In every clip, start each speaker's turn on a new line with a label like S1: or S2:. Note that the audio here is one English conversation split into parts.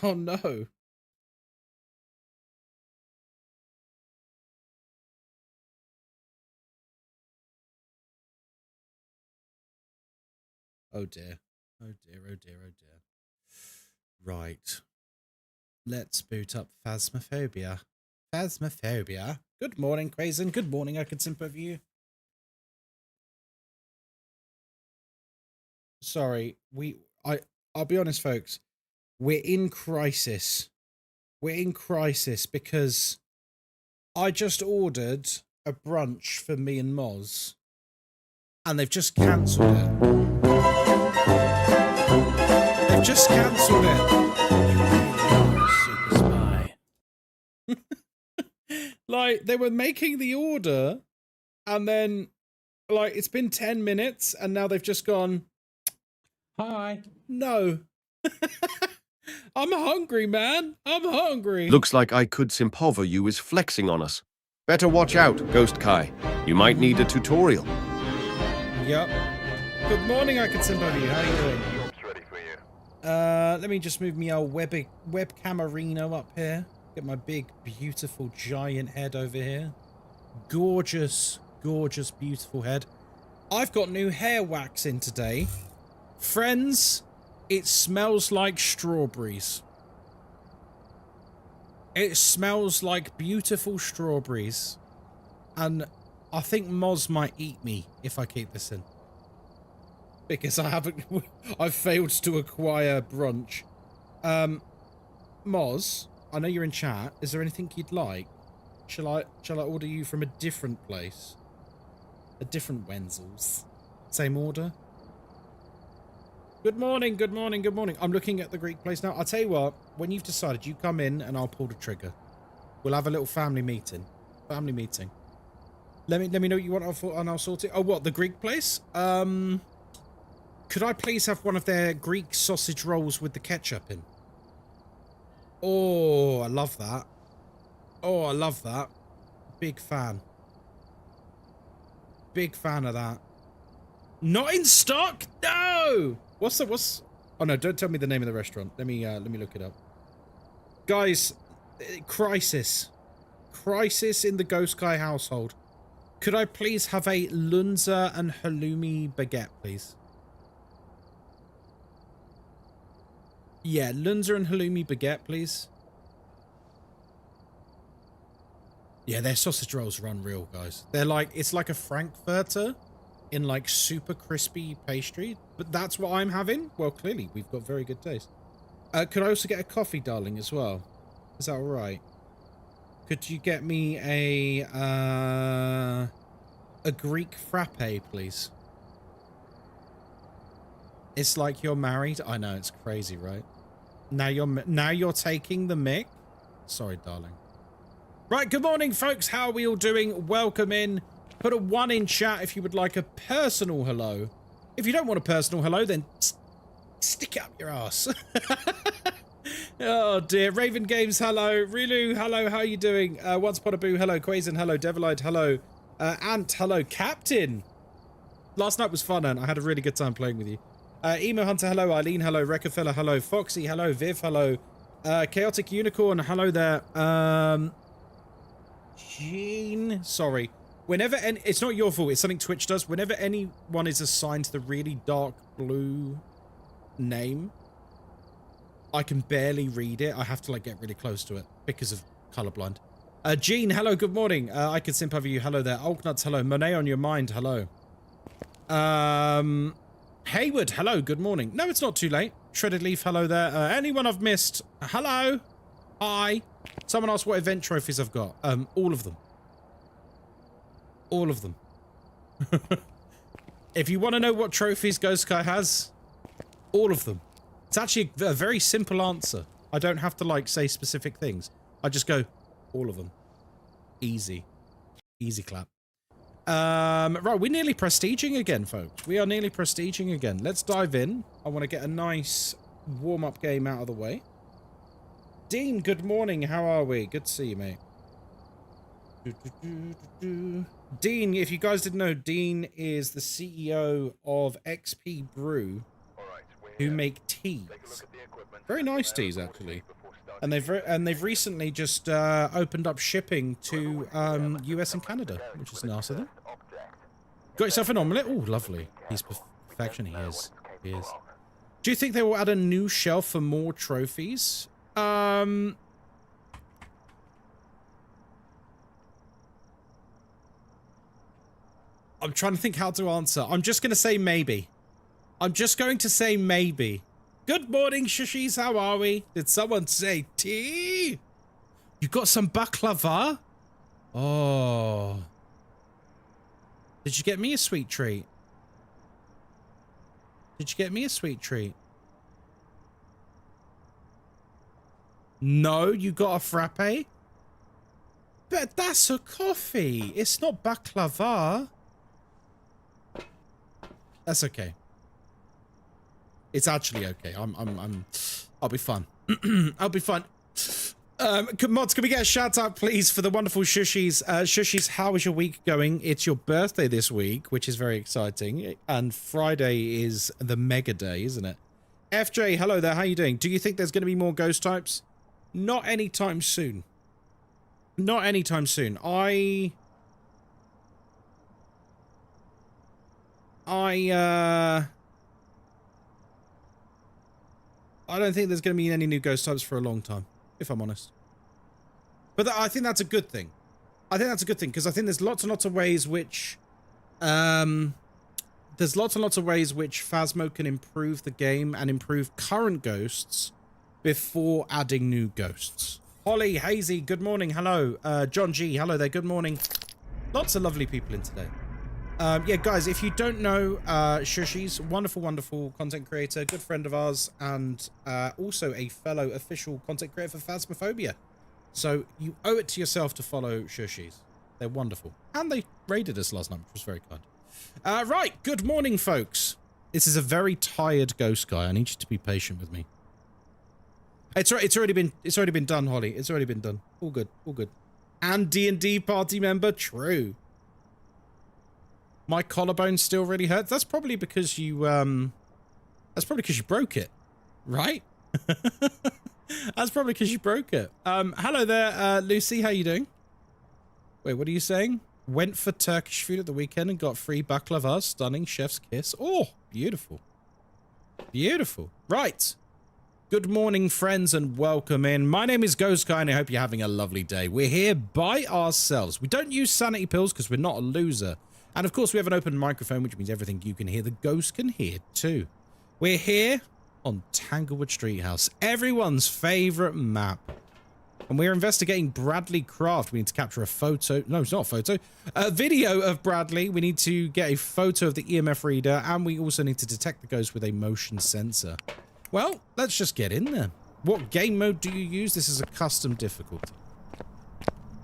S1: Oh no. Oh dear. Oh dear, oh dear, oh dear. Right. Let's boot up Phasmophobia. Phasmophobia. Good morning, Quazen. Good morning, I can sympathy you. Sorry, I'll be honest, folks. We're in crisis. We're in crisis because I just ordered a brunch for me and Moz, and they've just cancelled it. They've just cancelled it. You really are a super spy. Like, they were making the order, and then, like, it's been 10 minutes, and now they've just gone, hi. No. I'm hungry, man. I'm hungry.
S2: Looks like I could Simpover you is flexing on us. Better watch out, Ghostkai. You might need a tutorial.
S1: Yep. Good morning, I can Simpover you. How are you doing?
S3: Ready for you.
S1: Let me just move me old webcamerino up here. Get my big, beautiful, giant head over here. Gorgeous, gorgeous, beautiful head. I've got new hair wax in today. Friends, it smells like strawberries. It smells like beautiful strawberries. And I think Moz might eat me if I keep this in. Because I've failed to acquire brunch. Moz, I know you're in chat. Is there anything you'd like? Shall I order you from a different place? A different Wenzel's. Same order? Good morning, good morning, good morning. I'm looking at the Greek place now. I'll tell you what, when you've decided, you come in and I'll pull the trigger. We'll have a little family meeting. Family meeting. Let me know what you want and I'll sort it. Oh, what, the Greek place? Could I please have one of their Greek sausage rolls with the ketchup in? Oh, I love that. Oh, I love that. Big fan. Big fan of that. Not in stock? No! What's... Oh no, don't tell me the name of the restaurant. Let me look it up. Guys, crisis. Crisis in the Ghostkai household. Could I please have a lunza and halloumi baguette, please? Yeah, lunza and halloumi baguette, please. Yeah, their sausage rolls are unreal, guys. They're like, it's like a Frankfurter in like super crispy pastry, but that's what I'm having. Well, clearly we've got very good taste. Could I also get a coffee, darling, as well? Is that all right? Could you get me a Greek frappe, please? It's like you're married. I know, it's crazy, right? Now you're taking the mic. Sorry, darling. Right, good morning, folks. How are we all doing? Welcome in. Put a 1 in chat if you would like a personal hello. If you don't want a personal hello, then stick it up your ass. Oh dear. Raven Games, hello. Rilu, hello. How are you doing? Once Upon a Boo, hello. Quazen, hello. Devilite, hello. Ant, hello. Captain. Last night was fun, and I had a really good time playing with you. Emo Hunter, hello. Eileen, hello. Wreckerfella, hello. Foxy, hello. Viv, hello. Chaotic Unicorn, hello there. Gene, sorry. Whenever it's not your fault, it's something Twitch does. Whenever anyone is assigned the really dark blue name, I can barely read it. I have to like get really close to it because of colorblind. Gene, hello, good morning. I can simp over you. Hello there. Oaknuts, hello. Monet on your mind, hello. Hayward, hello, good morning. No, it's not too late. Shredded Leaf, hello there. Anyone I've missed, hello. Hi. Someone asked what event trophies I've got. All of them. All of them. If you want to know what trophies Ghostkai has, all of them. It's actually a very simple answer. I don't have to, like, say specific things. I just go, all of them. Easy. Easy clap. Right, we're nearly prestiging again, folks. We are nearly prestiging again. Let's dive in. I want to get a nice warm-up game out of the way. Dean, good morning. How are we? Good to see you, mate. Dean, if you guys didn't know, Dean is the CEO of XP Brew.
S3: All right, we're
S1: who make teas. Very nice teas, actually. And they've recently just opened up shipping to US and Canada, which is nice of them. Got yourself an omelette? Oh, lovely. He's perfection. He is. He is. Do you think they will add a new shelf for more trophies? I'm trying to think how to answer. I'm just going to say maybe. I'm just going to say maybe. Good morning, Shishis. How are we? Did someone say tea? You got some baklava? Oh. Did you get me a sweet treat? Did you get me a sweet treat? No, you got a frappe? But that's a coffee. It's not baklava. That's okay. It's actually okay. I'll be fine. I'll be fine. Mods, can we get a shout out, please, for the wonderful Shushis? Shushis, how is your week going? It's your birthday this week, which is very exciting. And Friday is the mega day, isn't it? FJ, hello there. How you doing? Do you think there's going to be more ghost types? Not anytime soon. Not anytime soon. I don't think there's going to be any new ghost types for a long time, if I'm honest. But I think that's a good thing. I think that's a good thing, because I think there's lots and lots of ways which... there's lots and lots of ways which Phasmo can improve the game and improve current ghosts before adding new ghosts. Holly, Hazy, good morning, hello. John G, hello there, good morning. Lots of lovely people in today. Yeah, guys, if you don't know Shushi's, wonderful, wonderful content creator, good friend of ours, and also a fellow official content creator for Phasmophobia. So you owe it to yourself to follow Shushi's. They're wonderful. And they raided us last night, which was very kind. Right, good morning, folks. This is a very tired ghost guy. I need you to be patient with me. It's already been done, Holly. It's already been done. All good, all good. And D&D party member, true. My collarbone still really hurts. That's probably because you broke it, right? That's probably because you broke it. Hello there, Lucy. How you doing? Wait, what are you saying? Went for Turkish food at the weekend and got free baklava. Stunning chef's kiss. Oh, beautiful. Beautiful. Right. Good morning, friends, and welcome in. My name is Ghostkai, and I hope you're having a lovely day. We're here by ourselves. We don't use sanity pills because we're not a loser. And of course, we have an open microphone, which means everything you can hear, the ghost can hear too. We're here on Tanglewood Street House, everyone's favorite map. And we're investigating Bradley Craft. We need to capture a photo. No, it's not a photo. A video of Bradley. We need to get a photo of the EMF reader. And we also need to detect the ghost with a motion sensor. Well, let's just get in there. What game mode do you use? This is a custom difficulty.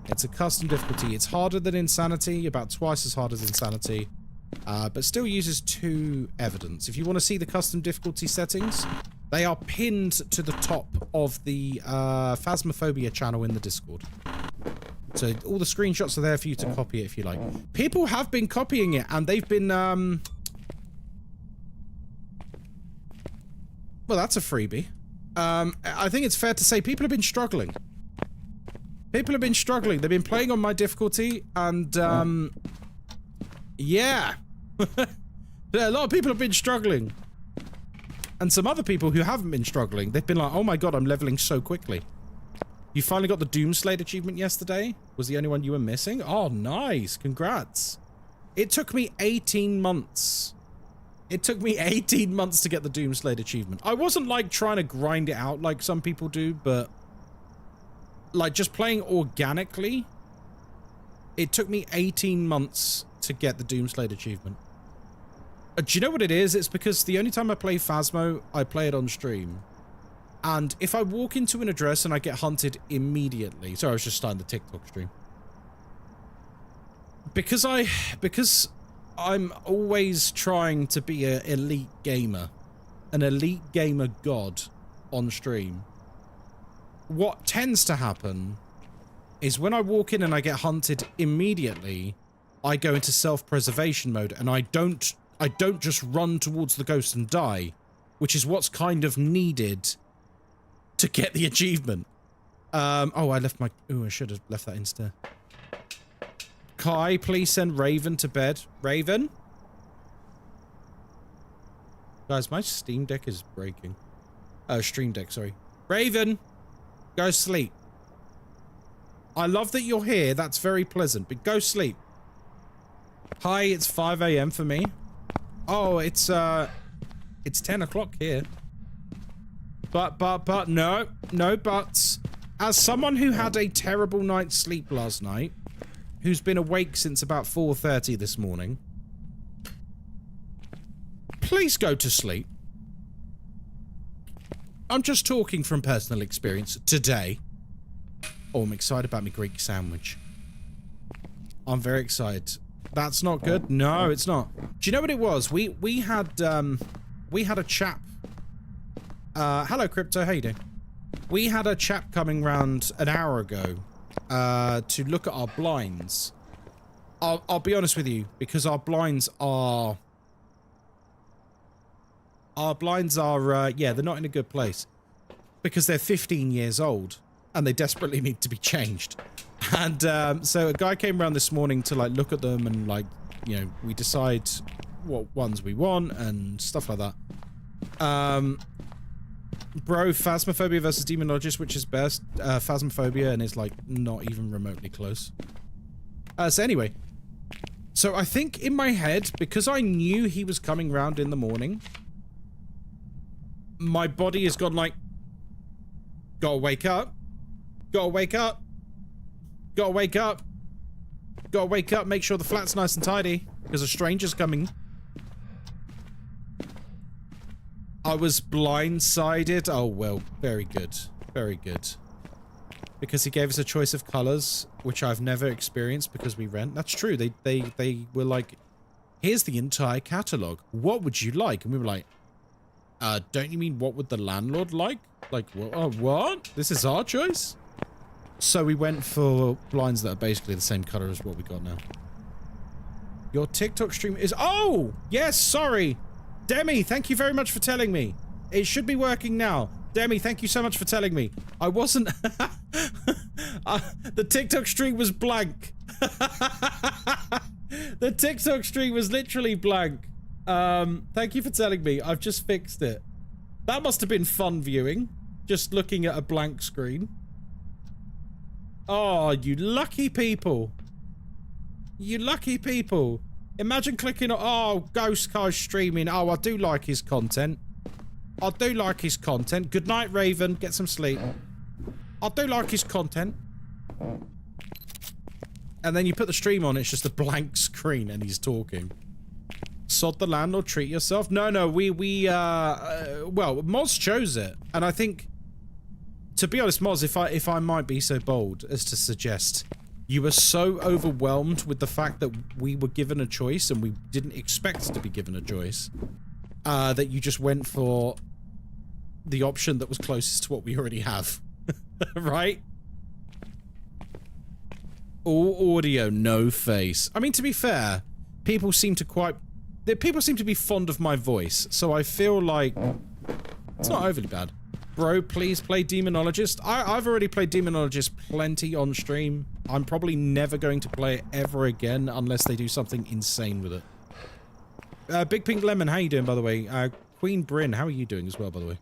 S1: It's a custom difficulty. It's harder than Insanity, about twice as hard as Insanity, but still uses 2 evidence. If you want to see the custom difficulty settings, they are pinned to the top of the Phasmophobia channel in the Discord. So all the screenshots are there for you to copy it if you like. People have been copying it, and they've been... Well, that's a freebie. I think it's fair to say people have been struggling. People have been struggling. They've been playing on my difficulty, and, yeah. A lot of people have been struggling. And some other people who haven't been struggling, they've been like, oh my god, I'm leveling so quickly. You finally got the Doomslade achievement yesterday? Was the only one you were missing? Oh, nice. Congrats. It took me 18 months. It took me 18 months to get the Doomslade achievement. I wasn't, like, trying to grind it out like some people do, but... like, just playing organically, it took me 18 months to get the Doomslade achievement. Do you know what it is? It's because the only time I play Phasmo, I play it on stream. And if I walk into an address and I get hunted immediately... Sorry, I was just starting the TikTok stream. Because I'm always trying to be an elite gamer. An elite gamer god on stream. What tends to happen is when I walk in and I get hunted immediately, I go into self-preservation mode and I don't just run towards the ghost and die. which is what's kind of needed to get the achievement. Oh, I left my... Ooh, I should have left that instead. Kai, please send Raven to bed. Raven? Guys, my Steam Deck is breaking. Oh, Stream Deck, sorry. Raven! Go sleep. I love that you're here. That's very pleasant, but go sleep. Hi, it's 5 AM for me. Oh, it's 10 o'clock here. But, no buts. As someone who had a terrible night's sleep last night, who's been awake since about 4:30 this morning, please go to sleep. I'm just talking from personal experience today. Oh, I'm excited about my Greek sandwich. I'm very excited. That's not good? No, it's not. Do you know what it was? We had a chap. Hello, Crypto. How you doing? We had a chap coming round an hour ago to look at our blinds. I'll be honest with you, because our blinds are... yeah, they're not in a good place. Because they're 15 years old, and they desperately need to be changed. And so a guy came around this morning to, like, look at them and, like, you know, we decide what ones we want and stuff like that. Bro, Phasmophobia versus Demonologist, which is best? Phasmophobia, and it's, like, not even remotely close. So anyway. So I think in my head, because I knew he was coming round in the morning, my body has gone like, gotta wake up. Gotta wake up. Gotta wake up. Gotta wake up, make sure the flat's nice and tidy, because a stranger's coming. I was blindsided. Oh, well, very good. Very good. Because he gave us a choice of colors, which I've never experienced because we rent. That's true. They were like, here's the entire catalog. What would you like? And we were like, don't you mean what would the landlord like? Like, what? This is our choice? So we went for blinds that are basically the same color as what we got now. Your TikTok stream is... Oh! Yes, sorry! Demi, thank you very much for telling me. It should be working now. Demi, thank you so much for telling me. I wasn't... the TikTok stream was blank. The TikTok stream was literally blank. Thank you for telling me. I've just fixed it. That must have been fun viewing. Just looking at a blank screen. Oh, you lucky people. You lucky people. Imagine clicking on... Oh, Ghostkai's streaming. Oh, I do like his content. I do like his content. Good night, Raven. Get some sleep. I do like his content. And then you put the stream on, it's just a blank screen and he's talking. Sod the landlord, treat yourself. No, well, Moz chose it. And I think, to be honest, Moz, if I might be so bold as to suggest, you were so overwhelmed with the fact that we were given a choice and we didn't expect to be given a choice, that you just went for the option that was closest to what we already have. Right? All audio, no face. I mean, to be fair, people seem to be fond of my voice, so I feel like it's not overly bad. Bro, please play Demonologist. I've already played Demonologist plenty on stream. I'm probably never going to play it ever again unless they do something insane with it. Big Pink Lemon, how you doing, by the way? Queen Bryn, how are you doing as well, by the way?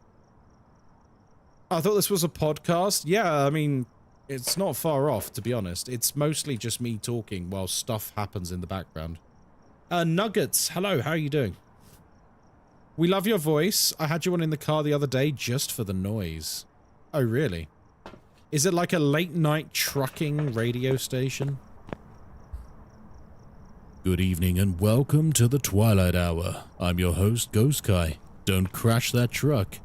S1: I thought this was a podcast. Yeah, I mean, it's not far off, to be honest. It's mostly just me talking while stuff happens in the background. Nuggets, hello, how are you doing? We love your voice. I had you on in the car the other day just for the noise. Oh, really? Is it like a late-night trucking radio station? Good evening and welcome to the Twilight Hour. I'm your host, Ghostkai. Don't crash that truck.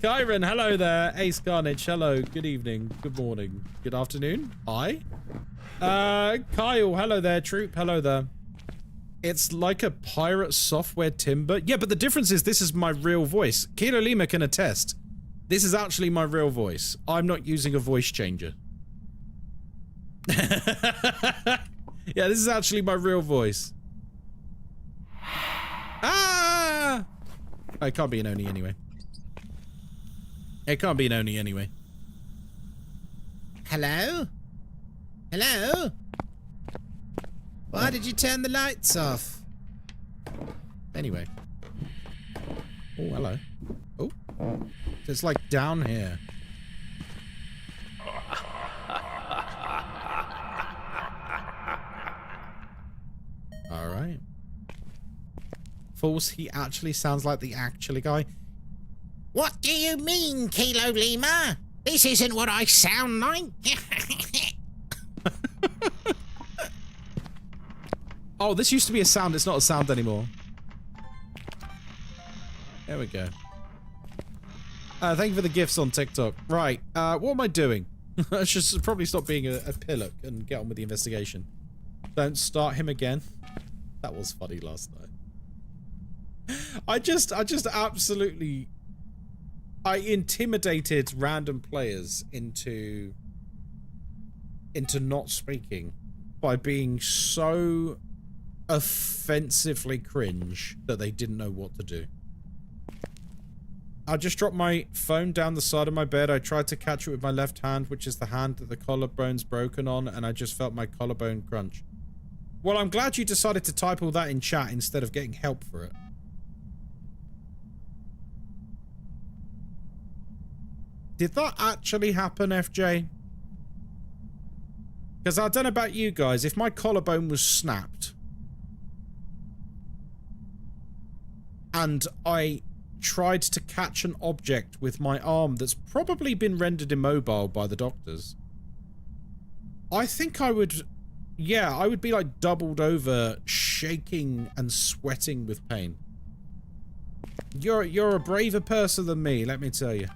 S1: Kyron, hello there. Ace Carnage, hello. Good evening. Good morning. Good afternoon. Hi. Kyle, hello there. Troop, hello there. It's like a pirate software timber. Yeah, but the difference is this is my real voice. Kilo Lima can attest. This is actually my real voice. I'm not using a voice changer. Yeah, this is actually my real voice. Ah! It can't be an Oni anyway. It can't be an Oni anyway. Hello? Hello? Why did you turn the lights off? Anyway. Oh, hello. Oh. It's like down here. Alright. False, he actually sounds like the actually guy.
S3: What do you mean, Kilo Lima? This isn't what I sound like.
S1: Oh, this used to be a sound. It's not a sound anymore. There we go. Thank you for the gifts on TikTok. Right. What am I doing? I should probably stop being a pillock and get on with the investigation. Don't start him again. That was funny last night. I just absolutely... I intimidated random players into not speaking by being so offensively cringe that they didn't know what to do. I just dropped my phone down the side of my bed. I tried to catch it with my left hand, which is the hand that the collarbone's broken on, and I just felt my collarbone crunch. Well, I'm glad you decided to type all that in chat instead of getting help for it. Did that actually happen, FJ? Because I don't know about you guys, if my collarbone was snapped and I tried to catch an object with my arm that's probably been rendered immobile by the doctors, I think I would, yeah, I would be like doubled over, shaking and sweating with pain. You're a braver person than me, let me tell you.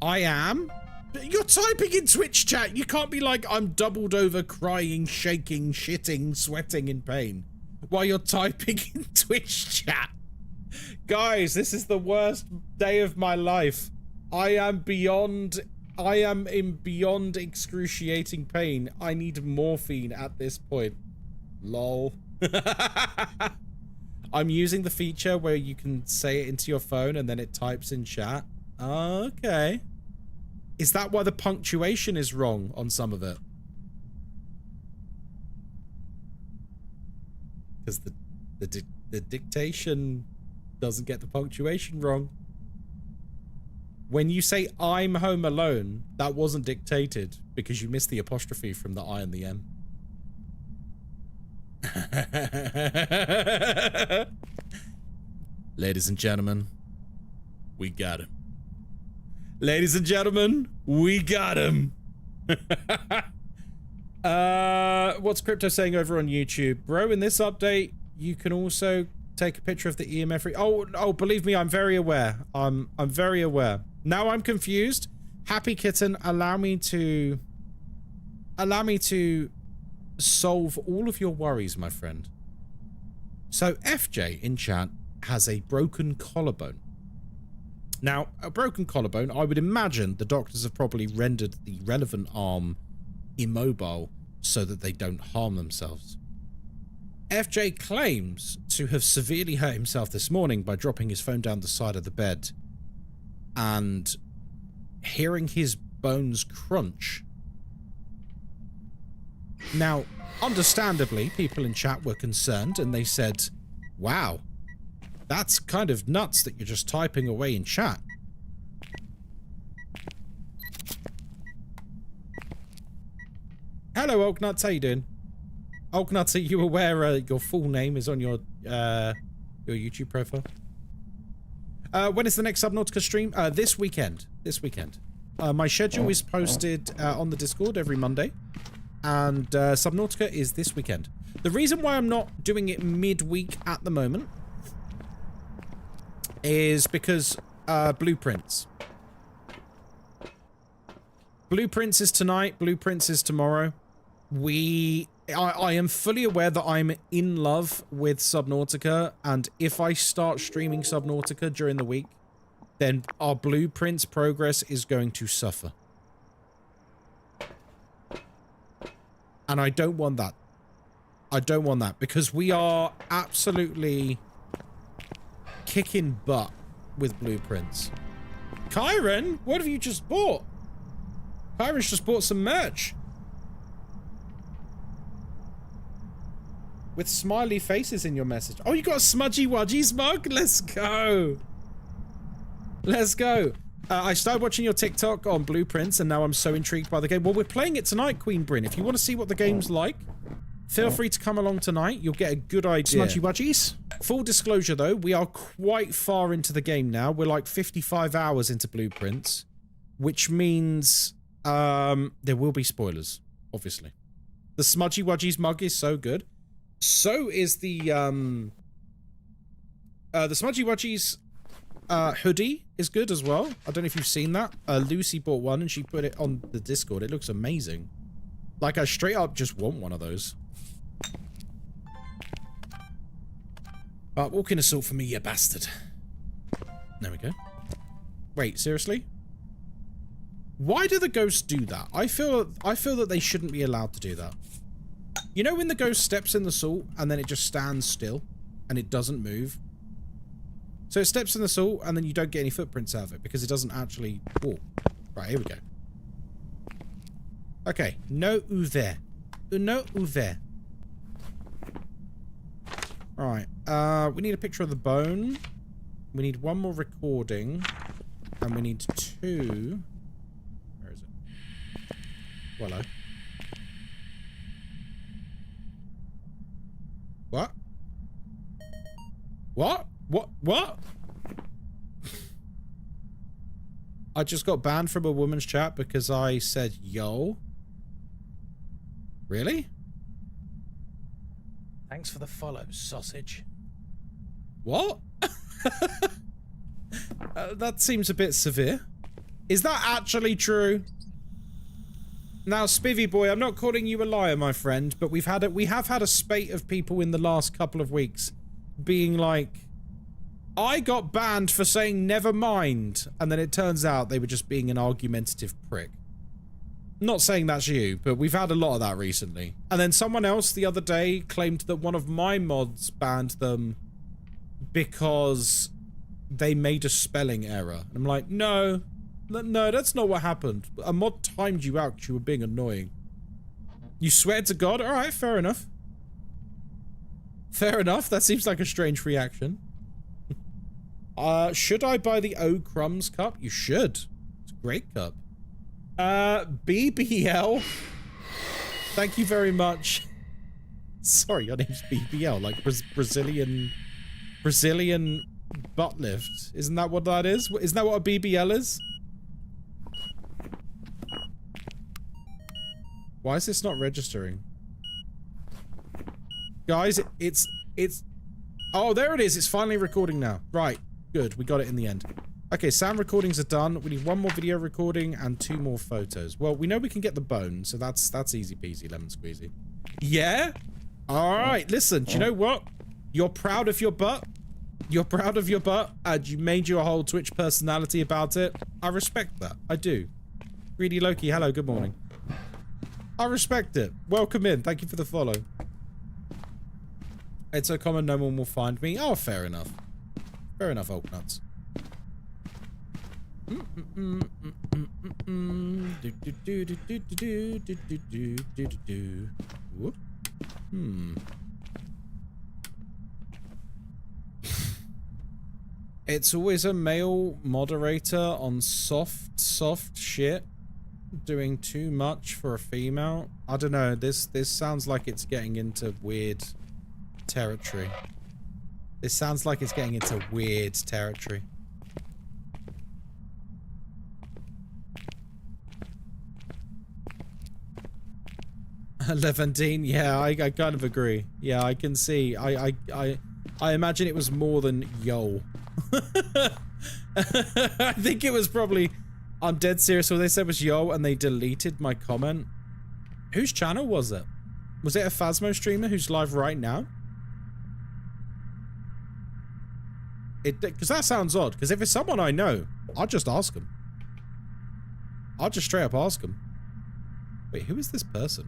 S1: I am? You're typing in Twitch chat. You can't be like, I'm doubled over, crying, shaking, shitting, sweating in pain while you're typing in Twitch chat. Guys, this is the worst day of my life. I am in beyond excruciating pain. I need morphine at this point. Lol. I'm using the feature where you can say it into your phone and then it types in chat. Okay. Is that why the punctuation is wrong on some of it? Because the dictation doesn't get the punctuation wrong. When you say I'm home alone, that wasn't dictated because you missed the apostrophe from the I and the M. Ladies and gentlemen, we got him. Ladies and gentlemen, we got him. What's Crypto saying over on YouTube? Bro, in this update, you can also take a picture of the EMF. Oh, believe me, I'm very aware. I'm very aware. Now I'm confused. Happy Kitten, allow me to solve all of your worries, my friend. So FJ in chat has a broken collarbone. Now, a broken collarbone, I would imagine the doctors have probably rendered the relevant arm immobile so that they don't harm themselves. FJ claims to have severely hurt himself this morning by dropping his phone down the side of the bed and hearing his bones crunch. Now, understandably, people in chat were concerned and they said, wow, that's kind of nuts that you're just typing away in chat. Hello, Oaknuts. How you doing? Oaknuts, are you aware your full name is on your YouTube profile? When is the next Subnautica stream? This weekend. This weekend. My schedule is posted on the Discord every Monday. And Subnautica is this weekend. The reason why I'm not doing it midweek at the moment is because Blueprints. Blueprints is tonight. Blueprints is tomorrow. I am fully aware that I'm in love with Subnautica, and if I start streaming Subnautica during the week, then our Blueprints progress is going to suffer. And I don't want that. I don't want that, because we are absolutely kicking butt with blueprints. Kyron, what have you just bought? Kyron's just bought some merch. With smiley faces in your message. Oh, you got a Smudgy Wudgies mug? Let's go. Let's go. I started watching your TikTok on Blueprints, and now I'm so intrigued by the game. Well, we're playing it tonight, Queen Bryn. If you want to see what the game's like, feel free to come along tonight. You'll get a good idea.
S3: Smudgy Wudgies.
S1: Full disclosure, though, we are quite far into the game now. We're like 55 hours into Blueprints, which means there will be spoilers, obviously. The Smudgy Wudgies mug is so good. So is the Smudgy Wudgies hoodie is good as well. I don't know if you've seen that. Lucy bought one and she put it on the Discord. It looks amazing. Like, I straight up just want one of those. Walk in assault for me, you bastard. There we go. Wait, seriously? Why do the ghosts do that? I feel that they shouldn't be allowed to do that. You know when the ghost steps in the salt and then it just stands still and it doesn't move? So it steps in the salt and then you don't get any footprints out of it because it doesn't actually walk. Right, here we go. Okay, no ouvert. No ouvert. Alright, we need a picture of the bone. We need one more recording. And we need 2... Where is it? Hello. What? What? What? I just got banned from a woman's chat because I said yo. Really?
S4: Thanks for the follow, sausage.
S1: What? That seems a bit severe. Is that actually true? Now, Spivvy boy, I'm not calling you a liar, my friend, but we have had a spate of people in the last couple of weeks being like, I got banned for saying never mind, and then it turns out they were just being an argumentative prick. Not saying that's you, but we've had a lot of that recently. And then someone else the other day claimed that one of my mods banned them because they made a spelling error. And I'm like, no, that's not what happened. A mod timed you out because you were being annoying. You swear to God? Alright, fair enough. Fair enough, that seems like a strange reaction. Should I buy the O Crumbs cup? You should. It's a great cup. BBL. Thank you very much. Sorry, your name's BBL, like Brazilian butt lift. Isn't that what that is? Isn't that what a BBL is? Why is this not registering? Guys, it's... Oh, there it is. It's finally recording now. Right. Good. We got it in the end. Okay, sound recordings are done. We need one more video recording and 2 more photos. Well, we know we can get the bone, so that's easy peasy, lemon squeezy. Yeah? Alright, listen, do you know what? You're proud of your butt. You're proud of your butt, and you made your whole Twitch personality about it. I respect that. I do. Greedy Loki, hello, good morning. I respect it. Welcome in. Thank you for the follow. It's so common no one will find me. Oh, fair enough. Fair enough, old nuts. Whoop. It's always a male moderator on soft shit doing too much for a female. I don't know, this sounds like it's getting into weird territory. This sounds like it's getting into weird territory. Levantine, yeah, I kind of agree. Yeah, I can see. I imagine it was more than yo. I think it was probably... I'm dead serious. What they said was yo, and they deleted my comment. Whose channel was it? Was it a Phasmo streamer who's live right now? Because that sounds odd. Because if it's someone I know, I'll just ask them. I'll just straight up ask them. Wait, who is this person?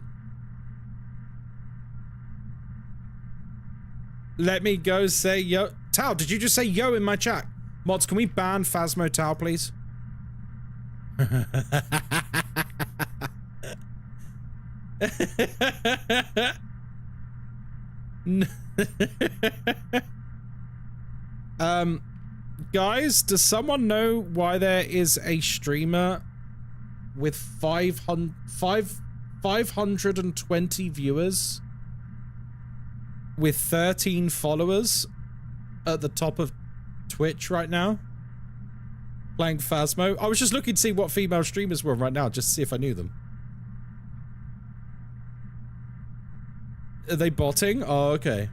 S1: Let me go say yo. Tao, did you just say yo in my chat? Mods, can we ban Phasmo Tao, please? Guys, does someone know why there is a streamer with 520 viewers with 13 followers at the top of Twitch right now? Playing Phasmo. I was just looking to see what female streamers were right now, just to see if I knew them. Are they botting? Oh, okay.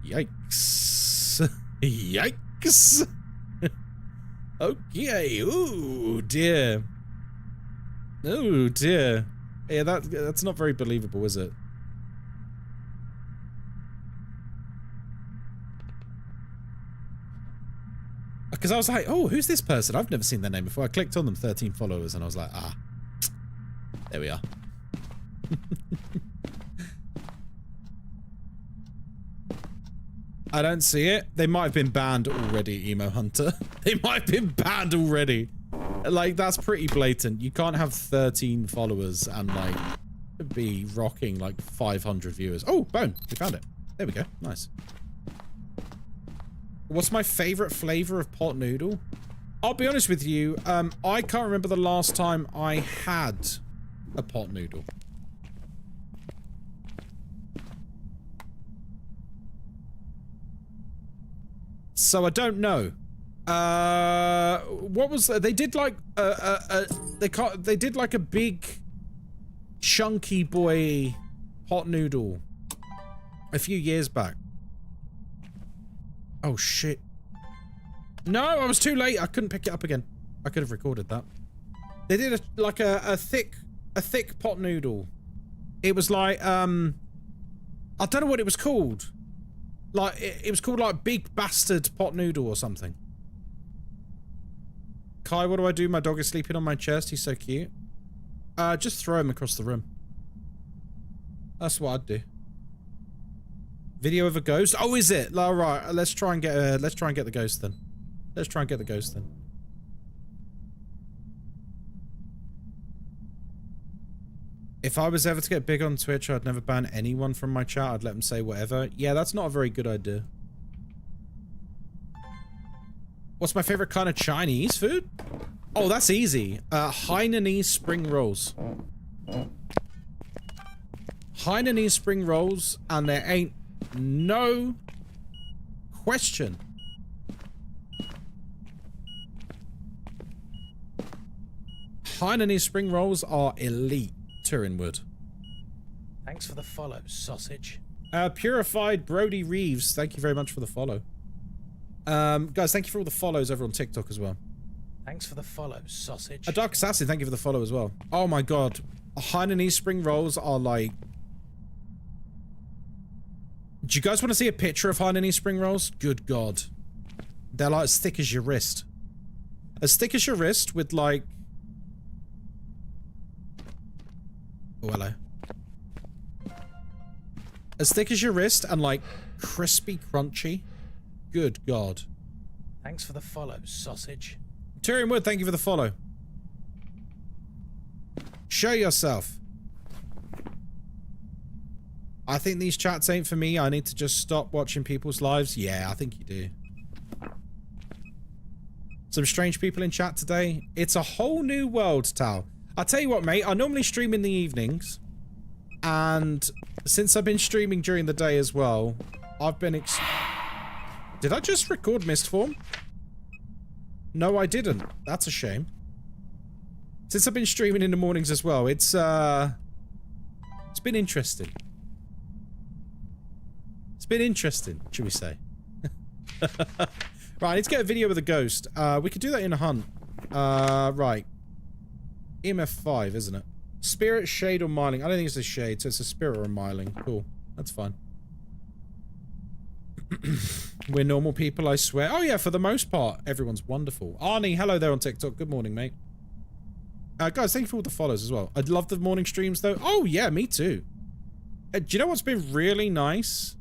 S1: Yikes. Yikes. Okay. Ooh, dear. Oh, dear. Yeah, that's not very believable, is it? Because I was like, oh, who's this person? I've never seen their name before. I clicked on them, 13 followers, and I was like, ah. There we are. I don't see it. They might have been banned already, Emo Hunter. They might have been banned already. Like, that's pretty blatant. You can't have 13 followers and, like, be rocking, like, 500 viewers. Oh, bone. We found it. There we go. Nice. What's my favorite flavor of pot noodle? I'll be honest with you. I can't remember the last time I had a pot noodle. So I don't know. What was they did like they did like a big chunky boy hot noodle a few years back. Oh shit. No, I was too late. I couldn't pick it up again. I could have recorded that. They did a thick pot noodle. It was like I don't know what it was called. Like, it was called, like, Big Bastard Pot Noodle or something. Kai, what do I do? My dog is sleeping on my chest. He's so cute. Just throw him across the room. That's what I'd do. Video of a ghost? Oh, is it? All right, let's try and get the ghost then. Let's try and get the ghost then. If I was ever to get big on Twitch, I'd never ban anyone from my chat. I'd let them say whatever. Yeah, that's not a very good idea. What's my favorite kind of Chinese food? Oh, that's easy. Hainanese spring rolls. Hainanese spring rolls, and there ain't no question. Hainanese spring rolls are elite. Turinwood.
S4: Thanks for the follow, sausage.
S1: Purified Brody Reeves, thank you very much for the follow. Guys, thank you for all the follows over on TikTok as well.
S4: Thanks for the follow, sausage.
S1: A Dark Assassin, thank you for the follow as well. Oh my god. Hainanese spring rolls are like... Do you guys want to see a picture of Hainanese spring rolls? Good god. They're like as thick as your wrist. As thick as your wrist with like... Oh, hello. As thick as your wrist and like crispy crunchy. Good god.
S4: Thanks for the follow, sausage.
S1: Tyrion Wood, thank you for the follow. Show yourself. I think these chats ain't for me. I need to just stop watching people's lives. Yeah, I think you do. Some strange people in chat today. It's a whole new world, Tal. I'll tell you what, mate. I normally stream in the evenings. And since I've been streaming during the day as well, I've been Did I just record Mistform? No, I didn't. That's a shame. Since I've been streaming in the mornings as well, it's been interesting. It's been interesting, should we say. Right, I need to get a video with a ghost. We could do that in a hunt. Right. EMF 5, isn't it? Spirit, shade, or myling? I don't think it's a shade, so it's a spirit or a myling. Cool. That's fine. We're normal people, I swear. Oh yeah, for the most part, everyone's wonderful. Arnie, hello there on TikTok. Good morning, mate. Guys, thank you for all the follows as well. I'd love the morning streams, though. Oh yeah, me too. Do you know what's been really nice?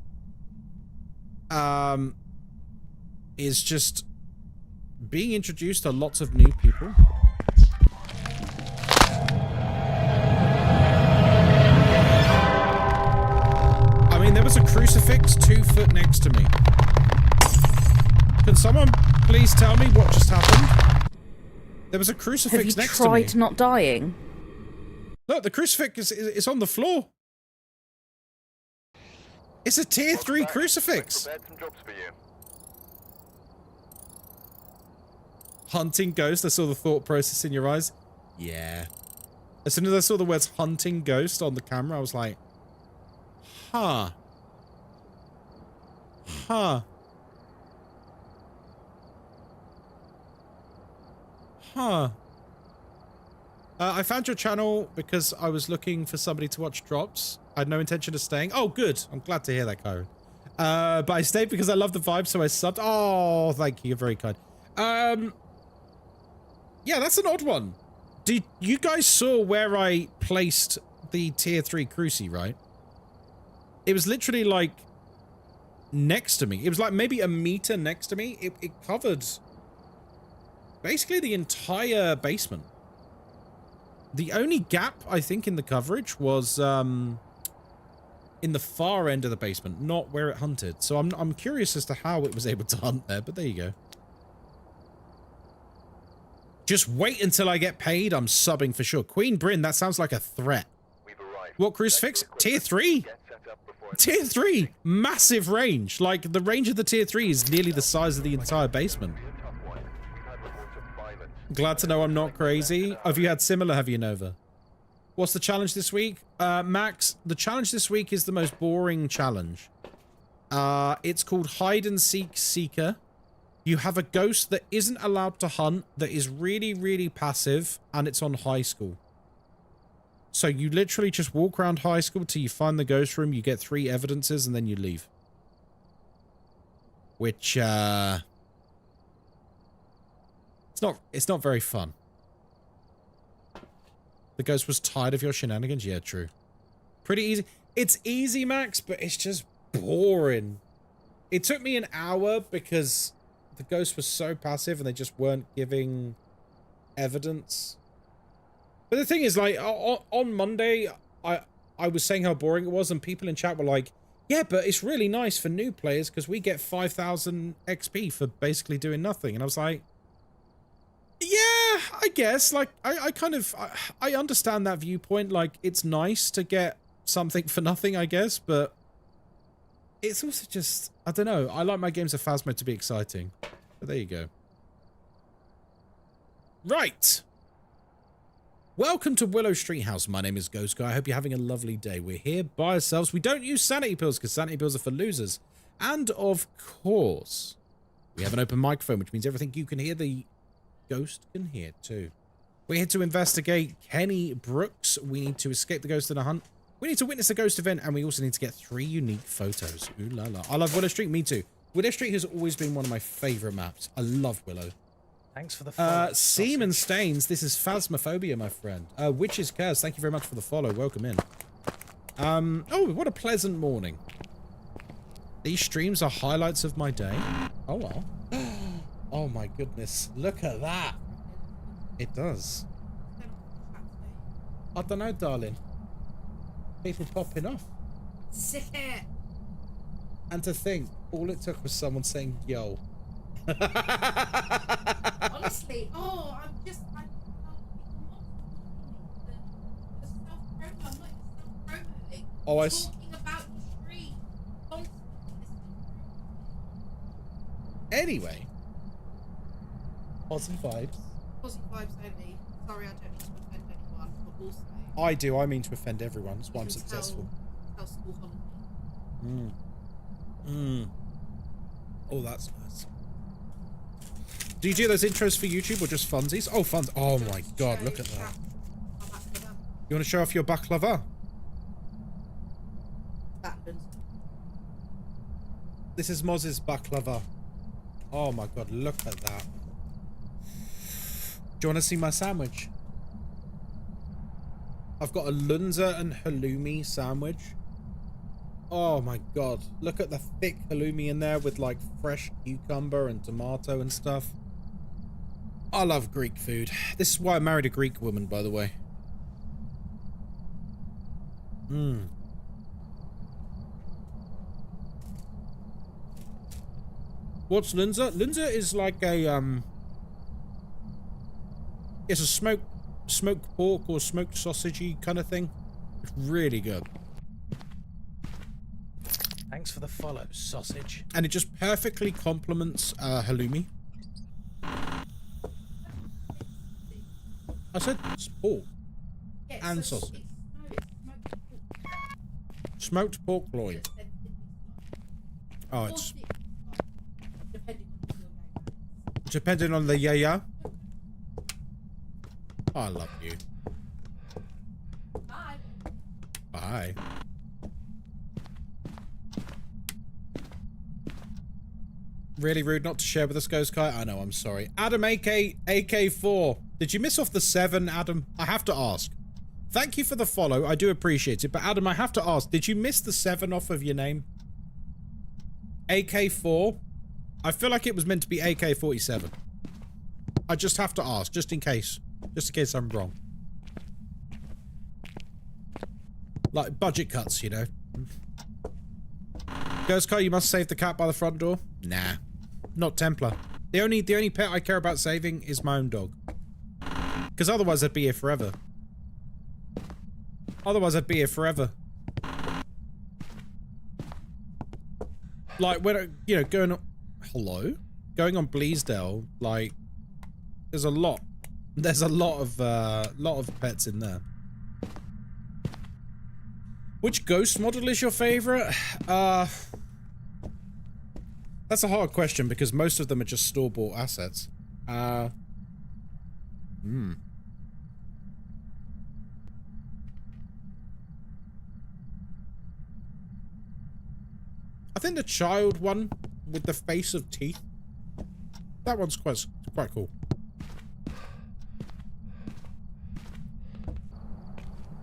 S1: is just being introduced to lots of new people. I mean, there was a crucifix 2 foot next to me. Can someone please tell me what just happened? There was a crucifix next to me.
S5: Have you tried not dying?
S1: Look, the crucifix is on the floor. It's a tier 3 crucifix. Hunting ghost. I saw the thought process in your eyes. Yeah. As soon as I saw the words hunting ghost on the camera, I was like, huh. Huh. Huh. I found your channel because I was looking for somebody to watch drops. I had no intention of staying. Oh, good. I'm glad to hear that, Kyron. But I stayed because I love the vibe, so I subbed. Oh, thank you. You're very kind. Yeah, that's an odd one. Did you guys saw where I placed the tier 3 cruci, right? It was literally like next to me. It was like maybe a meter next to me. It covered basically the entire basement. The only gap, I think, in the coverage was in the far end of the basement, not where it hunted. So I'm curious as to how it was able to hunt there, but there you go. Just wait until I get paid. I'm subbing for sure. Queen Bryn, that sounds like a threat. What crucifix? Tier 3? Tier 3! Massive range. Like, the range of the tier 3 is nearly the size of the entire basement. Glad to know I'm not crazy. Have you had similar, have you, Nova? What's the challenge this week? Max, the challenge this week is the most boring challenge. It's called Hide and Seek Seeker. You have a ghost that isn't allowed to hunt, that is really, really passive, and it's on high school. So you literally just walk around high school till you find the ghost room, you get 3 evidences, and then you leave. Which, it's not very fun. The ghost was tired of your shenanigans? Yeah, true. Pretty easy. It's easy, Max, but it's just boring. It took me an hour because the ghost was so passive and they just weren't giving evidence. But the thing is, like, on Monday, I was saying how boring it was, and people in chat were like, yeah, but it's really nice for new players because we get 5,000 XP for basically doing nothing. And I was like, yeah, I guess. Like, I understand that viewpoint. Like, it's nice to get something for nothing, I guess, but it's also just, I don't know. I like my games of Phasmo to be exciting. But there you go. Right. Welcome to Willow Street House. My name is Ghostkai. I hope you're having a lovely day. We're here by ourselves. We don't use sanity pills because sanity pills are for losers. And, of course, we have an open microphone, which means everything you can hear, the ghost can hear too. We're here to investigate Kenny Brooks. We need to escape the ghost in a hunt. We need to witness a ghost event, and we also need to get 3 unique photos. Ooh la la. I love Willow Street. Me too. Willow Street has always been one of my favorite maps. I love Willow.
S4: Thanks for the follow.
S1: Seaman Stains, this is Phasmophobia, my friend. Witch's Curse, thank you very much for the follow. Welcome in. Oh, what a pleasant morning. These streams are highlights of my day. Oh, well. Oh, my goodness. Look at that. It does. I don't know, darling. People popping off.
S6: Sick it.
S1: And to think, all it took was someone saying, yo.
S6: Honestly, oh, I'm the self-promo. I'm like self-promoting.
S1: Oh, I
S6: talking about the street.
S1: Anyway. Positive vibes.
S6: Positive vibes only. Sorry, I don't mean to offend anyone, but also
S1: I do. I mean to offend everyone. That's why I'm successful.
S6: Tell school holiday.
S1: Oh, that's nice. Do you do those intros for YouTube or just funsies? Oh, funs. Oh my god, look at that. You want to show off your baklava? This is Moz's baklava. Oh my god, look at that. Do you want to see my sandwich? I've got a lunza and halloumi sandwich. Oh my god. Look at the thick halloumi in there with like fresh cucumber and tomato and stuff. I love Greek food. This is why I married a Greek woman, by the way. Mmm. What's linzer? Linzer is like a, it's a smoked pork or smoked sausagey kind of thing. It's really good.
S4: Thanks for the follow, sausage.
S1: And it just perfectly complements halloumi. I said it's pork and sausage. Smoked pork loin. Oh, it's depending on the yeah. I love you.
S6: Bye.
S1: Bye. Really rude not to share with us, Ghostkai. I know, I'm sorry. Adam AK4. Did you miss off the 7, Adam? I have to ask. Thank you for the follow. I do appreciate it. But Adam, I have to ask. Did you miss the 7 off of your name? AK4? I feel like it was meant to be AK-47. I just have to ask, just in case. Just in case I'm wrong. Like, budget cuts, you know. Ghostkai, you must save the cat by the front door? Nah. Not Templar. The only pet I care about saving is my own dog. Because otherwise I'd be here forever. Otherwise I'd be here forever. Like, when, you know, going on... Hello? Going on Bleasdale, like, there's a lot. There's a lot of pets in there. Which ghost model is your favorite? That's a hard question because most of them are just store-bought assets. I think the child one with the face of teeth. That one's quite cool.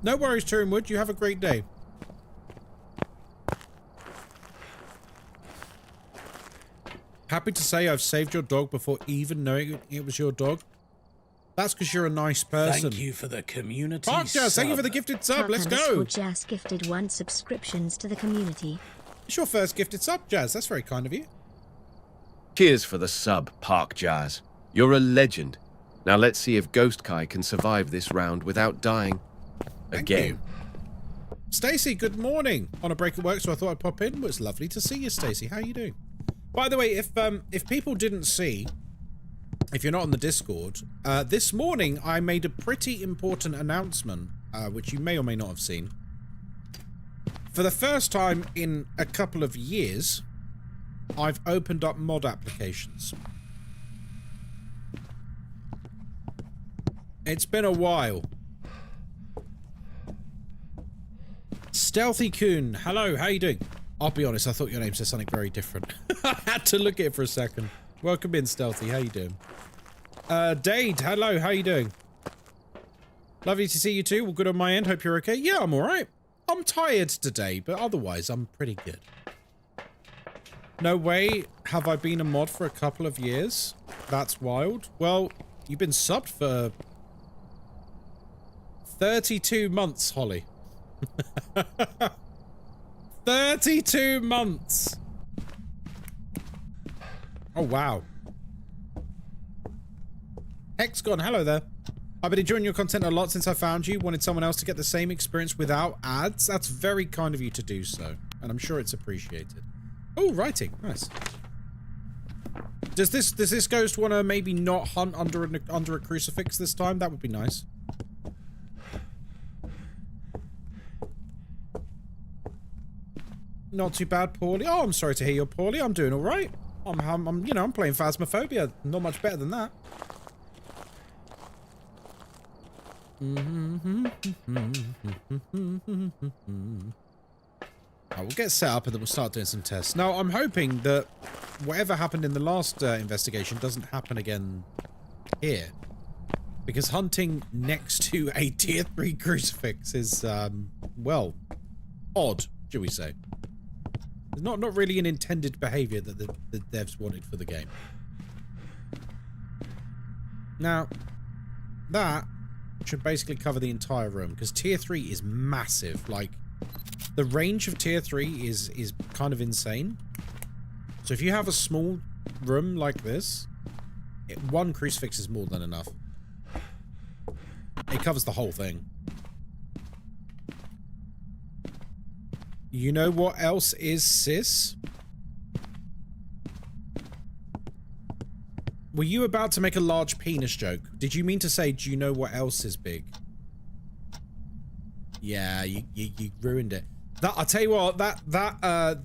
S1: No worries, Turnwood. You have a great day. Happy to say I've saved your dog before even knowing it was your dog. That's because you're a nice person.
S4: Thank you for the community
S1: Podcast, thank you for the gifted sub. Let's go.
S5: Jazz gifted 1 subscriptions to the community.
S1: It's your first gifted sub, Jazz. That's very kind of you.
S2: Cheers for the sub, Park Jazz. You're a legend. Now let's see if Ghostkai can survive this round without dying. Again.
S1: Stacey, good morning. On a break at work, so I thought I'd pop in. Well, it's lovely to see you, Stacey. How are you doing? By the way, if people didn't see, if you're not on the Discord, this morning I made a pretty important announcement, which you may or may not have seen. For the first time in a couple of years, I've opened up mod applications. It's been a while. Stealthy Coon, hello, how you doing? I'll be honest, I thought your name said something very different. I had to look at it for a second. Welcome in, Stealthy, how you doing? Dade, hello, how you doing? Lovely to see you too. Well, good on my end, hope you're okay. Yeah, I'm alright. I'm tired today, but otherwise, I'm pretty good. No way have I been a mod for a couple of years. That's wild. Well, you've been subbed for 32 months, Holly. 32 months. Oh, wow. Hexgon, hello there. I've been enjoying your content a lot since I found you. Wanted someone else to get the same experience without ads. That's very kind of you to do so. And I'm sure it's appreciated. Oh, writing. Nice. Does this ghost want to maybe not hunt under a crucifix this time? That would be nice. Not too bad, Paulie. Oh, I'm sorry to hear you're poorly. I'm doing all right. I'm you know, I'm playing Phasmophobia. Not much better than that. I will get set up and then we'll start doing some tests. Now, I'm hoping that whatever happened in the last investigation doesn't happen again here. Because hunting next to a tier 3 crucifix is, well, odd, shall we say. It's not really an intended behavior that the devs wanted for the game. Now, that should basically cover the entire room, because tier 3 is massive. Like, the range of tier 3 is kind of insane. So if you have a small room like this, one crucifix is more than enough. It covers the whole thing. You know what else is cis? Were you about to make a large penis joke? Did you mean to say, do you know what else is big? Yeah, you ruined it. That, I'll tell you what, the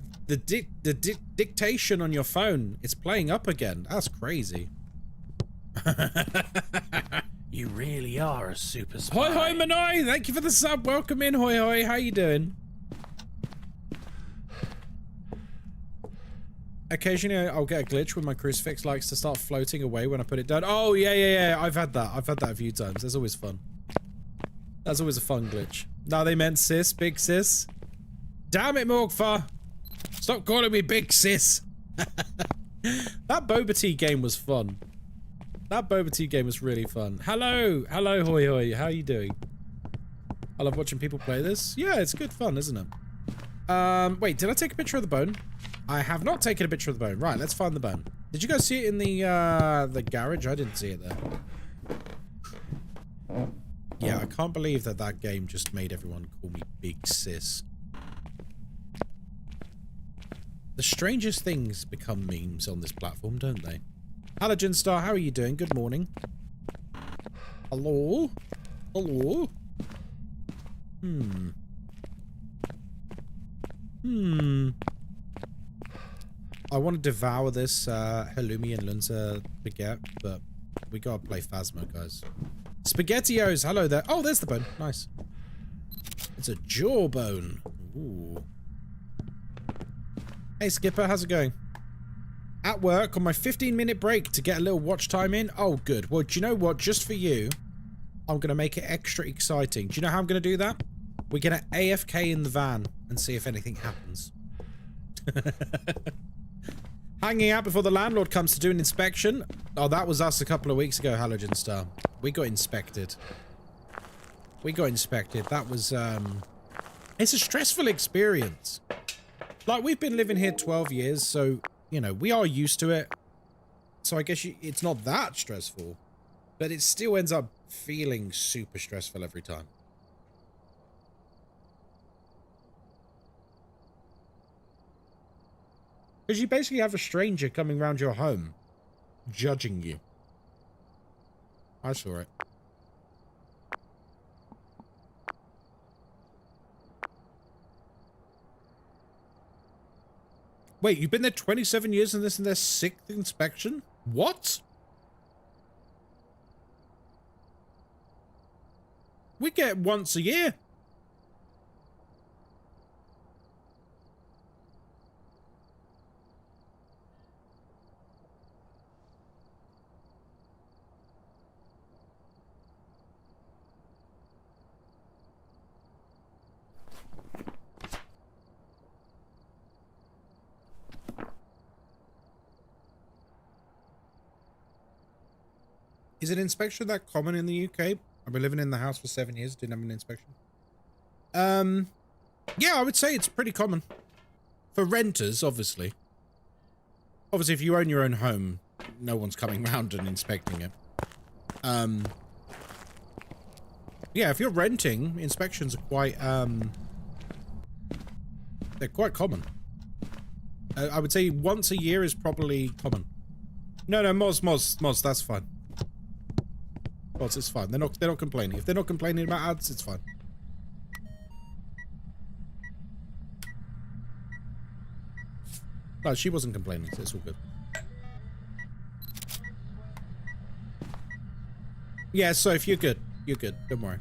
S1: dictation on your phone, it's playing up again. That's crazy.
S4: You really are a super spy.
S1: Hoi hoi Manoi, thank you for the sub. Welcome in, hoi hoi. How you doing? Occasionally I'll get a glitch when my crucifix likes to start floating away when I put it down. Oh yeah. I've had that a few times. That's always fun. That's always a fun glitch. No, they meant sis, big sis. Damn it, Morgfar. Stop calling me big sis. That boba tea game was fun. That boba tea game was really fun. Hello, hoi hoi. How are you doing? I love watching people play this. Yeah, it's good fun, isn't it? Wait, did I take a picture of the bone? I have not taken a picture of the bone. Right, let's find the bone. Did you guys see it in the garage? I didn't see it there. Yeah, I can't believe that game just made everyone call me big sis. The strangest things become memes on this platform, don't they? Halogen Star, how are you doing? Good morning. Hello? Hello? I want to devour this halloumi and lunza baguette, but we gotta play Phasmo, guys. SpaghettiOs, hello there. Oh, there's the bone. Nice. It's a jawbone. Ooh. Hey, Skipper, how's it going? At work on my 15-minute break to get a little watch time in. Oh, good. Well, do you know what? Just for you, I'm going to make it extra exciting. Do you know how I'm going to do that? We're going to AFK in the van and see if anything happens. Hanging out before the landlord comes to do an inspection. Oh, that was us a couple of weeks ago, Halogen Star. We got inspected. That was, it's a stressful experience. Like, we've been living here 12 years, so, you know, we are used to it. So I guess it's not that stressful. But it still ends up feeling super stressful every time. Because you basically have a stranger coming around your home, judging you. I saw it. Wait, you've been there 27 years and this is their 6th inspection? What? We get once a year. Is an inspection that common in the UK? I've been living in the house for 7 years, didn't have an inspection. Yeah, I would say it's pretty common. For renters, obviously. Obviously, if you own your own home, no one's coming round and inspecting it. Yeah, if you're renting, inspections are quite, they're quite common. I would say once a year is probably common. No, Moz, that's fine. Moz, it's fine. They're not complaining. If they're not complaining about ads, it's fine. No, she wasn't complaining, so it's all good. Yeah, so if you're good. You're good. Don't worry.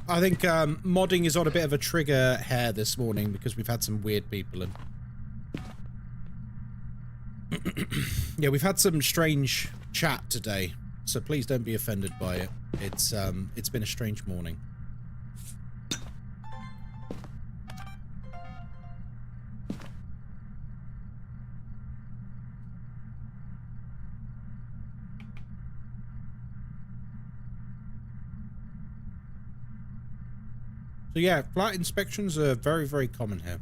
S1: I think modding is on a bit of a trigger hair this morning because we've had some weird people and yeah, we've had some strange chat today, so please don't be offended by it. It's been a strange morning. So yeah, flat inspections are very, very common here.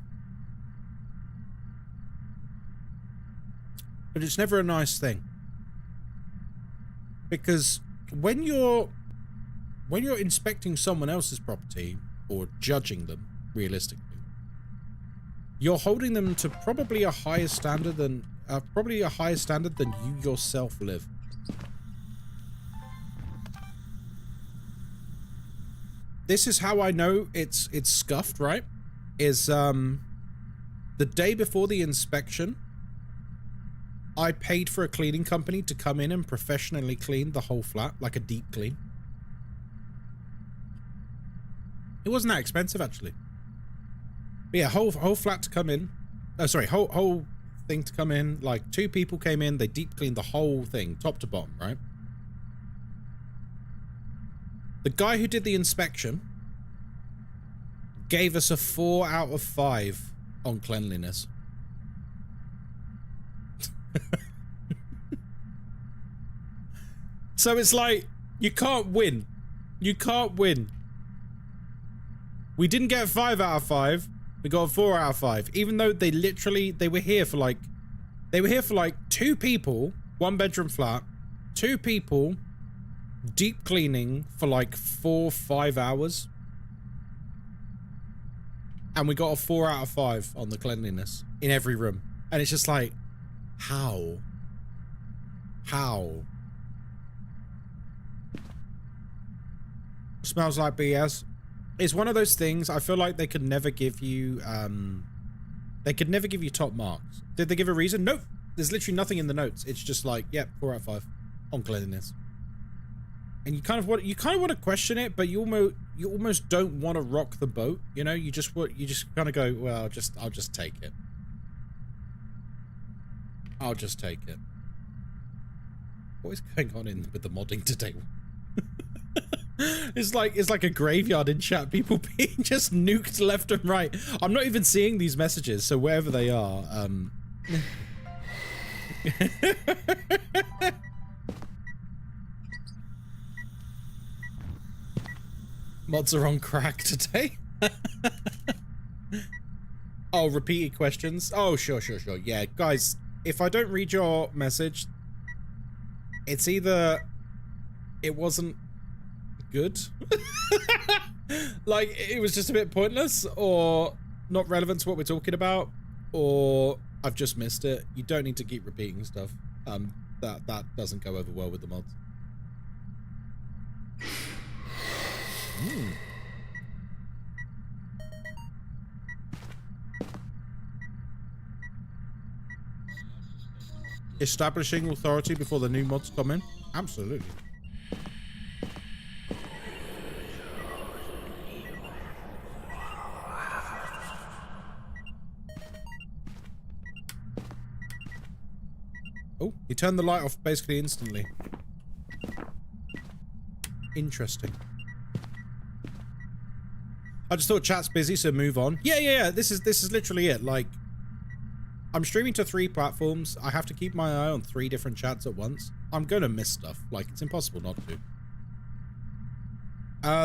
S1: But it's never a nice thing. Because when you're inspecting someone else's property or judging them realistically, you're holding them to probably a higher standard than you yourself live. This is how I know it's scuffed, right? Is the day before the inspection, I paid for a cleaning company to come in and professionally clean the whole flat, like a deep clean. It wasn't that expensive, actually. But yeah, whole flat to come in. Oh, sorry, whole thing to come in. Like 2 people came in, they deep cleaned the whole thing, top to bottom, right? The guy who did the inspection gave us a 4 out of 5 on cleanliness. So it's like, you can't win. You can't win. We didn't get a 5 out of 5. We got a 4 out of 5. Even though they were here for like 2 people, 1 bedroom flat, 2 people, deep cleaning for like 4-5 hours. And we got a 4 out of 5 on the cleanliness in every room. And it's just like, how? How? Smells like BS. It's one of those things, I feel like they could never give you, top marks. Did they give a reason? Nope. There's literally nothing in the notes. It's just like, yep, 4 out of 5 on cleanliness. And you kind of want to question it, but you almost don't want to rock the boat. You know, you just kind of go, well, I'll just take it. I'll just take it. What is going on with the modding today? It's like a graveyard in chat. People being just nuked left and right. I'm not even seeing these messages, so wherever they are, mods are on crack today. Oh, repeated questions. Oh, sure. Yeah, guys, if I don't read your message, it's either it wasn't good, like it was just a bit pointless, or not relevant to what we're talking about, or I've just missed it. You don't need to keep repeating stuff. That doesn't go over well with the mods. Establishing authority before the new mods come in? Absolutely. Oh, he turned the light off basically instantly. Interesting. I just thought chat's busy, so move on. Yeah. This is literally it. Like, I'm streaming to 3 platforms. I have to keep my eye on 3 different chats at once. I'm gonna miss stuff. Like, it's impossible not to.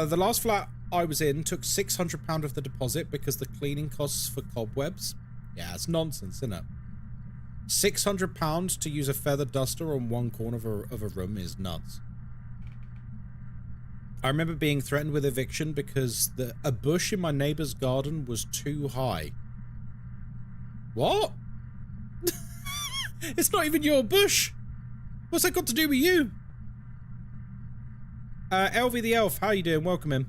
S1: The last flat I was in took £600 of the deposit because the cleaning costs for cobwebs. Yeah, it's nonsense, isn't it? £600 to use a feather duster on one corner of a room is nuts. I remember being threatened with eviction because a bush in my neighbor's garden was too high. What? It's not even your bush. What's that got to do with you? LV the Elf, how you doing? Welcome in.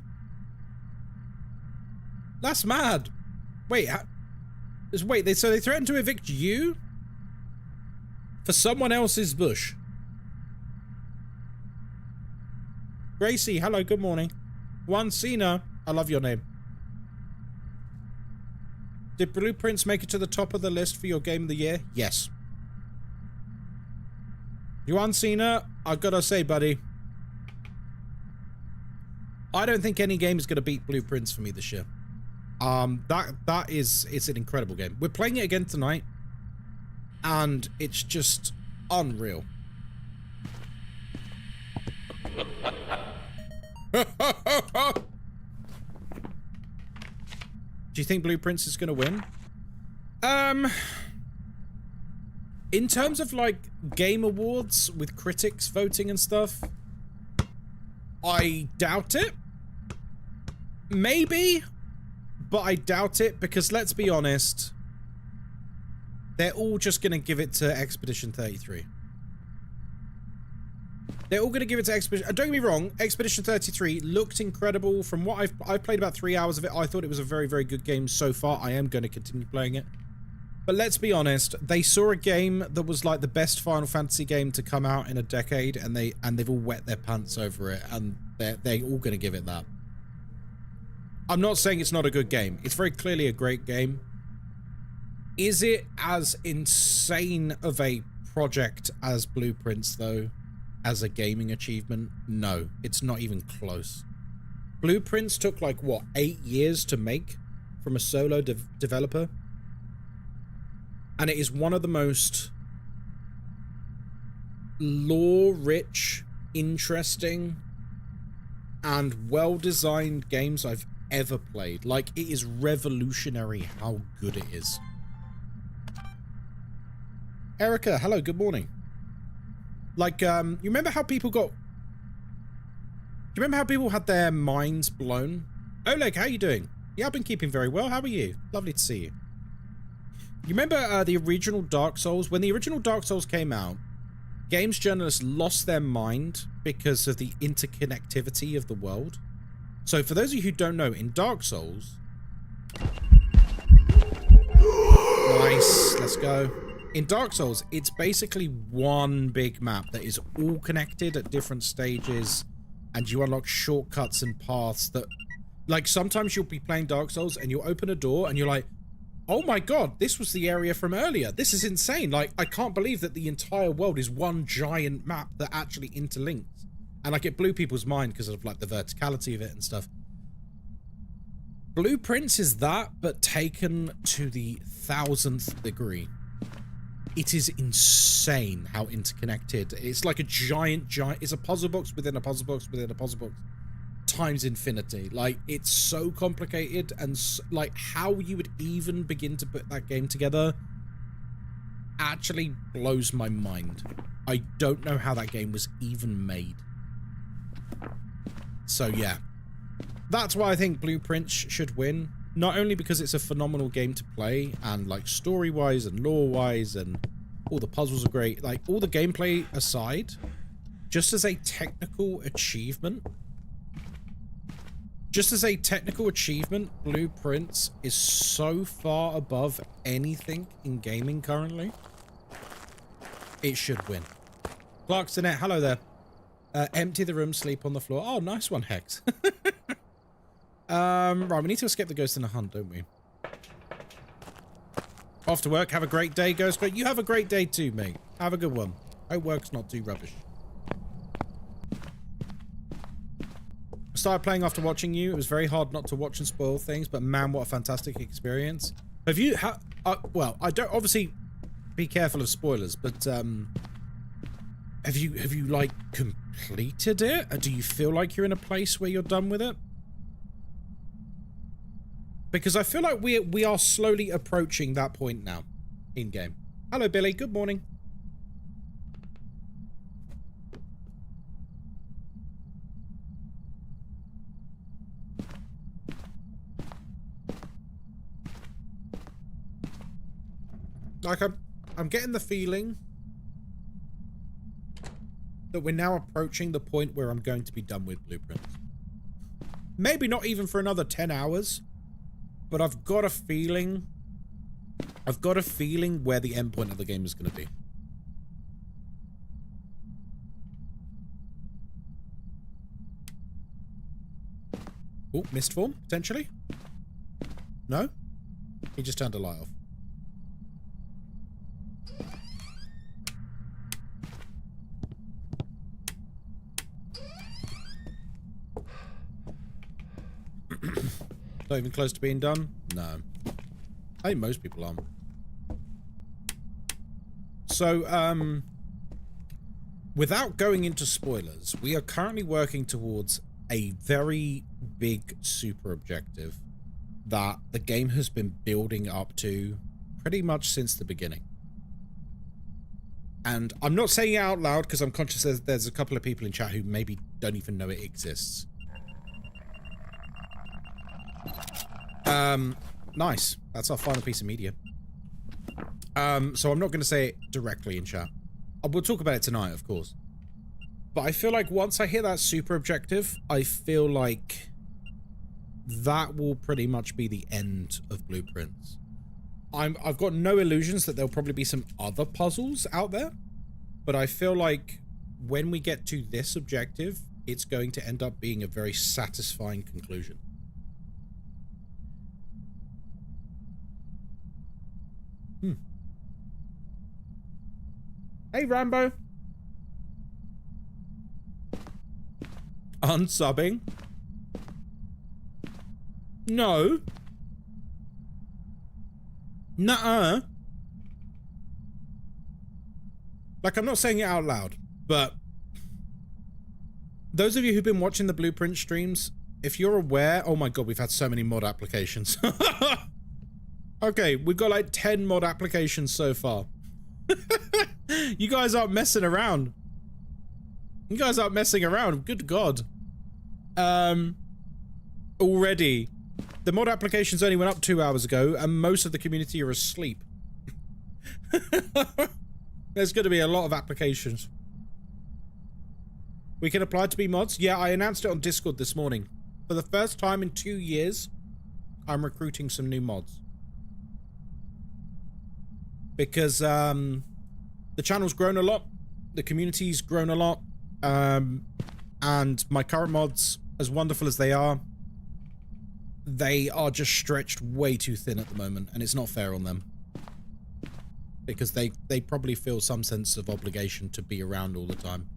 S1: That's mad. Wait, so they threatened to evict you? For someone else's bush? Gracie, hello, good morning. Juan Cena, I love your name. Did Blueprints make it to the top of the list for your game of the year? Yes. Juan Cena, I gotta say, buddy, I don't think any game is gonna beat Blueprints for me this year. It's an incredible game. We're playing it again tonight, and it's just unreal. Do you think Blueprints is going to win? In terms of like game awards with critics voting and stuff, I doubt it. Maybe, but I doubt it because let's be honest, they're all just going to give it to Expedition 33. They're all going to give it to Expedition... Don't get me wrong, Expedition 33 looked incredible. From what I've played about 3 hours of it, I thought it was a very, very good game so far. I am going to continue playing it. But let's be honest, they saw a game that was like the best Final Fantasy game to come out in a decade, and they've all wet their pants over it, and they're all going to give it that. I'm not saying it's not a good game. It's very clearly a great game. Is it as insane of a project as Blueprints, though, as a gaming achievement? No, it's not even close. Blueprints took like, what, 8 years to make from a solo developer? And it is one of the most lore-rich, interesting, and well-designed games I've ever played. Like, it is revolutionary how good it is. Erica, hello, good morning. Like, you remember how people got... Do you remember how people had their minds blown? Oleg, how you doing? Yeah, I've been keeping very well. How are you? Lovely to see you. You remember the original Dark Souls? When the original Dark Souls came out, games journalists lost their mind because of the interconnectivity of the world. So for those of you who don't know, in Dark Souls... Nice, let's go. In Dark Souls, it's basically one big map that is all connected at different stages, and you unlock shortcuts and paths that... Like, sometimes you'll be playing Dark Souls, and you'll open a door, and you're like, oh my god, this was the area from earlier. This is insane. Like, I can't believe that the entire world is one giant map that actually interlinks. And, like, it blew people's mind because of, like, the verticality of it and stuff. Blueprints is that, but taken to the 1000th degree. It is insane how interconnected. It's like a giant... It's a puzzle box within a puzzle box within a puzzle box. Times infinity. Like, it's so complicated, and like how you would even begin to put that game together actually blows my mind. I don't know how that game was even made. So yeah, that's why I think Blueprints should win. Not only because it's a phenomenal game to play, and like story-wise and lore-wise, and all the puzzles are great, like all the gameplay aside, just as a technical achievement, Blueprints is so far above anything in gaming currently. It should win. Clarksonet, hello there. Empty the room, sleep on the floor. Oh, nice one, Hex. Right, we need to escape the ghost in the hunt, don't we? Off to work. Have a great day, Ghostkai. You have a great day too, mate. Have a good one. Hope work's not too rubbish. Started playing after watching you. It was very hard not to watch and spoil things, but man, what a fantastic experience. Have you... well, I don't... Obviously, be careful of spoilers, but, have you, like, completed it? Or do you feel like you're in a place where you're done with it? Because I feel like we are slowly approaching that point now in-game. Hello, Billy. Good morning. Like, I'm getting the feeling that we're now approaching the point where I'm going to be done with Blueprints. Maybe not even for another 10 hours, but I've got a feeling where the end point of the game is going to be. Oh, mist form, potentially? No? He just turned a light off. Not even close to being done? No. I think most people aren't. So, without going into spoilers, we are currently working towards a very big super objective that the game has been building up to pretty much since the beginning. And I'm not saying it out loud because I'm conscious there's a couple of people in chat who maybe don't even know it exists. Nice. That's our final piece of media. So I'm not going to say it directly in chat. We'll talk about it tonight, of course. But I feel like once I hit that super objective, I feel like that will pretty much be the end of Blueprints. I've got no illusions that there'll probably be some other puzzles out there, but I feel like when we get to this objective, it's going to end up being a very satisfying conclusion. Hey, Rambo. Unsubbing? No. Nuh-uh. Like, I'm not saying it out loud, but those of you who've been watching the Blueprint streams, if you're aware... Oh my god, we've had so many mod applications. Okay, we've got like 10 mod applications so far. You guys aren't messing around. You guys aren't messing around. Good god. Already. The mod applications only went up 2 hours ago, and most of the community are asleep. There's going to be a lot of applications. We can apply to be mods? Yeah, I announced it on Discord this morning. For the first time in 2 years, I'm recruiting some new mods. Because, the channel's grown a lot, the community's grown a lot, and my current mods, as wonderful as they are just stretched way too thin at the moment, and it's not fair on them. Because they probably feel some sense of obligation to be around all the time.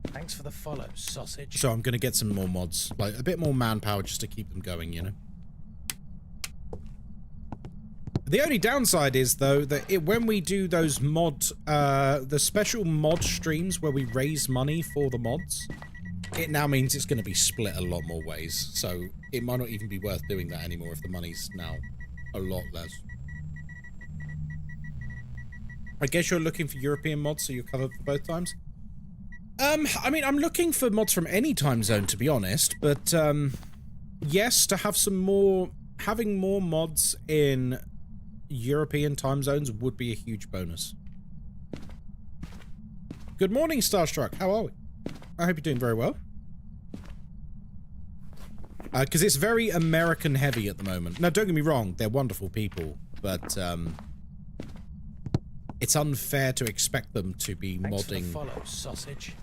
S4: Thanks for the follow, sausage.
S1: So I'm going to get some more mods, like a bit more manpower just to keep them going, you know? The only downside is, though, that when we do those the special mod streams where we raise money for the mods, it now means it's going to be split a lot more ways. So it might not even be worth doing that anymore if the money's now a lot less. I guess you're looking for European mods, so you're covered for both times? I mean, I'm looking for mods from any time zone, to be honest, but, yes, to have having more mods in European time zones would be a huge bonus. Good morning, Starstruck. How are we? I hope you're doing very well. Because it's very American heavy at the moment. Now, don't get me wrong, they're wonderful people, but it's unfair to expect them to be
S4: Thanks
S1: modding.
S4: For the follow, sausage.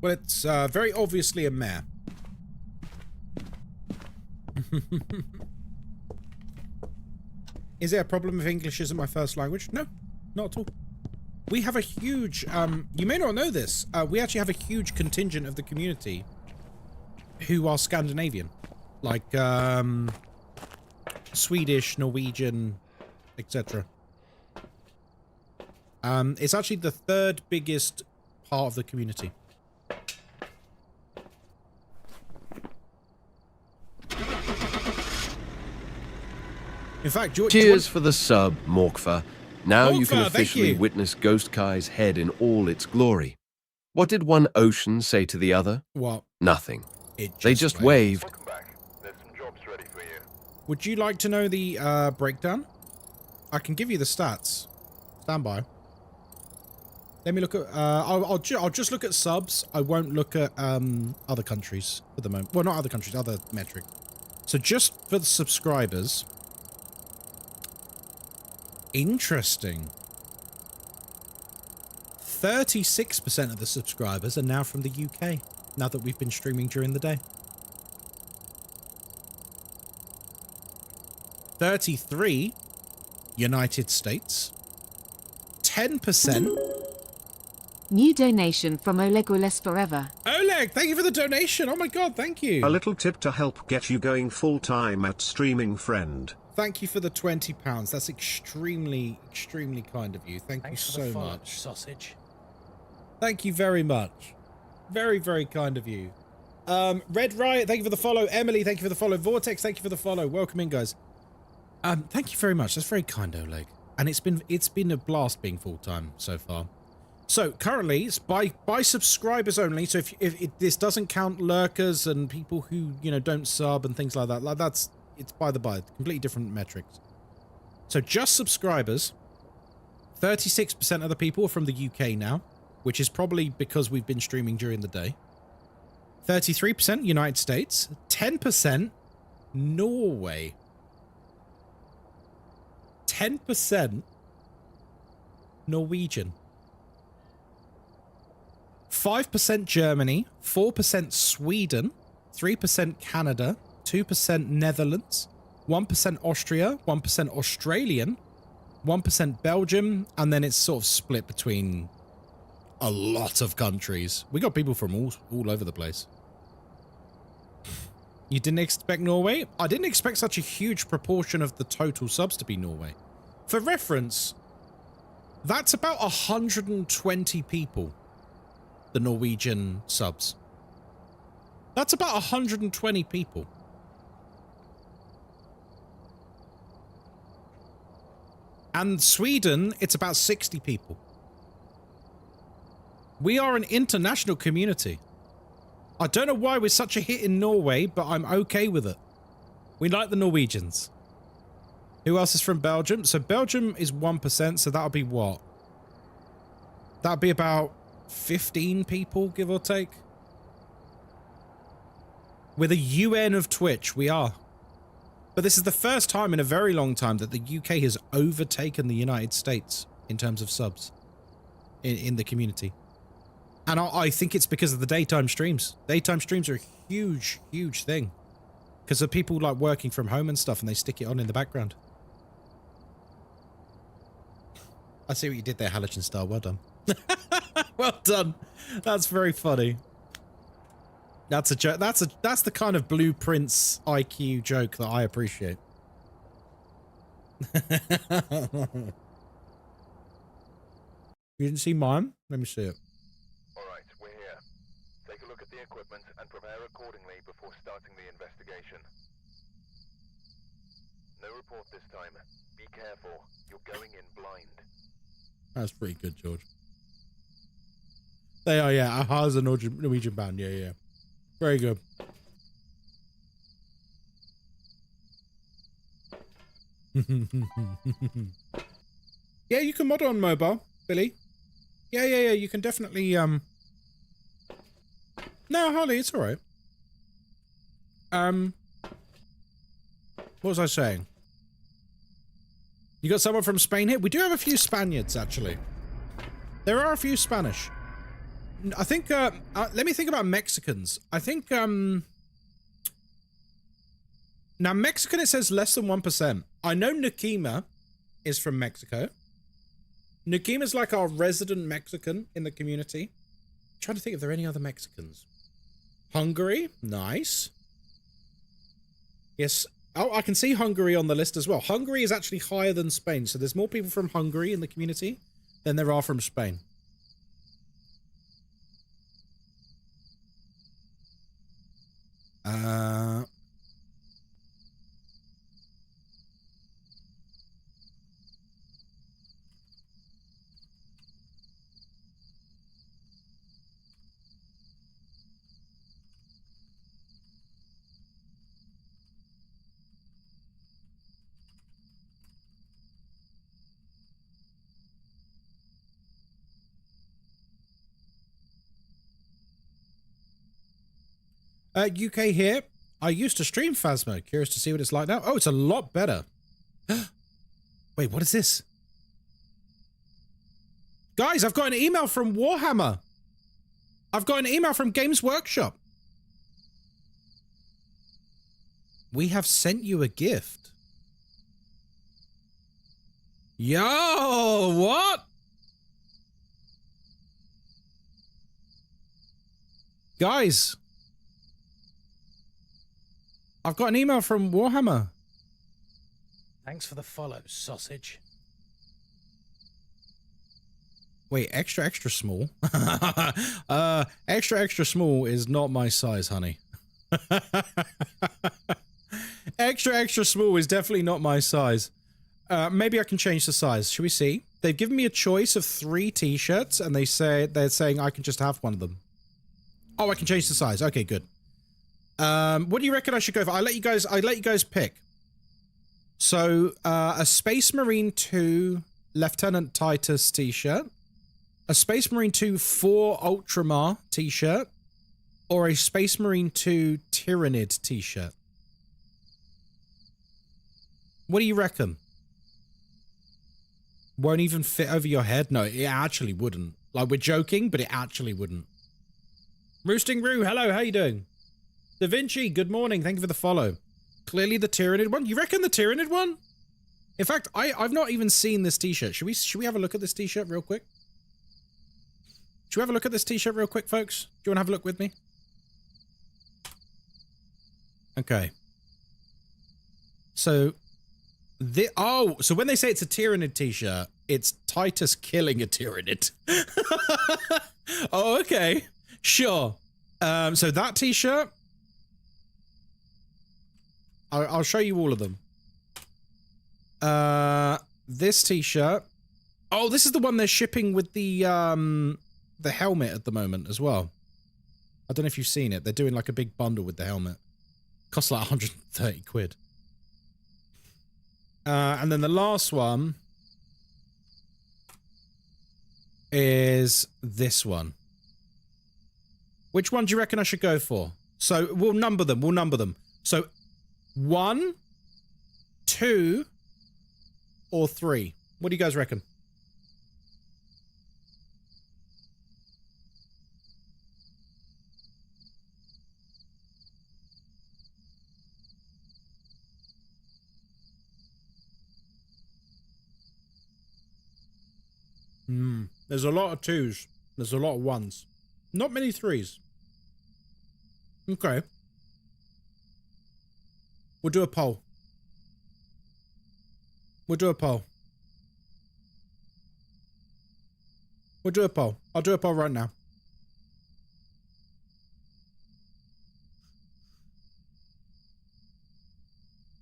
S1: Well, it's very obviously a mare. Is there a problem if English isn't my first language? No, not at all. We have a huge, you may not know this, we actually have a huge contingent of the community who are Scandinavian. Like, Swedish, Norwegian, etc. It's actually the third biggest part of the community. In fact,
S2: Cheers for the sub, Morkfa. Now you can
S1: Morkfa, thank
S2: officially
S1: you.
S2: witness Ghostkai's head in all its glory. What did one ocean say to the other?
S1: What?
S2: Nothing.
S1: It
S2: They just waved.
S7: Welcome back. There's some jobs ready for you.
S1: Would you like to know the breakdown? I can give you the stats. Stand by. Let me look at. I'll just look at subs. I won't look at other countries at the moment. Well, not other countries, other metric. So just for the subscribers, Interesting. 36% of the subscribers are now from the UK, now that we've been streaming during the day. 33, United States. 10%.
S8: New donation from Oleg will last forever.
S1: Oleg, thank you for the donation. Oh my god, thank you.
S9: A little tip to help get you going full-time at streaming, friend.
S1: Thank you for the £20. That's extremely, extremely kind of you. Thank
S4: Thanks
S1: you
S4: for the
S1: so
S4: follow,
S1: much.
S4: sausage.
S1: Thank you very much. Very, very kind of you. Red Riot, thank you for the follow. Emily, thank you for the follow. Vortex, thank you for the follow. Welcome in, guys. Thank you very much. That's very kind, Oleg. And it's been a blast being full-time so far. So currently it's by subscribers only. So if this doesn't count lurkers and people who, you know, don't sub and things like that, it's by the by, completely different metrics. So just subscribers, 36% of the people are from the UK now, which is probably because we've been streaming during the day. 33% United States, 10% Norway. 10% Norwegian. 5% Germany, 4% Sweden, 3% Canada, 2% Netherlands, 1% Austria, 1% Australian, 1% Belgium, and then it's sort of split between a lot of countries. We got people from all over the place. You didn't expect Norway? I didn't expect such a huge proportion of the total subs to be Norway. For reference, that's about 120 people, the Norwegian subs. That's about 120 people. And Sweden, it's about 60 people. We are an international community. I don't know why we're such a hit in Norway, but I'm okay with it. We like the Norwegians. Who else is from Belgium? So Belgium is 1%, so that'll be what? That'll be about 15 people, give or take. We're the UN of Twitch, we are. But this is the first time in a very long time that the UK has overtaken the United States in terms of subs in the community. And I think it's because of the daytime streams. Daytime streams are a huge, huge thing. Because of people like working from home and stuff, and they stick it on in the background. I see what you did there, Halogen Star. Well done. Well done. That's very funny. That's a joke. That's the kind of Blueprints IQ joke that I appreciate. You didn't see mine? Let me see it.
S7: Alright, we're here. Take a look at the equipment and prepare accordingly before starting the investigation. No report this time. Be careful. You're going in blind.
S1: That's pretty good, George. They are, yeah. Aha's a Norwegian band. Yeah, yeah. Very good. Yeah, you can mod on mobile, Billy. Yeah, yeah, yeah. You can definitely, No, Harley, it's alright. What was I saying? You got someone from Spain here? We do have a few Spaniards, actually. There are a few Spanish. I think, let me think about Mexicans. I think, now Mexican, it says less than 1%. I know Nakima is from Mexico. Nakima's like our resident Mexican in the community. I'm trying to think if there are any other Mexicans. Hungary, nice. Yes. Oh, I can see Hungary on the list as well. Hungary is actually higher than Spain, so there's more people from Hungary in the community than there are from Spain. UK here. I used to stream Phasmo. Curious to see what it's like now. Oh, it's a lot better. Wait, what is this? Guys, I've got an email from Warhammer. I've got an email from Games Workshop. We have sent you a gift. Yo, what? Guys, I've got an email from Warhammer.
S4: Thanks for the follow, sausage.
S1: Wait, extra, extra small? Extra, extra small is not my size, honey. Extra, extra small is definitely not my size. Maybe I can change the size. Should we see? They've given me a choice of 3 t-shirts, and they're saying I can just have one of them. Oh, I can change the size. Okay, good. What do you reckon I should go for? I let you guys pick. So, a Space Marine 2 Lieutenant Titus t-shirt, a Space Marine 2 4 Ultramar t-shirt, or a Space Marine 2 Tyrannid t-shirt. What do you reckon? Won't even fit over your head? No, it actually wouldn't. Like, we're joking, but it actually wouldn't. Roosting Roo, hello, how you doing? Da Vinci, good morning, thank you for the follow. Clearly the Tyrannid one. You reckon the Tyrannid one? In fact, I've not even seen this t-shirt. Should we have a look at this t-shirt real quick? Should we have a look at this t-shirt real quick, folks? Do you want to have a look with me? Okay. So, so when they say it's a Tyrannid t-shirt, it's Titus killing a Tyrannid. Oh, okay. Sure. So that t-shirt, I'll show you all of them. This t-shirt. Oh, this is the one they're shipping with the helmet at the moment as well. I don't know if you've seen it. They're doing like a big bundle with the helmet. Costs like 130 quid. And then the last one is this one. Which one do you reckon I should go for? So we'll number them. So 1, 2, or 3. What do you guys reckon? There's a lot of 2s. There's a lot of 1s. Not many 3s. Okay. We'll do a poll. I'll do a poll right now.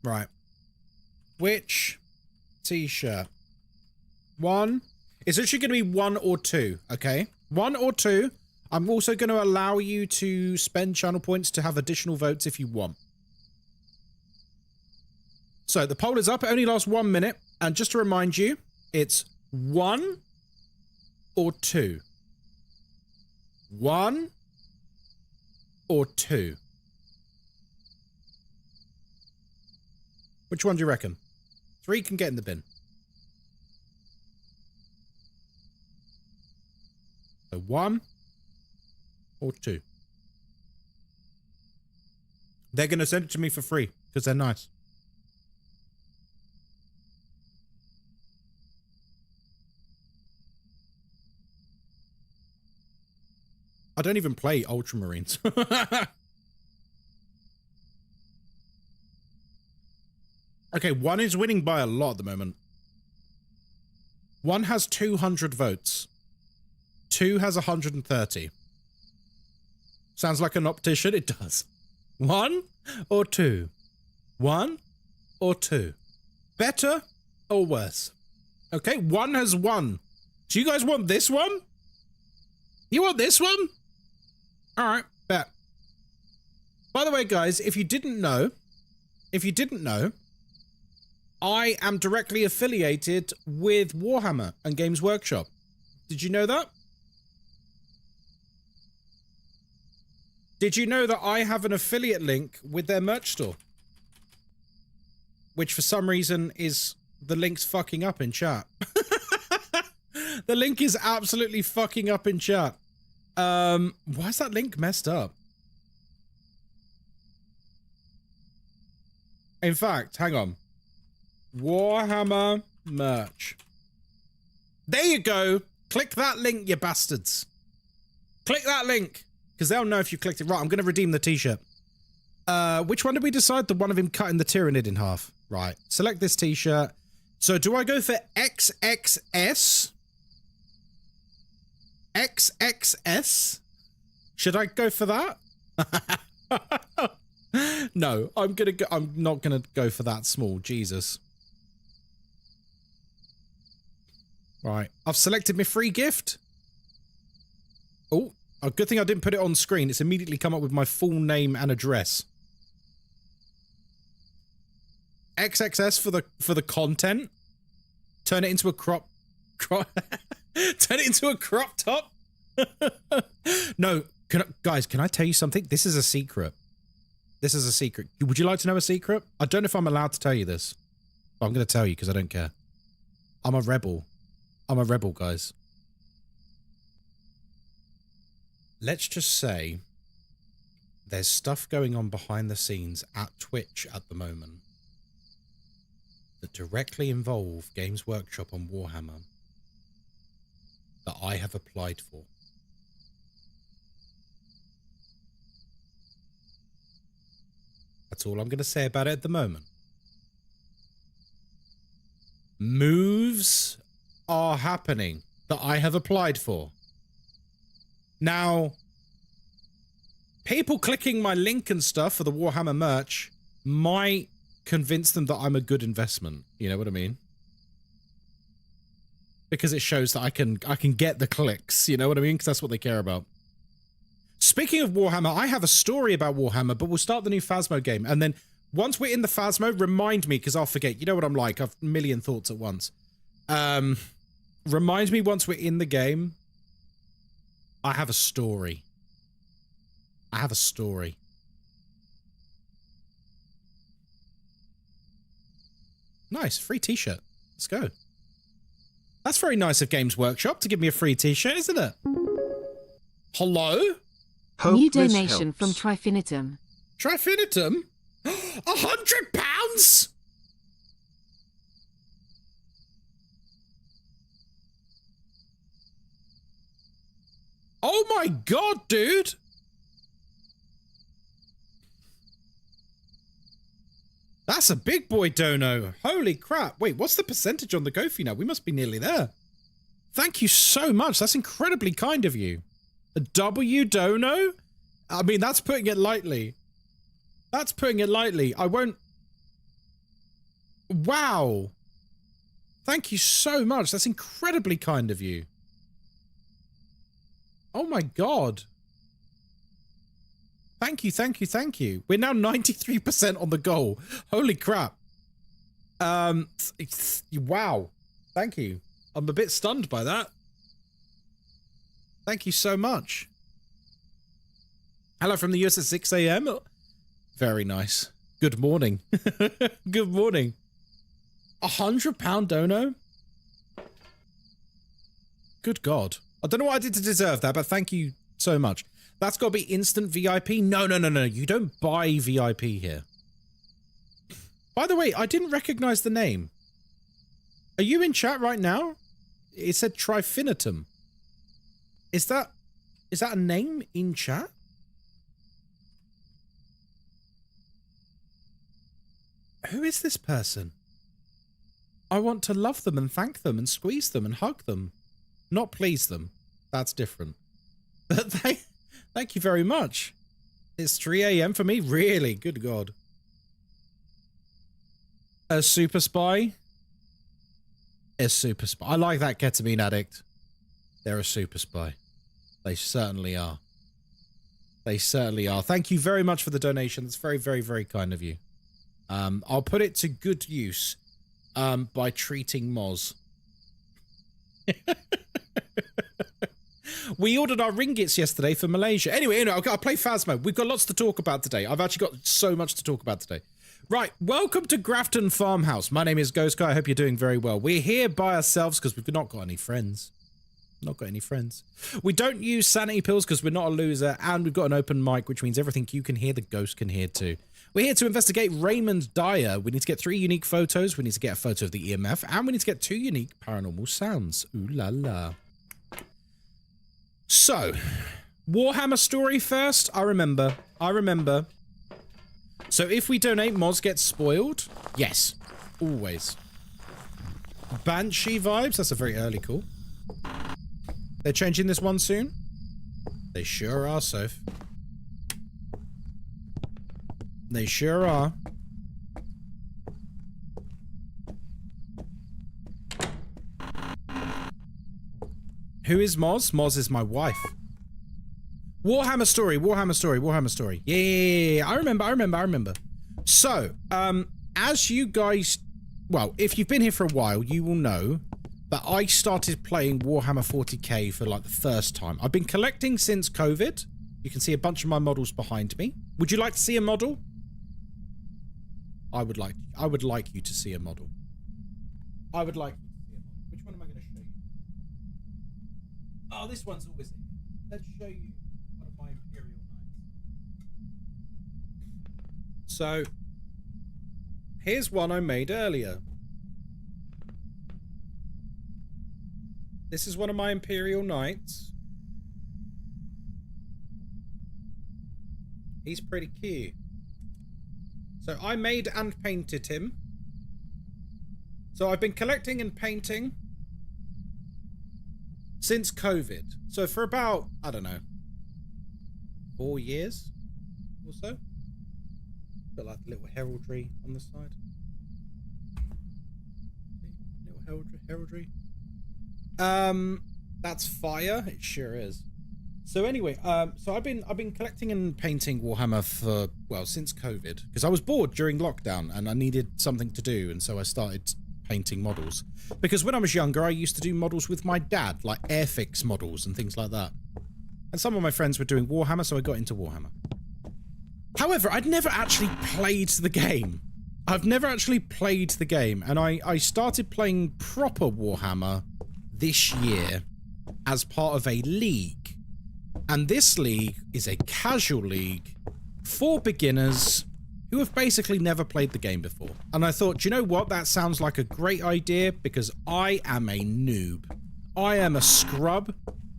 S1: Right. Which t-shirt? 1. It's actually going to be 1 or 2, okay? 1 or 2. I'm also going to allow you to spend channel points to have additional votes if you want. So the poll is up. It only lasts 1 minute. And just to remind you, it's 1 or 2. 1 or 2. Which one do you reckon? 3 can get in the bin. So 1 or 2. They're going to send it to me for free because they're nice. I don't even play Ultramarines. Okay, 1 is winning by a lot at the moment. 1 has 200 votes. 2 has 130. Sounds like an optician? It does. 1 or 2? 1 or 2? Better or worse? Okay, 1 has 1. Do you guys want this one? You want this one? Alright, bet. By the way, guys, if you didn't know, I am directly affiliated with Warhammer and Games Workshop. Did you know that? Did you know that I have an affiliate link with their merch store? Which for some reason is the link's fucking up in chat. The link is absolutely fucking up in chat. Why is that link messed up? In fact, hang on. Warhammer merch. There you go. Click that link, you bastards. Click that link. Because they'll know if you clicked it. Right, I'm going to redeem the t-shirt. Which one did we decide? The one of him cutting the Tyranid in half. Right. Select this t-shirt. So do I go for XXS? XXS? Should I go for that? No, I'm not gonna go for that small. Jesus. Right. I've selected my free gift. Oh, a good thing I didn't put it on screen. It's immediately come up with my full name and address. XXS for the content. Turn it into a crop turn it into a crop top. No, guys, can I tell you something? This is a secret. This is a secret. Would you like to know a secret? I don't know if I'm allowed to tell you this, but I'm going to tell you because I don't care. I'm a rebel. I'm a rebel, guys. Let's just say there's stuff going on behind the scenes at Twitch at the moment that directly involve Games Workshop on Warhammer that I have applied for. That's all I'm going to say about it at the moment. Moves are happening that I have applied for. Now, people clicking my link and stuff for the Warhammer merch might convince them that I'm a good investment. You know what I mean? Because it shows that I can get the clicks. You know what I mean? Because that's what they care about. Speaking of Warhammer, I have a story about Warhammer, but we'll start the new Phasmo game. And then once we're in the Phasmo, remind me, because I'll forget. You know what I'm like. I've a million thoughts at once. Remind me once we're in the game. I have a story. I have a story. Nice. Free t-shirt. Let's go. That's very nice of Games Workshop to give me a free t-shirt, isn't it? Hello?
S9: Hope
S8: New
S9: this
S8: donation
S9: helps.
S8: from Trifinitum.
S1: Trifinitum? £100? Oh my god, dude! That's a big boy dono. Holy crap. Wait, what's the percentage on the Go-Fee now? We must be nearly there. Thank you so much. That's incredibly kind of you. A W dono? I mean, that's putting it lightly. That's putting it lightly. I won't... Wow. Thank you so much. That's incredibly kind of you. Oh my god. Thank you, thank you, thank you. We're now 93% on the goal. Holy crap. Wow. Thank you. I'm a bit stunned by that. Thank you so much. Hello from the US at 6 a.m. Very nice. Good morning. Good morning. £100 dono? Good God. I don't know what I did to deserve that, but thank you so much. That's got to be instant VIP? No. You don't buy VIP here. By the way, I didn't recognize the name. Are you in chat right now? It said Trifinitum. Is that a name in chat? Who is this person? I want to love them and thank them and squeeze them and hug them. Not please them. That's different. But thank you very much. It's 3 a.m. for me? Really? Good God. A super spy? A super spy. I like that ketamine addict. They're a super spy. They certainly are. They certainly are. Thank you very much for the donation. That's very, very, very kind of you. I'll put it to good use by treating Moz. We ordered our ringgits yesterday for Malaysia. Anyway, I'll play Phasmo. We've got lots to talk about today. I've actually got so much to talk about today. Right, welcome to Grafton Farmhouse. My name is Ghostkai. I hope you're doing very well. We're here by ourselves because we've not got any friends. Not got any friends. We don't use sanity pills because we're not a loser, and we've got an open mic, which means everything you can hear, the ghost can hear too. We're here to investigate Raymond Dyer. We need to get 3 unique photos. We need to get a photo of the EMF, and we need to get 2 unique paranormal sounds. Ooh la la. So, Warhammer story first. I remember. So if we donate, Moz gets spoiled. Yes, always. Banshee vibes. That's a very early call. They're changing this one soon? They sure are, Soph. They sure are. Who is Moz? Moz is my wife. Warhammer story. Yeah, I remember. So, as you guys... Well, if you've been here for a while, you will know that I started playing Warhammer 40k for like the first time. I've been collecting since COVID. You can see a bunch of my models behind me. Would you like to see a model? I would like you to see a model. I would like you to see a model. Which one am I going to show you? Oh, this one's always here. Let's show you one of my Imperial Knights. So, here's one I made earlier. This is one of my Imperial Knights. He's pretty cute. So I made and painted him. So I've been collecting and painting since COVID. So for about, I don't know, 4 years or so. Got like a little heraldry on the side. Little heraldry. That's fire. It sure is. So anyway, so I've been collecting and painting Warhammer for, well, since COVID, because I was bored during lockdown and I needed something to do, and so I started painting models. Because when I was younger, I used to do models with my dad, like Airfix models and things like that. And some of my friends were doing Warhammer, so I got into Warhammer. However, I'd never actually played the game. I've never actually played the game, and I started playing proper Warhammer this year as part of a league. And this league is a casual league for beginners who have basically never played the game before. And I thought, you know what? That sounds like a great idea because I am a noob. I am a scrub.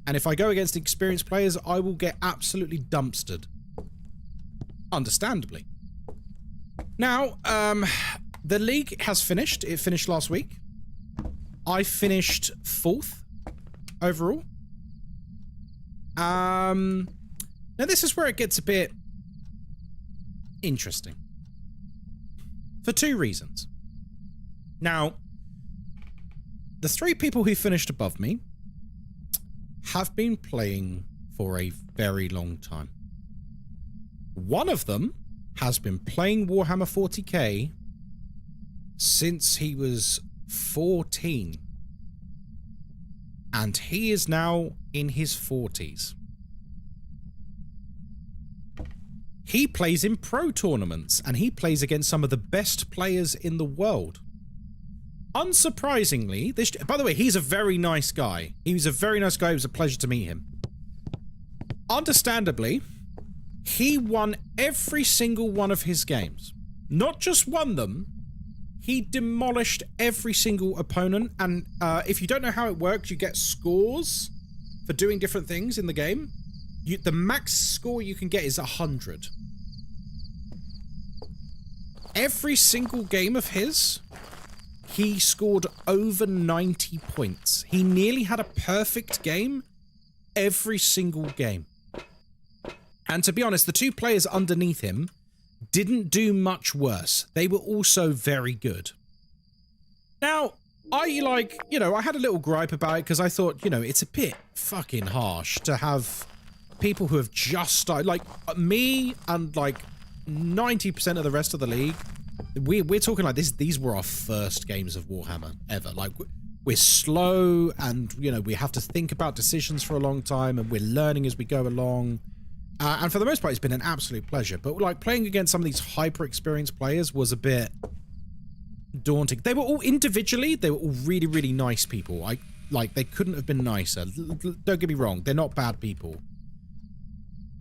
S1: And if I go against experienced players, I will get absolutely dumpstered. Understandably. Now, the league has finished. It finished last week. I finished 4th overall. Now this is where it gets a bit interesting. For 2 reasons. Now, the 3 people who finished above me have been playing for a very long time. One of them has been playing Warhammer 40k since he was 14. And he is now in his 40s. He plays in pro tournaments, and he plays against some of the best players in the world. Unsurprisingly, by the way, he's a very nice guy. He was a very nice guy. It was a pleasure to meet him. Understandably, he won every single one of his games. Not just won them, he demolished every single opponent. And if you don't know how it works, you get scores for doing different things in the game. The max score you can get is 100. Every single game of his, he scored over 90 points. He nearly had a perfect game every single game. And to be honest, the 2 players underneath him didn't do much worse. They were also very good. Now, I had a little gripe about it because I thought, it's a bit fucking harsh to have people who have just started, like me and like 90% of the rest of the league. We're talking like this. These were our first games of Warhammer ever. Like, we're slow and, we have to think about decisions for a long time and we're learning as we go along. And for the most part, it's been an absolute pleasure. But like playing against some of these hyper-experienced players was a bit daunting. They were all individually, they were all really, really nice people. like, they couldn't have been nicer. Don't get me wrong, they're not bad people.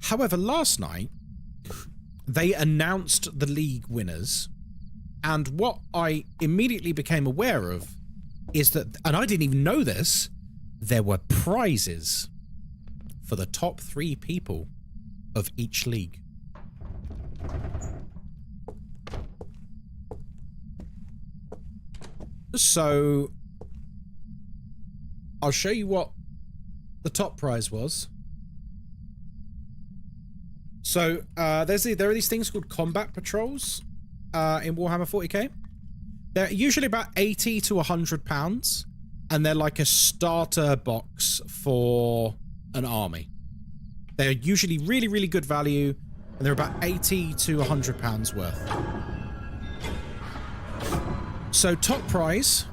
S1: However, last night, they announced the league winners, and what I immediately became aware of is that, and I didn't even know this, there were prizes for the top 3 people of each league. So, I'll show you what the top prize was. So, there are these things called combat patrols in Warhammer 40k. They're usually about 80 to 100 pounds, and they're like a starter box for an army. They're usually really, really good value, and they're about 80 to 100 pounds worth. So top prize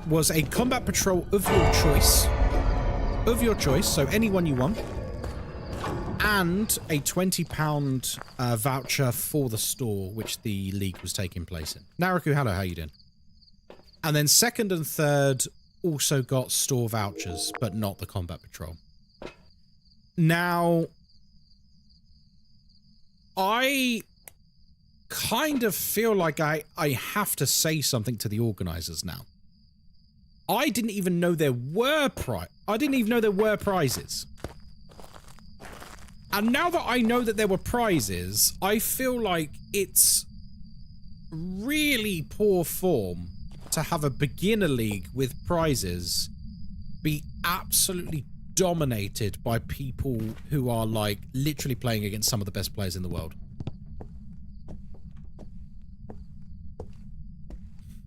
S1: was a combat patrol of your choice. Of your choice, so anyone you want. And a £20 voucher for the store, which the league was taking place in. Naraku, hello, how you doing? And then second and third also got store vouchers, but not the combat patrol. Now, I kind of feel like I have to say something to the organizers now. I didn't even know there were prizes. And now that I know that there were prizes, I feel like it's really poor form to have a beginner league with prizes be absolutely dominated by people who are like literally playing against some of the best players in the world.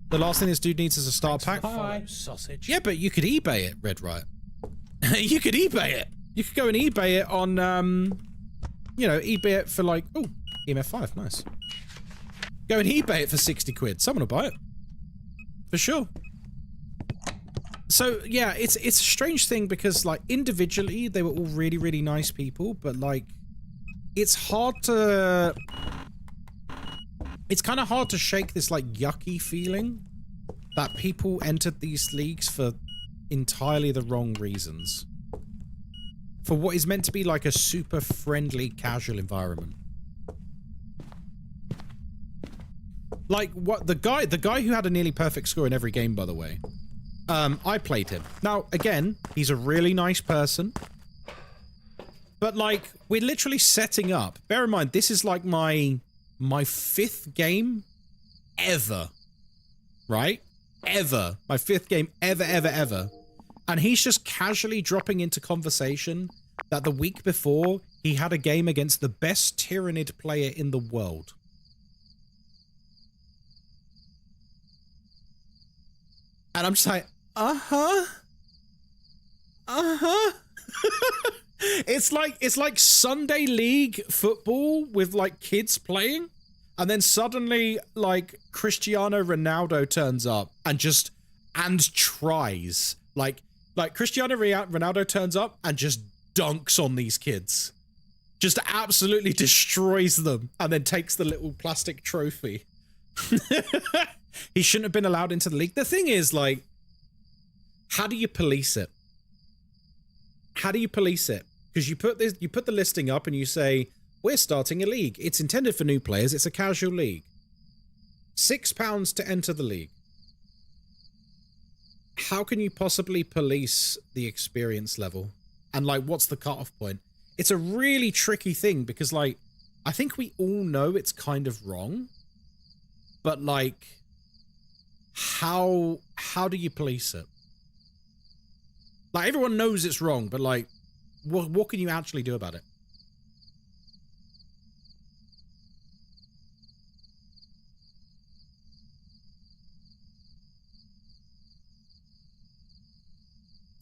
S1: The last thing this dude needs is a star pack.
S4: Hi, sausage.
S1: Yeah, but you could eBay it, Red Riot. You could eBay it. You could go and eBay it on, you know, eBay it for like, oh, EMF 5, nice. Go and eBay it for 60 quid. Someone will buy it. For sure. So, yeah, it's a strange thing because, like, individually, they were all really, really nice people, but, like, it's hard to... It's kind of hard to shake this, like, yucky feeling that people entered these leagues for entirely the wrong reasons. For what is meant to be, like, a super friendly, casual environment. Like, what the guy who had a nearly perfect score in every game, by the way, I played him. Now, again, he's a really nice person. But, like, we're literally setting up. Bear in mind, this is, like, my 5th game ever. Right? Ever. My 5th game ever. And he's just casually dropping into conversation that the week before, he had a game against the best Tyrannid player in the world. And I'm just like, It's like Sunday league football with like kids playing, and then suddenly like Cristiano Ronaldo turns up and tries like Cristiano Ronaldo turns up and just dunks on these kids, just absolutely destroys them, and then takes the little plastic trophy. He shouldn't have been allowed into the league. The thing is, like, how do you police it? How do you police it? Because you put the listing up and you say, we're starting a league. It's intended for new players. It's a casual league. £6 to enter the league. How can you possibly police the experience level? And, like, what's the cutoff point? It's a really tricky thing because, like, I think we all know it's kind of wrong. But, like, how do you police it? Like, everyone knows it's wrong, but, like, what can you actually do about it?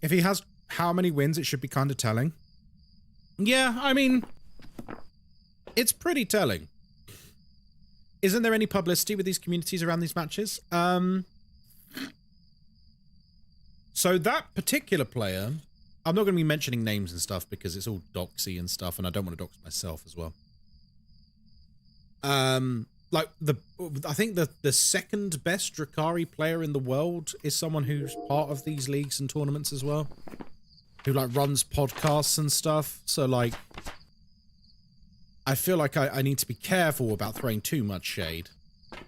S1: If he has how many wins, it should be kind of telling. Yeah, I mean, it's pretty telling. Isn't there any publicity with these communities around these matches? So that particular player, I'm not going to be mentioning names and stuff because it's all doxy and stuff, and I don't want to dox myself as well. like I think the second best Drakari player in the world is someone who's part of these leagues and tournaments as well, who like runs podcasts and stuff. So like, I feel like I need to be careful about throwing too much shade,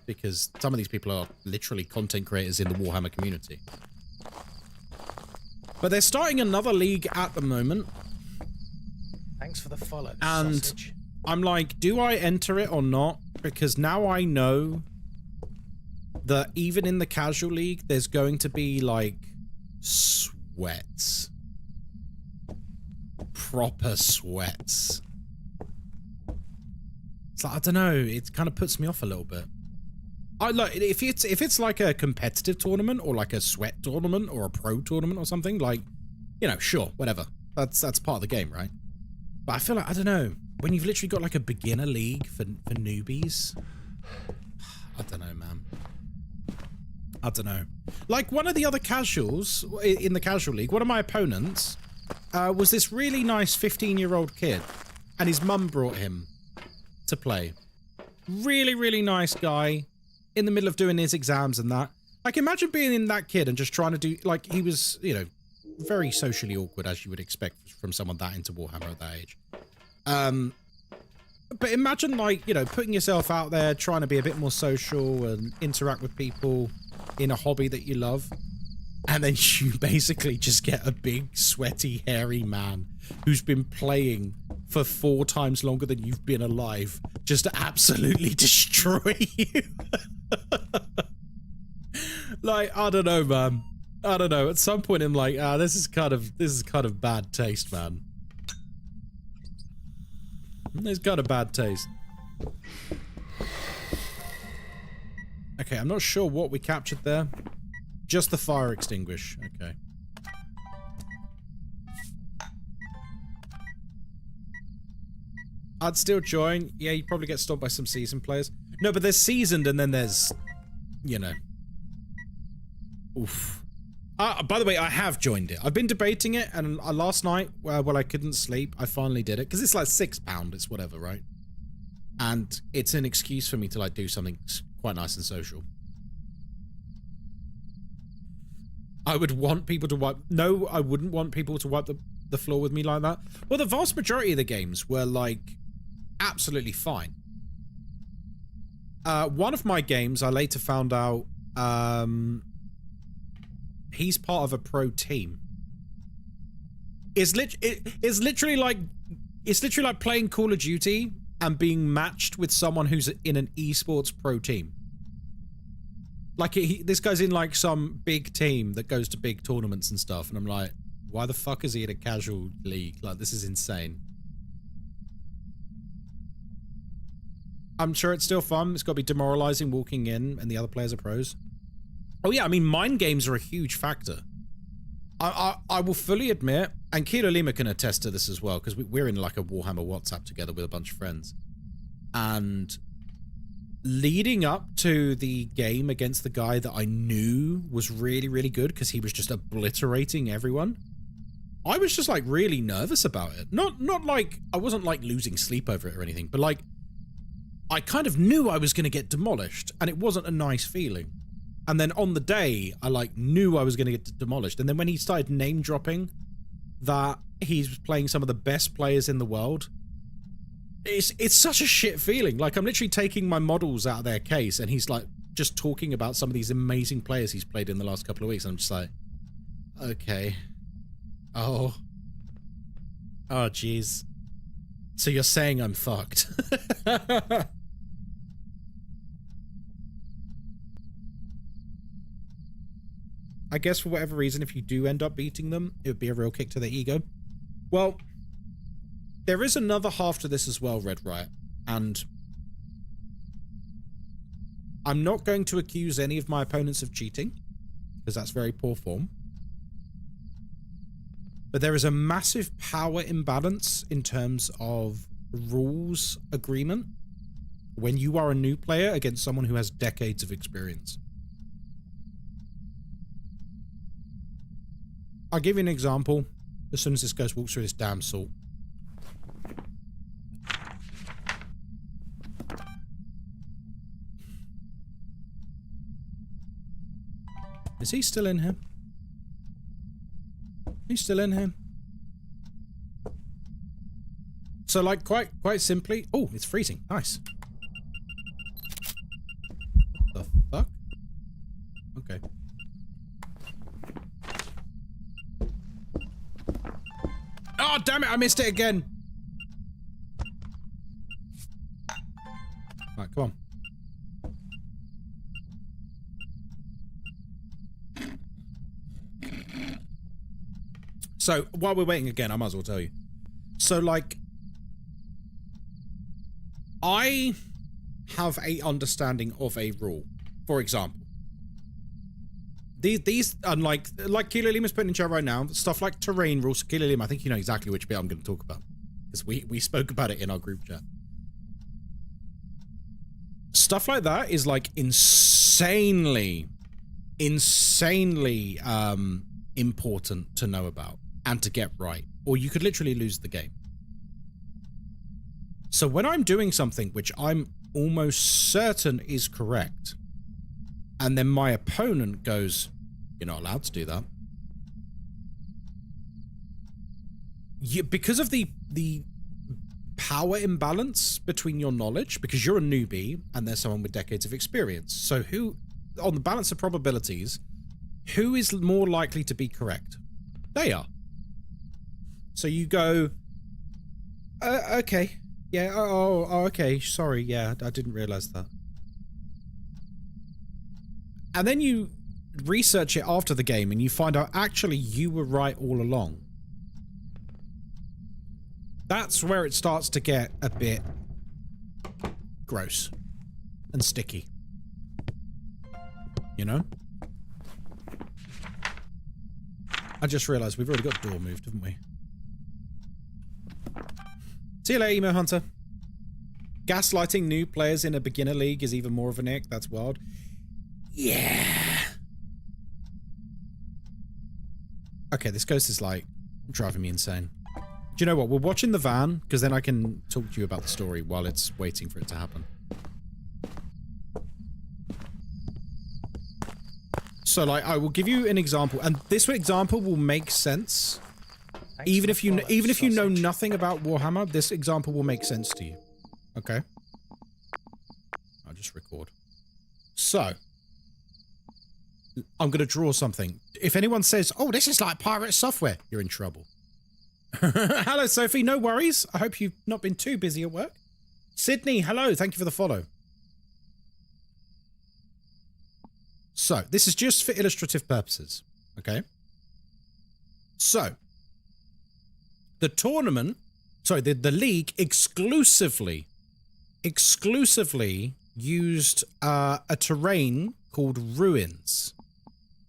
S1: because some of these people are literally content creators in the Warhammer community. But they're starting another league at the moment.
S4: Thanks for the follow,
S1: and
S4: sausage.
S1: I'm like, do I enter it or not? Because now I know that even in the casual league, there's going to be like sweats. Proper sweats. It's like, I don't know, it kind of puts me off a little bit. I like if it's like a competitive tournament or like a sweat tournament or a pro tournament or something, like, you know, sure, whatever. That's part of the game, right? But I feel like, I don't know, when you've literally got like a beginner league for newbies, I don't know, man. I don't know. Like one of the other casuals in the casual league, one of my opponents was this really nice 15-year-old kid, and his mum brought him to play. Really, really nice guy, in the middle of doing his exams and that. Like, imagine being in that kid and just trying to do, like, he was, you know, very socially awkward, as you would expect from someone that into Warhammer at that age. But imagine, like, you know, putting yourself out there, trying to be a bit more social and interact with people in a hobby that you love. And then you basically just get a big, sweaty, hairy man who's been playing for 4 times longer than you've been alive, just to absolutely destroy you. Like, I don't know, man. I don't know. At some point, I'm like, this is kind of bad taste, man. It's kind of bad taste. Okay, I'm not sure what we captured there. Just the fire extinguish. Okay. I'd still join. Yeah, you'd probably get stopped by some seasoned players. No, but there's seasoned and then there's, you know. Oof. By the way, I have joined it. I've been debating it, and last night, while I couldn't sleep, I finally did it. Because it's like £6, it's whatever, right? And it's an excuse for me to like do something quite nice and social. I would want people to wipe... No, I wouldn't want people to wipe the floor with me like that. Well, the vast majority of the games were, like, absolutely fine. One of my games, I later found out, he's part of a pro team. It's literally like playing Call of Duty and being matched with someone who's in an esports pro team. Like, this guy's in, like, some big team that goes to big tournaments and stuff, and I'm like, why the fuck is he in a casual league? Like, this is insane. I'm sure it's still fun. It's got to be demoralizing walking in and the other players are pros. Oh, yeah, I mean, mind games are a huge factor. I will fully admit, and Kilo Lima can attest to this as well, because we're in, like, a Warhammer WhatsApp together with a bunch of friends. And leading up to the game against the guy that I knew was really, really good because he was just obliterating everyone, I was just like really nervous about it. Not like, I wasn't like losing sleep over it or anything, but like, I kind of knew I was going to get demolished and it wasn't a nice feeling. And then on the day, I like knew I was going to get demolished. And then when he started name dropping that he's playing some of the best players in the world, it's such a shit feeling. Like, I'm literally taking my models out of their case and he's like just talking about some of these amazing players he's played in the last couple of weeks. I'm just like, okay. Oh, jeez. So you're saying I'm fucked. I guess for whatever reason, if you do end up beating them, it would be a real kick to their ego. Well, there is another half to this as well, Red Riot, and I'm not going to accuse any of my opponents of cheating, because that's very poor form. But there is a massive power imbalance in terms of rules agreement when you are a new player against someone who has decades of experience. I'll give you an example as soon as this ghost walks through this damn salt. Is he still in here? He's still in here. So, like, quite simply... Oh, it's freezing. Nice. The fuck? Okay. Oh, damn it! I missed it again! Right, come on. So, while we're waiting again, I might as well tell you. So, like, I have a understanding of a rule. For example, these unlike Kilo Lima's putting in chat right now, stuff like terrain rules. Kilo Lima, I think you know exactly which bit I'm going to talk about because we spoke about it in our group chat. Stuff like that is like insanely important to know about and to get right, or you could literally lose the game. So when I'm doing something which I'm almost certain is correct, and then my opponent goes, "You're not allowed to do that," because of the power imbalance between your knowledge, because you're a newbie and there's someone with decades of experience. So who, on the balance of probabilities, who is more likely to be correct? They are. So you go, okay. Yeah, oh, okay, sorry, yeah, I didn't realize that. And then you research it after the game and you find out actually you were right all along. That's where it starts to get a bit gross and sticky. You know? I just realized we've already got the door moved, haven't we? See you later, Emo Hunter. Gaslighting new players in a beginner league is even more of an ick. That's wild. Yeah. Okay, this ghost is like driving me insane. Do you know what? We're watching the van because then I can talk to you about the story while it's waiting for it to happen. So, like, I will give you an example, and this example will make sense. Even if you know nothing about Warhammer, this example will make sense to you. Okay? I'll just record. So, I'm going to draw something. If anyone says, "Oh, this is like pirate software," you're in trouble. Hello, Sophie. No worries. I hope you've not been too busy at work. Sydney, hello. Thank you for the follow. So, this is just for illustrative purposes. Okay? So, the tournament, sorry, the league exclusively used a terrain called ruins.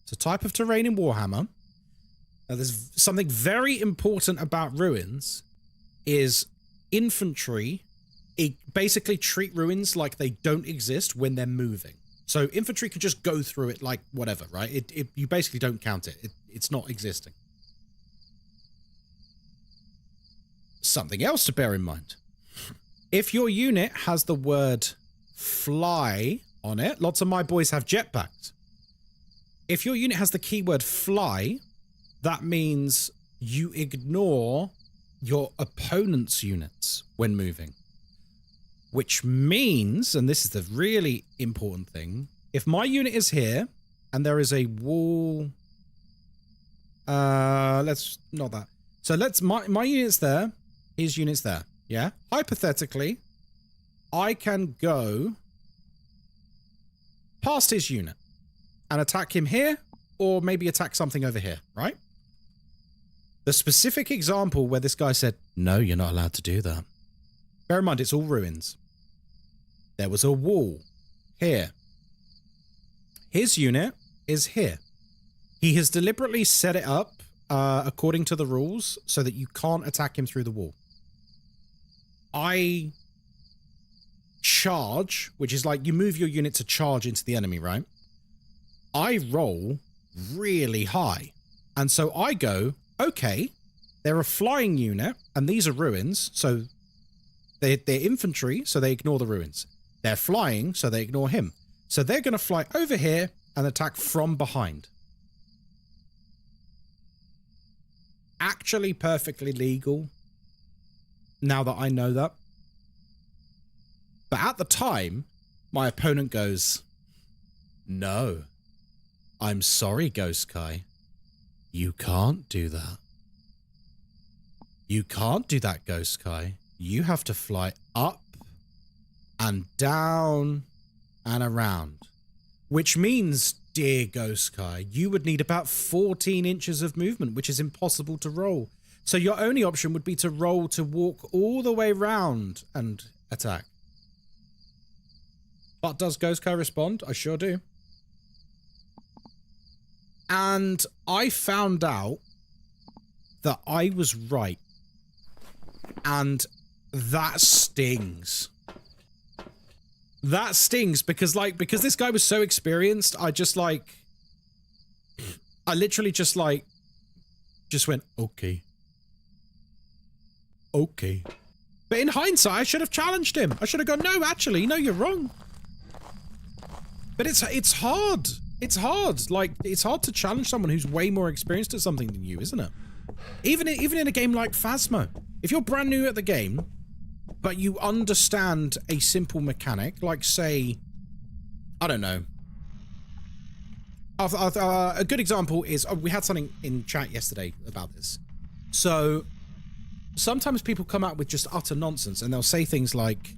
S1: It's a type of terrain in Warhammer. Now, there's something very important about ruins is infantry basically treat ruins like they don't exist when they're moving. So infantry can just go through it like whatever, right? You basically don't count it. It's not existing. Something else to bear in mind. If your unit has the word fly on it, lots of my boys have jetpacks. If your unit has the keyword fly, that means you ignore your opponent's units when moving. Which means, and this is the really important thing, if my unit is here and there is a wall, let's not that. So my unit's there, his unit's there. Yeah. Hypothetically, I can go past his unit and attack him here, or maybe attack something over here, right? The specific example where this guy said, "No, you're not allowed to do that." Bear in mind, it's all ruins. There was a wall here. His unit is here. He has deliberately set it up according to the rules so that you can't attack him through the wall. I charge, which is like you move your unit to charge into the enemy, right? I roll really high. And so I go, okay, they're a flying unit and these are ruins. So they're infantry, so they ignore the ruins. They're flying, so they ignore him. So they're going to fly over here and attack from behind. actually perfectly legal now that I know that. But at the time, my opponent goes, "No, I'm sorry, Ghostkai. You can't do that. You can't do that, Ghostkai. You have to fly up and down and around. Which means, dear Ghostkai, you would need about 14 inches of movement, which is impossible to roll. So your only option would be to roll to walk all the way round and attack." But does Ghostkai respond? I sure do. And I found out that I was right. And that stings. That stings because this guy was so experienced, I literally just went, okay. Okay. But in hindsight, I should have challenged him. I should have gone, no, actually, no, you're wrong. But it's hard. It's hard. Like, it's hard to challenge someone who's way more experienced at something than you, isn't it? Even in a game like Phasmo. If you're brand new at the game, but you understand a simple mechanic, like, say, I don't know. A good example is, we had something in chat yesterday about this. So, sometimes people come out with just utter nonsense, and they'll say things like,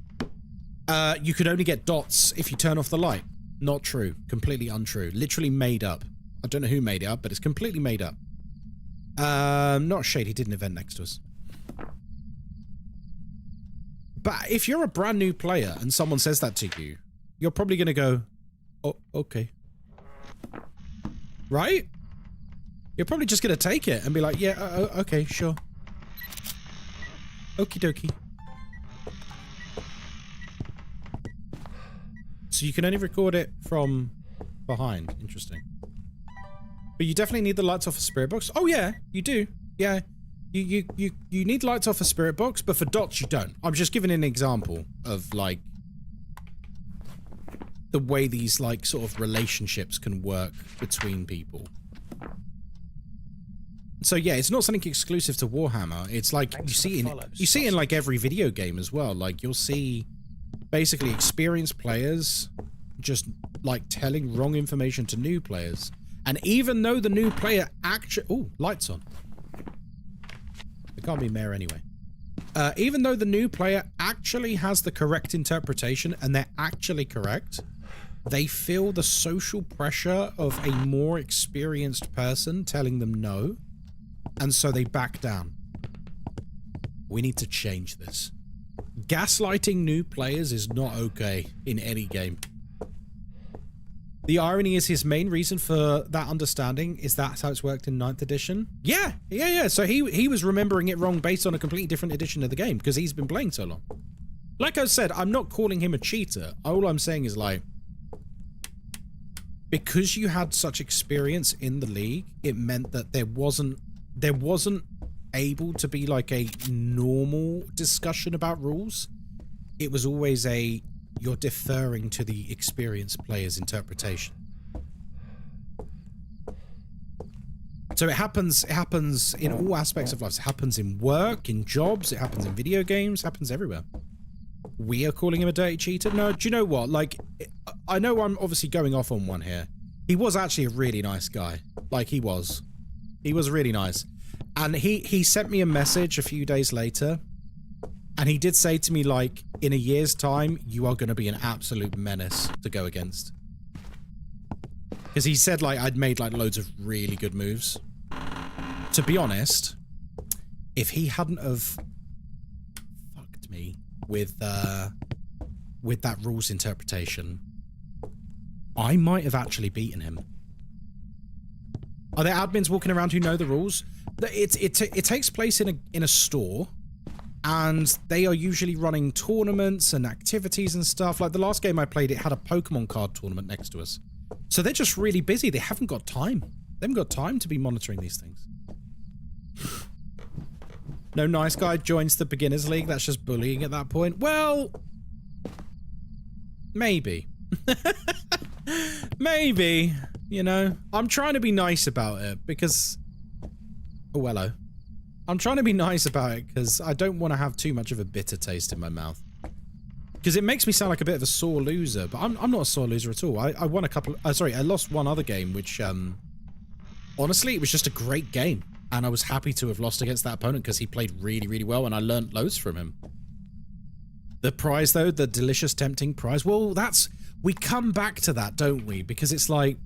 S1: you could only get dots if you turn off the light. Not true. Completely untrue. Literally made up. I don't know who made it up, but it's completely made up. Not Shade, he did an event next to us. But if you're a brand new player and someone says that to you, you're probably going to go, oh, okay. Right? You're probably just going to take it and be like, yeah, okay, sure. Okie dokie. So you can only record it from behind. Interesting. But you definitely need the lights off a spirit box. Oh yeah, you do. Yeah. You need lights off a spirit box, but for dots you don't. I'm just giving an example of like the way these like sort of relationships can work between people. So yeah, it's not something exclusive to Warhammer. It's like you see in like every video game as well. Like you'll see basically experienced players just like telling wrong information to new players. And even though the new player actually... Oh, lights on. It can't be Mayor anyway. Even though the new player actually has the correct interpretation and they're actually correct, they feel the social pressure of a more experienced person telling them no. And so they back down. We need to change this. Gaslighting new players is not okay in any game. The irony is his main reason for that understanding is that's how it's worked in 9th edition. Yeah. So he was remembering it wrong based on a completely different edition of the game because he's been playing so long. Like I said, I'm not calling him a cheater. All I'm saying is like, because you had such experience in the league, it meant that there wasn't able to be like a normal discussion about rules. It was always a, you're deferring to the experienced player's interpretation. So it happens in all aspects of life. It happens in work, in jobs, it happens in video games, it happens everywhere. We are calling him a dirty cheater? No, do you know what? Like, I know I'm obviously going off on one here. He was actually a really nice guy. Like, he was. He was really nice. And he sent me a message a few days later. And he did say to me, like, in a year's time, you are going to be an absolute menace to go against. Because he said, like, I'd made, like, loads of really good moves. To be honest, if he hadn't have fucked me with that rules interpretation, I might have actually beaten him. Are there admins walking around who know the rules? It takes place in a store, and they are usually running tournaments and activities and stuff. Like the last game I played, it had a Pokemon card tournament next to us. So they're just really busy. They haven't got time. They haven't got time to be monitoring these things. No nice guy joins the beginners league. That's just bullying at that point. Well, maybe. Maybe, you know. I'm trying to be nice about it because... Oh, hello. I'm trying to be nice about it because I don't want to have too much of a bitter taste in my mouth. Because it makes me sound like a bit of a sore loser, but I'm not a sore loser at all. I won a couple... sorry, I lost one other game, which, honestly, it was just a great game. And I was happy to have lost against that opponent because he played really, really well, and I learned loads from him. The prize, though, the delicious, tempting prize, well, that's... We come back to that, don't we? Because it's like...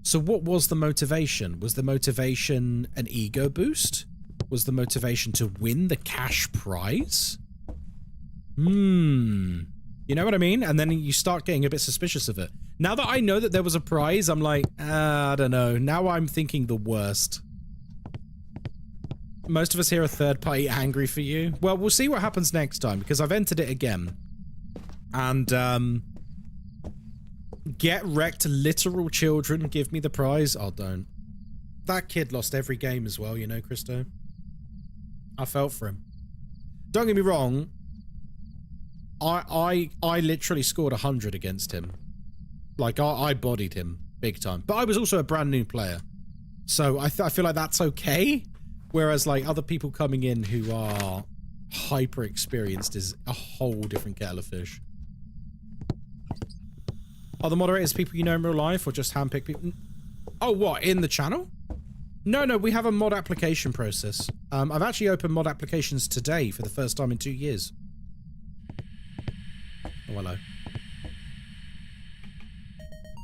S1: So what was the motivation? Was the motivation an ego boost? Was the motivation to win the cash prize? You know what I mean? And then you start getting a bit suspicious of it. Now that I know that there was a prize, I'm like, I don't know. Now I'm thinking the worst. Most of us here are third party angry for you. Well, we'll see what happens next time because I've entered it again. And, get wrecked, literal children, give me the prize. Oh, don't. That kid lost every game as well, you know, Christo. I felt for him. Don't get me wrong. I literally scored 100 against him. Like, I bodied him big time. But I was also a brand new player. So I feel like that's okay. Whereas, like, other people coming in who are hyper experienced is a whole different kettle of fish. Are the moderators people you know in real life or just handpick people? Oh, what? In the channel? No, we have a mod application process. I've actually opened mod applications today for the first time in 2 years. Oh, hello.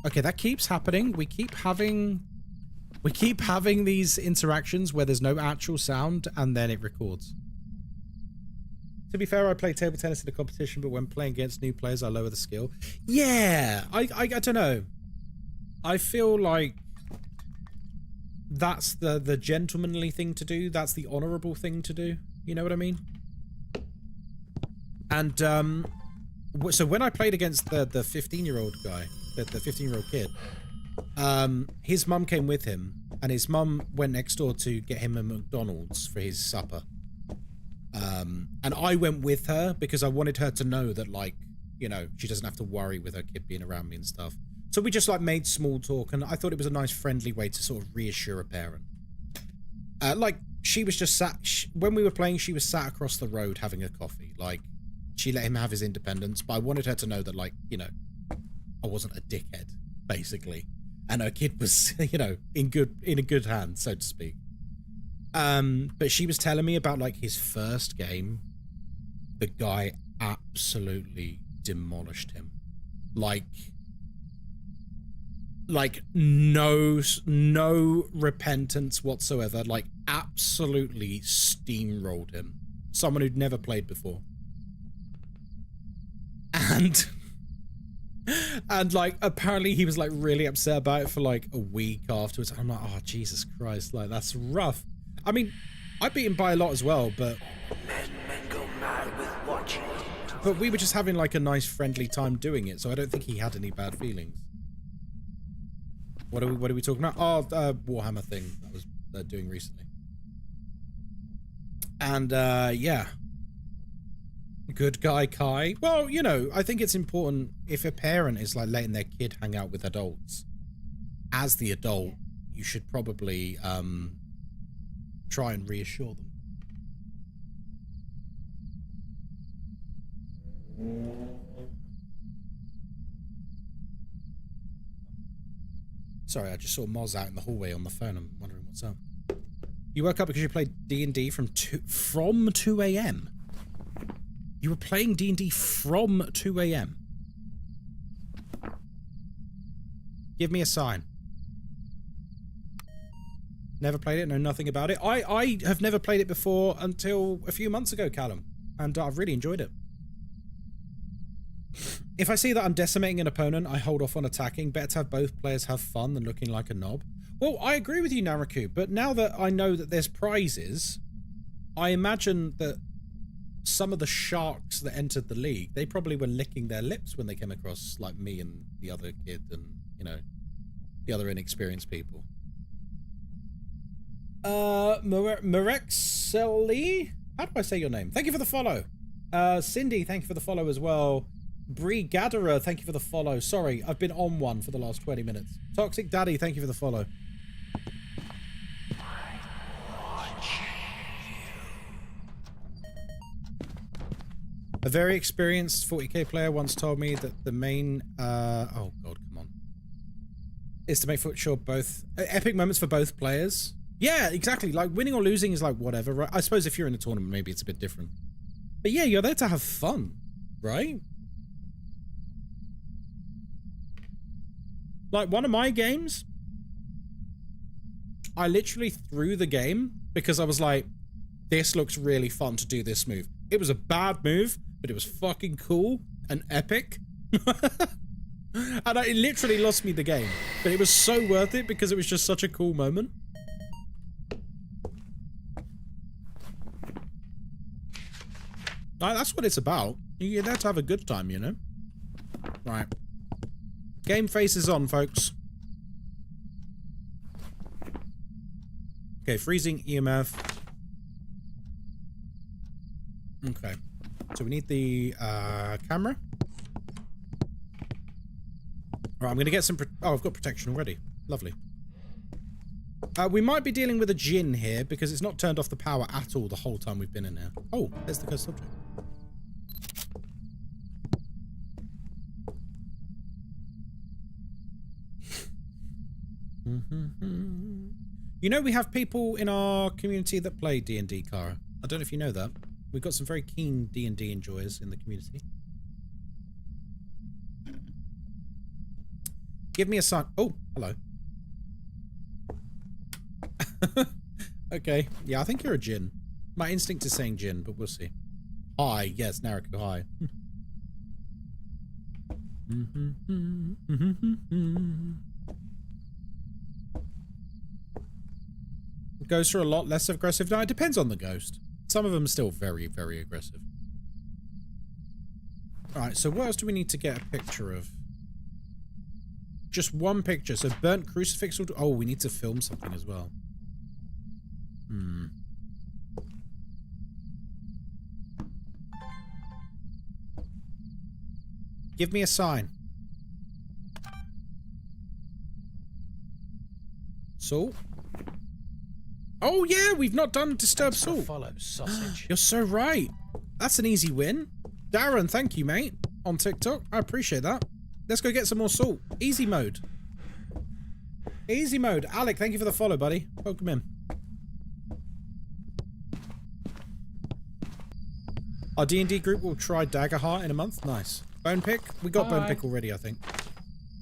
S1: Okay, that keeps happening. We keep having these interactions where there's no actual sound and then it records. To be fair, I play table tennis in a competition, but when playing against new players, I lower the skill. Yeah, I don't know. I feel like that's the gentlemanly thing to do. That's the honorable thing to do. You know what I mean? And so when I played against the 15-year-old guy, the 15-year-old kid, his mum came with him, and his mum went next door to get him a McDonald's for his supper. And I went with her because I wanted her to know that, like, you know, she doesn't have to worry with her kid being around me and stuff. So we just, like, made small talk, and I thought it was a nice, friendly way to sort of reassure a parent. Like, she was just sat... when we were playing, she was sat across the road having a coffee. Like, she let him have his independence, but I wanted her to know that, like, you know, I wasn't a dickhead, basically. And her kid was, you know, in a good hands, so to speak. But she was telling me about, like, his first game. The guy absolutely demolished him. Like no repentance whatsoever. Like, absolutely steamrolled him. Someone who'd never played before. And like, apparently he was, like, really upset about it for, like, a week afterwards. I'm like, oh, Jesus Christ, like, that's rough. I mean, I beat him by a lot as well, but we were just having, like, a nice friendly time doing it, so I don't think he had any bad feelings. What are we talking about? Oh, Warhammer thing that was doing recently. And yeah, good guy Kai. Well, you know, I think it's important if a parent is, like, letting their kid hang out with adults. As the adult, you should probably try and reassure them. Sorry, I just saw Moz out in the hallway on the phone. I'm wondering what's up. You woke up because you played D&D from 2 a.m. You were playing D&D from 2 a.m. Give me a sign. Never played it, know nothing about it. I have never played it before until a few months ago, Callum, and I've really enjoyed it. If I see that I'm decimating an opponent, I hold off on attacking. Better to have both players have fun than looking like a knob. Well, I agree with you, Naraku, but now that I know that there's prizes, I imagine that some of the sharks that entered the league, they probably were licking their lips when they came across, like, me and the other kid and, you know, the other inexperienced people. Marexeli? How do I say your name? Thank you for the follow. Cindy, thank you for the follow as well. Bree Gatherer, thank you for the follow. Sorry, I've been on one for the last 20 minutes. Toxic Daddy, thank you for the follow. A very experienced 40k player once told me that the main, oh god, come on, is to make sure both epic moments for both players. Yeah, exactly. Like winning or losing is like whatever, right? I suppose if you're in a tournament, maybe it's a bit different. But yeah, you're there to have fun, right? Like one of my games, I literally threw the game because I was like, this looks really fun to do this move. It was a bad move, but it was fucking cool and epic. And it literally lost me the game. But it was so worth it because it was just such a cool moment. That's what it's about. You're there to have a good time, you know? Right. Game face is on, folks. Okay, freezing EMF. Okay. So we need the camera. Alright, I'm going to get some... Oh, I've got protection already. Lovely. We might be dealing with a djinn here because it's not turned off the power at all the whole time we've been in here. Oh, there's the ghost object. You know, we have people in our community that play D&D, Kara. I don't know if you know that. We've got some very keen D&D enjoyers in the community. Give me a sign. Oh, hello. Okay. Yeah, I think you're a djinn. My instinct is saying djinn, but we'll see. Hi. Yes, Nariko, hi. Ghosts are a lot less aggressive. No, it depends on the ghost. Some of them are still very, very aggressive. Alright, so what else do we need to get a picture of? Just one picture. So burnt crucifix. Oh, we need to film something as well. Give me a sign. Salt? Oh yeah, we've not done disturb salt.
S4: Follow sausage.
S1: You're so right. That's an easy win. Darren, thank you, mate. On TikTok. I appreciate that. Let's go get some more salt. Easy mode. Easy mode. Alec, thank you for the follow, buddy. Welcome in. Our D&D group will try Daggerheart in a month. Nice. Bone pick? We got bone pick already, I think.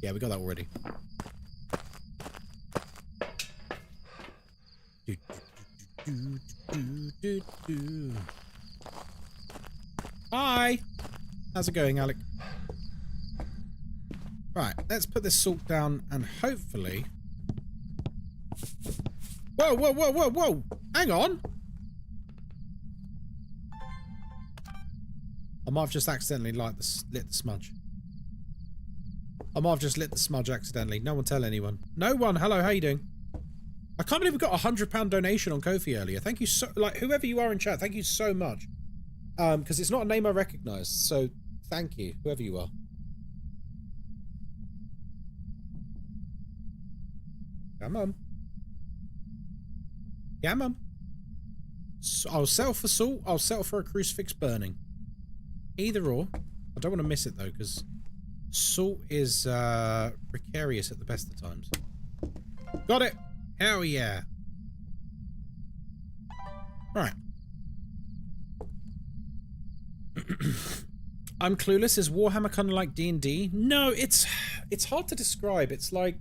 S1: Yeah, we got that already. Hi! How's it going, Alec? Right, let's put this salt down and hopefully... Whoa, whoa, whoa, whoa, whoa! Hang on! I might have just accidentally lit the smudge. I might have just lit the smudge accidentally. No one tell anyone. No one! Hello, how you doing? I can't believe we got a £100 donation on Ko-fi earlier. Thank you so... Like, whoever you are in chat, thank you so much. Because it's not a name I recognise, so thank you, whoever you are. Come on. Come on. So I'll settle for salt. I'll settle for a crucifix burning. Either or. I don't want to miss it, though, because salt is precarious at the best of times. Got it! Hell yeah. Right. I'm clueless. Is Warhammer kind of like D&D? No, it's hard to describe. It's like...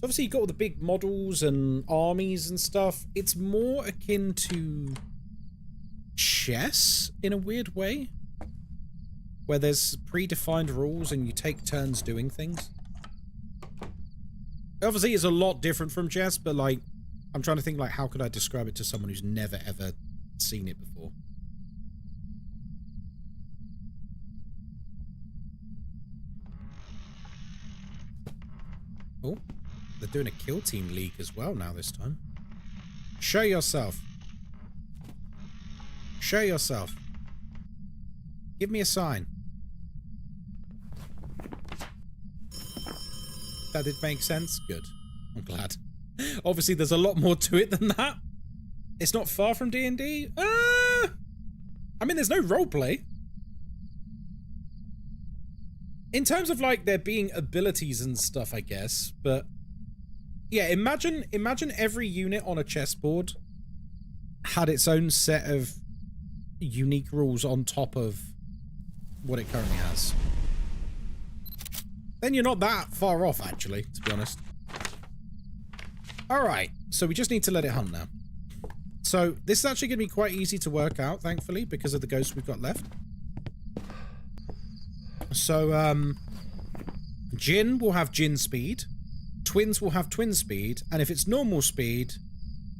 S1: So obviously you've got all the big models and armies and stuff. It's more akin to chess in a weird way. Where there's predefined rules and you take turns doing things. Obviously it's a lot different from chess, but like, I'm trying to think like, how could I describe it to someone who's never ever seen it before? Oh, they're doing a kill team league as well now this time. Show yourself. Show yourself. Give me a sign. That did make sense? Good. I'm glad. Obviously, there's a lot more to it than that. It's not far from D&D. I mean, there's no roleplay. In terms of like there being abilities and stuff, I guess, but yeah, imagine every unit on a chessboard had its own set of unique rules on top of what it currently has. Then you're not that far off, actually, to be honest. Alright, so we just need to let it hunt now. So this is actually going to be quite easy to work out, thankfully, because of the ghosts we've got left. So, Jinn will have Jinn speed, Twins will have Twin speed, and if it's normal speed,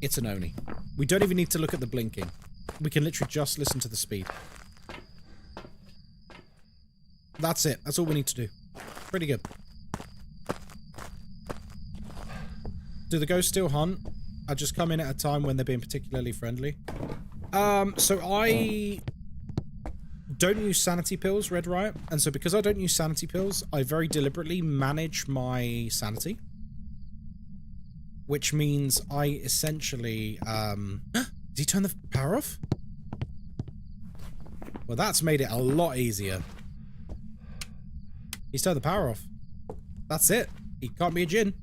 S1: it's an Oni. We don't even need to look at the blinking. We can literally just listen to the speed. That's it. That's all we need to do. Pretty good. Do the ghosts still hunt? I just come in at a time when they're being particularly friendly. So I don't use sanity pills, Red Riot. And so because I don't use sanity pills, I very deliberately manage my sanity. Which means I essentially, did he turn the power off? Well, that's made it a lot easier. He's turned the power off. That's it. He can't be a Jinn.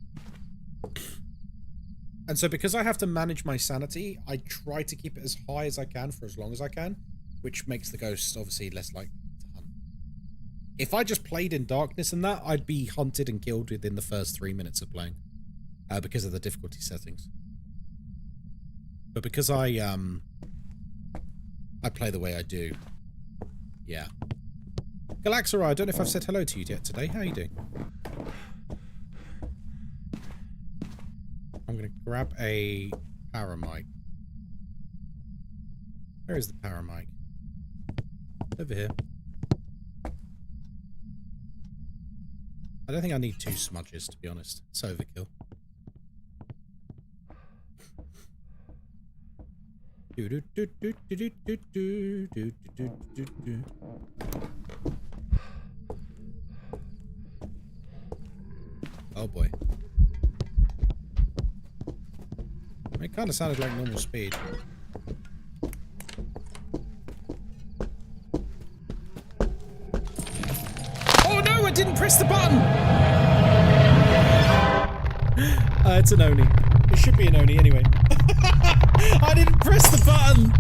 S1: And so because I have to manage my sanity, I try to keep it as high as I can for as long as I can, which makes the ghosts obviously less likely to hunt. If I just played in darkness and that, I'd be hunted and killed within the first 3 minutes of playing, because of the difficulty settings. But because I play the way I do, yeah. Galaxera, I don't know if I've said hello to you yet today. How are you doing? I'm going to grab a power mic. Where is the power mic? Over here. I don't think I need 2 smudges, to be honest. It's overkill. Oh boy. It kind of sounded like normal speed. Oh no, I didn't press the button! It's an Oni. It should be an Oni anyway. I didn't press the button!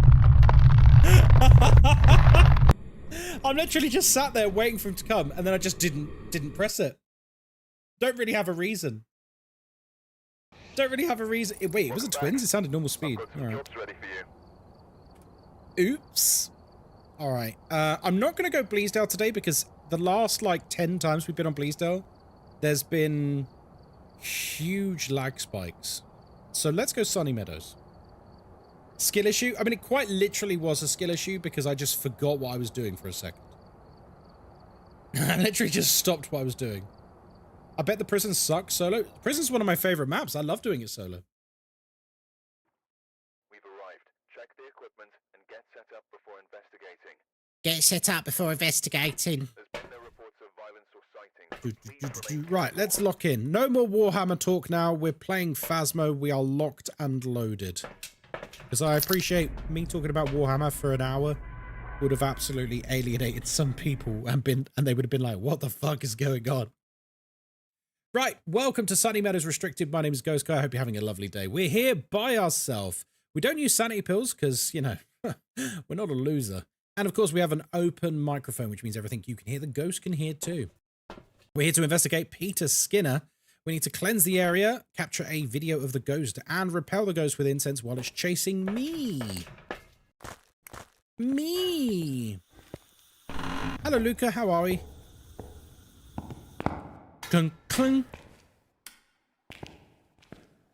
S1: I'm literally just sat there waiting for him to come, and then I just didn't press it. Don't really have a reason. Don't really have a reason. Wait, it wasn't twins? It sounded normal speed. Alright. Oops. Alright. I'm not going to go Bleasdale today because the last, like, 10 times we've been on Bleasdale, there's been huge lag spikes. So let's go Sunny Meadows. Skill issue? I mean, it quite literally was a skill issue because I just forgot what I was doing for a second. I literally just stopped what I was doing. I bet the prison sucks solo. Prison's one of my favorite maps. I love doing it solo.
S7: We've arrived. Check the equipment and get set up before investigating.
S3: Get set up before investigating.
S7: There's been no reports of violence or sightings.
S1: Right, let's lock in. No more Warhammer talk now. We're playing Phasmo. We are locked and loaded. Because I appreciate me talking about Warhammer for an hour would have absolutely alienated some people and they would have been like, what the fuck is going on? Right, welcome to Sunny Meadows Restricted. My name is Ghostkai. I hope you're having a lovely day. We're here by ourselves. We don't use sanity pills because, you know, we're not a loser. And of course, we have an open microphone, which means everything you can hear, the ghost can hear too. We're here to investigate Peter Skinner. We need to cleanse the area, capture a video of the ghost, and repel the ghost with incense while it's chasing me. Me. Hello, Luca. How are we? Clunk, clunk.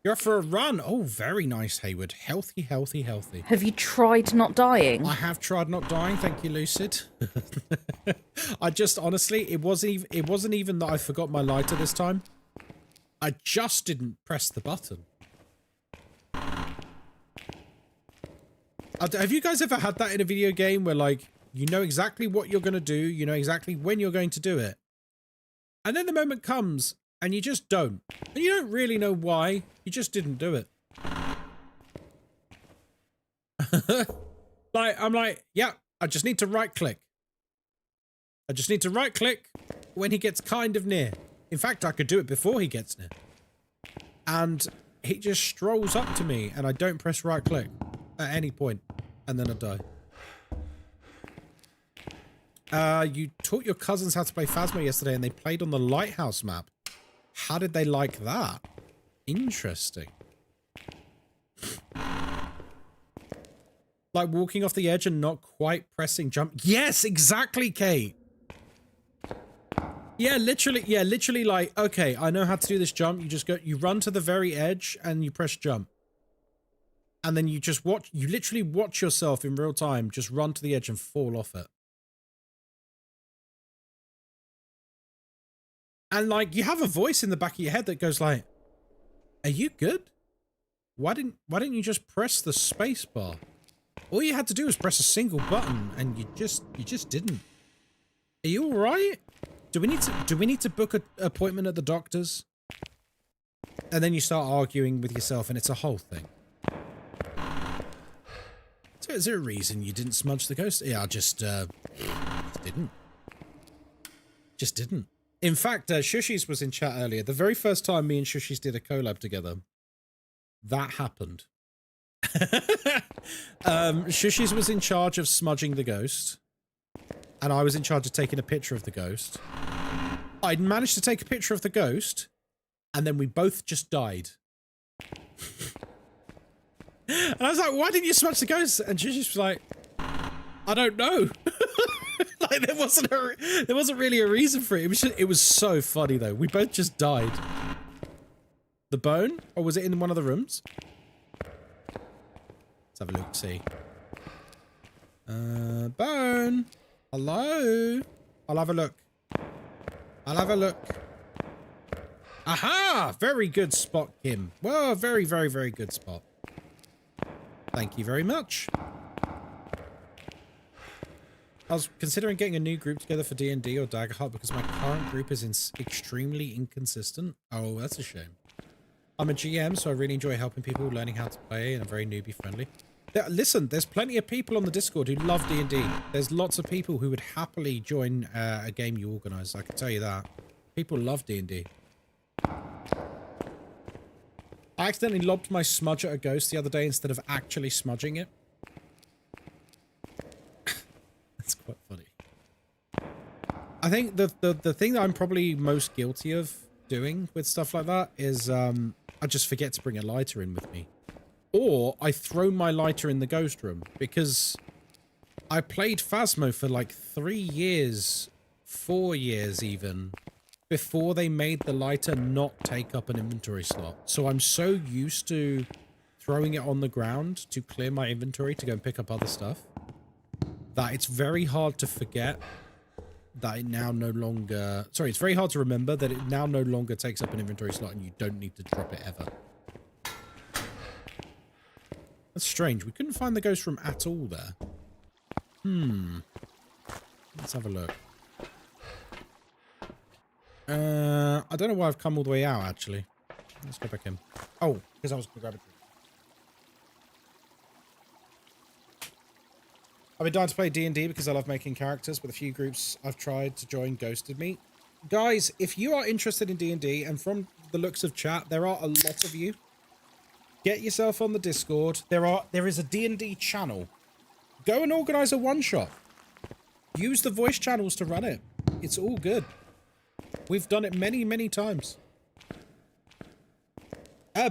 S1: You're off for a run. Oh, very nice, Hayward. Healthy, healthy, healthy.
S10: Have you tried not dying?
S1: I have tried not dying. Thank you, Lucid. I just, honestly, it wasn't even that I forgot my lighter this time. I just didn't press the button. Have you guys ever had that in a video game where, like, you know exactly what you're going to do, you know exactly when you're going to do it, and then the moment comes and you just don't, and you don't really know why, you just didn't do it. Like, I'm like, yeah, I just need to right click. I just need to right click when he gets kind of near. In fact, I could do it before he gets near. And he just strolls up to me and I don't press right click at any point. And then I die. You taught your cousins how to play Phasmo yesterday and they played on the lighthouse map. How did they like that? Interesting. Like walking off the edge and not quite pressing jump. Yes, exactly, Kate. Yeah, literally like, okay, I know how to do this jump. You just go, you run to the very edge and you press jump. And then you just watch, you literally watch yourself in real time, just run to the edge and fall off it. And like, you have a voice in the back of your head that goes like, are you good? Why didn't you just press the space bar? All you had to do was press a single button and you just didn't. Are you all right? Do we need to book an appointment at the doctor's? And then you start arguing with yourself and it's a whole thing. So is there a reason you didn't smudge the ghost? Yeah, I just didn't. Just didn't. In fact, Shushies was in chat earlier. The very first time me and Shushies did a collab together, that happened. Shushies was in charge of smudging the ghost. And I was in charge of taking a picture of the ghost. I'd managed to take a picture of the ghost, and then we both just died. And I was like, why didn't you smudge the ghost? And she just was like, I don't know. Like there wasn't really a reason for it. It was so funny though. We both just died. The bone? Or was it in one of the rooms? Let's have a look, see. Bone. Hello? I'll have a look. I'll have a look. Aha! Very good spot, Kim. Well, very, very, very good spot. Thank you very much. I was considering getting a new group together for D&D or Daggerheart because my current group is extremely inconsistent. Oh, that's a shame. I'm a GM, so I really enjoy helping people learning how to play and I'm very newbie friendly. Listen, there's plenty of people on the Discord who love D&D. There's lots of people who would happily join a game you organise. I can tell you that. People love D&D. I accidentally lobbed my smudge at a ghost the other day instead of actually smudging it. That's quite funny. I think the thing that I'm probably most guilty of doing with stuff like that is I just forget to bring a lighter in with me. Or I throw my lighter in the ghost room because I played Phasmo for like 3 years, 4 years even, before they made the lighter not take up an inventory slot. So I'm so used to throwing it on the ground to clear my inventory to go and pick up other stuff that it's very hard to forget that it now no longer... Sorry, it's very hard to remember that it now no longer takes up an inventory slot and you don't need to drop it ever. That's strange. We couldn't find the ghost room at all there. Let's have a look. I don't know why I've come all the way out, actually. Let's go back in. Oh, because I was going to grab a drink. I've been dying to play D&D because I love making characters, but a few groups I've tried to join ghosted me. Guys, if you are interested in D&D, and from the looks of chat, there are a lot of you, get yourself on the Discord. There is a D&D channel. Go and organize a one-shot. Use the voice channels to run it. It's all good. We've done it many, many times.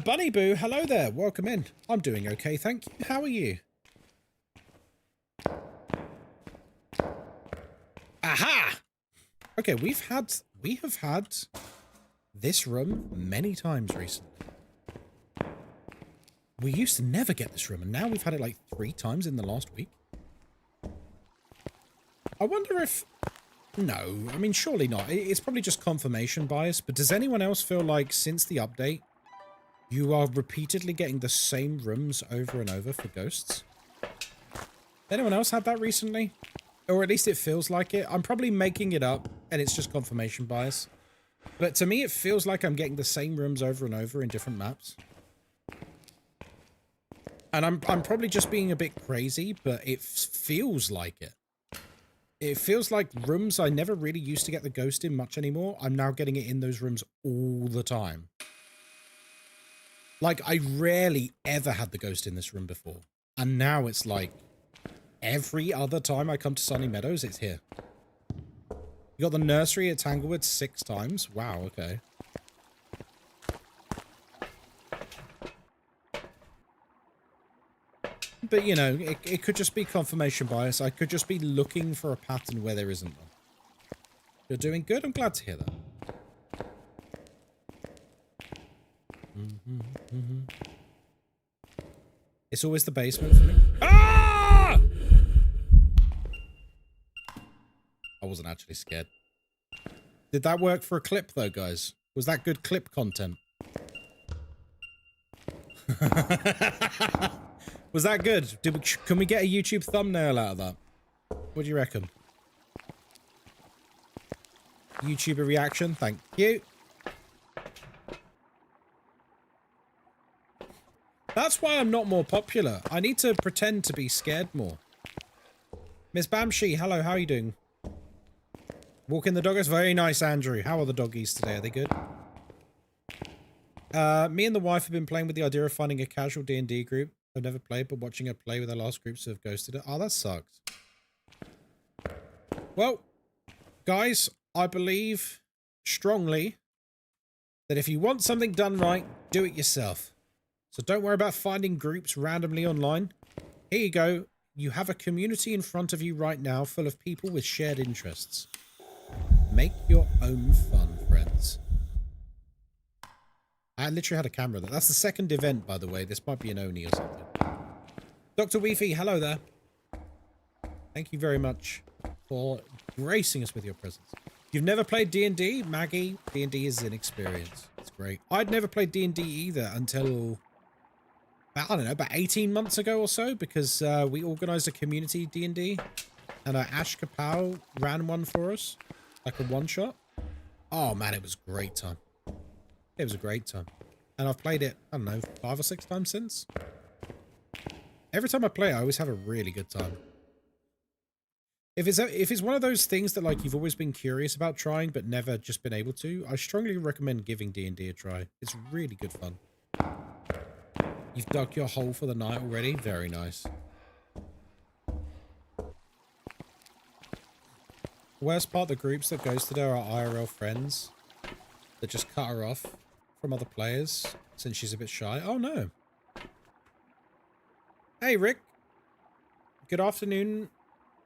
S1: Bunny Boo, hello there. Welcome in. I'm doing okay, thank you. How are you? Aha! Okay, we have had this room many times recently. We used to never get this room, and now we've had it like 3 times in the last week. I wonder if... No, I mean, surely not. It's probably just confirmation bias, but does anyone else feel like since the update, you are repeatedly getting the same rooms over and over for ghosts? Anyone else had that recently? Or at least it feels like it. I'm probably making it up, and it's just confirmation bias. But to me, it feels like I'm getting the same rooms over and over in different maps. And I'm probably just being a bit crazy, but it feels like it. It feels like rooms I never really used to get the ghost in much anymore. I'm now getting it in those rooms all the time. Like, I rarely ever had the ghost in this room before. And now it's like, every other time I come to Sunny Meadows, it's here. You got the nursery at Tanglewood 6 times? Wow, okay. But, you know, it could just be confirmation bias. I could just be looking for a pattern where there isn't one. You're doing good? I'm glad to hear that. It's always the basement for me. Ah! I wasn't actually scared. Did that work for a clip, though, guys? Was that good clip content? Was that good? Can we get a YouTube thumbnail out of that? What do you reckon? YouTuber reaction, thank you. That's why I'm not more popular. I need to pretend to be scared more. Miss Bamshi, hello, how are you doing? Walking the doggers? Very nice, Andrew. How are the doggies today? Are they good? Me and the wife have been playing with the idea of finding a casual D&D group. I've never played, but watching her play with her last groups who have ghosted her. Oh, that sucks. Well, guys, I believe strongly that if you want something done right, do it yourself. So don't worry about finding groups randomly online. Here you go. You have a community in front of you right now full of people with shared interests. Make your own fun, friends. I literally had a camera there. That's the second event, by the way. This might be an Oni or something. Dr. Weefy, hello there. Thank you very much for gracing us with your presence. You've never played D&D? Maggie, D&D is an experience. It's great. I'd never played D&D either until, I don't know, about 18 months ago or so, because we organized a community D&D, and Ash Kapow ran one for us, like a one-shot. Oh, man, it was a great time. It was a great time. And I've played it, I don't know, 5 or 6 times since. Every time I play, I always have a really good time. If it's one of those things that, like, you've always been curious about trying but never just been able to, I strongly recommend giving D&D a try. It's really good fun. You've dug your hole for the night already? Very nice. Worst part, the groups that ghosted her are IRL friends that just cut her off from other players since she's a bit shy. Oh no. Hey Rick. Good afternoon.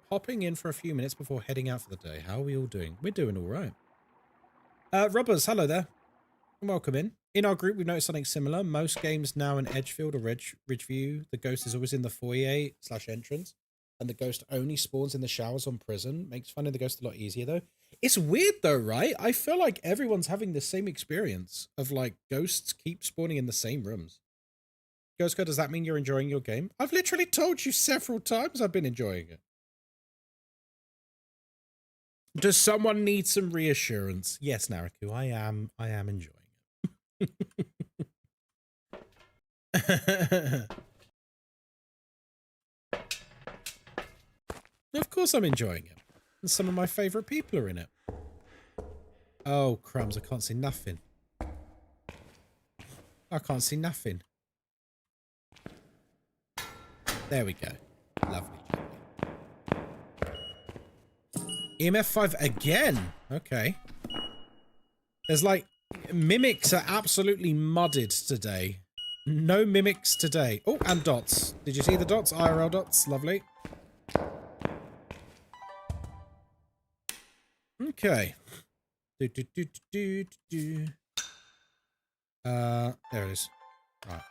S1: Popping in for a few minutes before heading out for the day. How are we all doing? We're doing all right. Robbers, hello there. Welcome in. In our group, we've noticed something similar. Most games now in Edgefield or Ridgeview, the ghost is always in the foyer/entrance, and the ghost only spawns in the showers on prison. Makes finding the ghost a lot easier, though. It's weird, though, right? I feel like everyone's having the same experience of, like, ghosts keep spawning in the same rooms. Ghostkai, does that mean you're enjoying your game? I've literally told you several times I've been enjoying it. Does someone need some reassurance? Yes, Naraku, I am enjoying it. Of course I'm enjoying it. And some of my favourite people are in it. Oh, crumbs, I can't see nothing. I can't see nothing. There we go. Lovely. EMF 5 again? Okay. There's like, mimics are absolutely mudded today. No mimics today. Oh, and dots. Did you see the dots? IRL dots. Lovely. Okay. There it is. Right.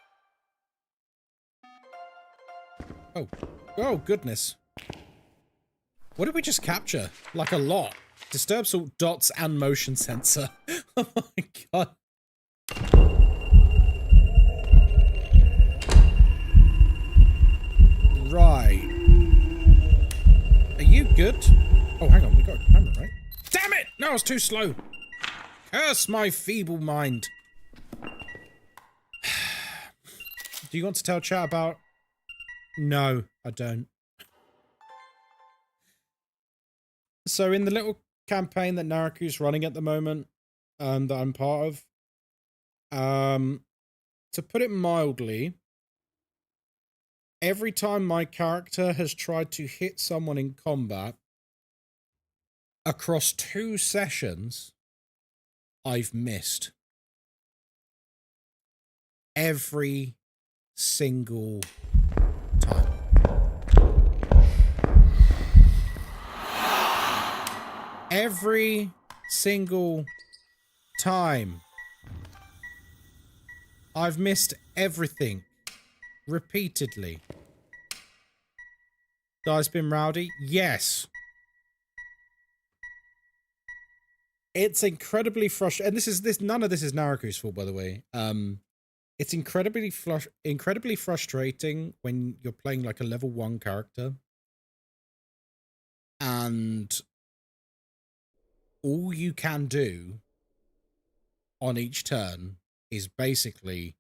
S1: Oh. Oh, goodness. What did we just capture? Like a lot. Disturb salt, dots, and motion sensor. Oh my god. Right. Are you good? Oh, hang on. We got a camera, right? Damn it! No, I was too slow. Curse my feeble mind. Do you want to tell chat about... No, I don't. So in the little campaign that Naraku's running at the moment, that I'm part of, to put it mildly, every time my character has tried to hit someone in combat across 2 sessions, I've missed. Every single time. Every single time. I've missed everything. Repeatedly. Guy's been rowdy? Yes. It's incredibly frustrating. And none of this is Naraku's fault, by the way. It's incredibly frustrating when you're playing like a level 1 character. And all you can do on each turn is basically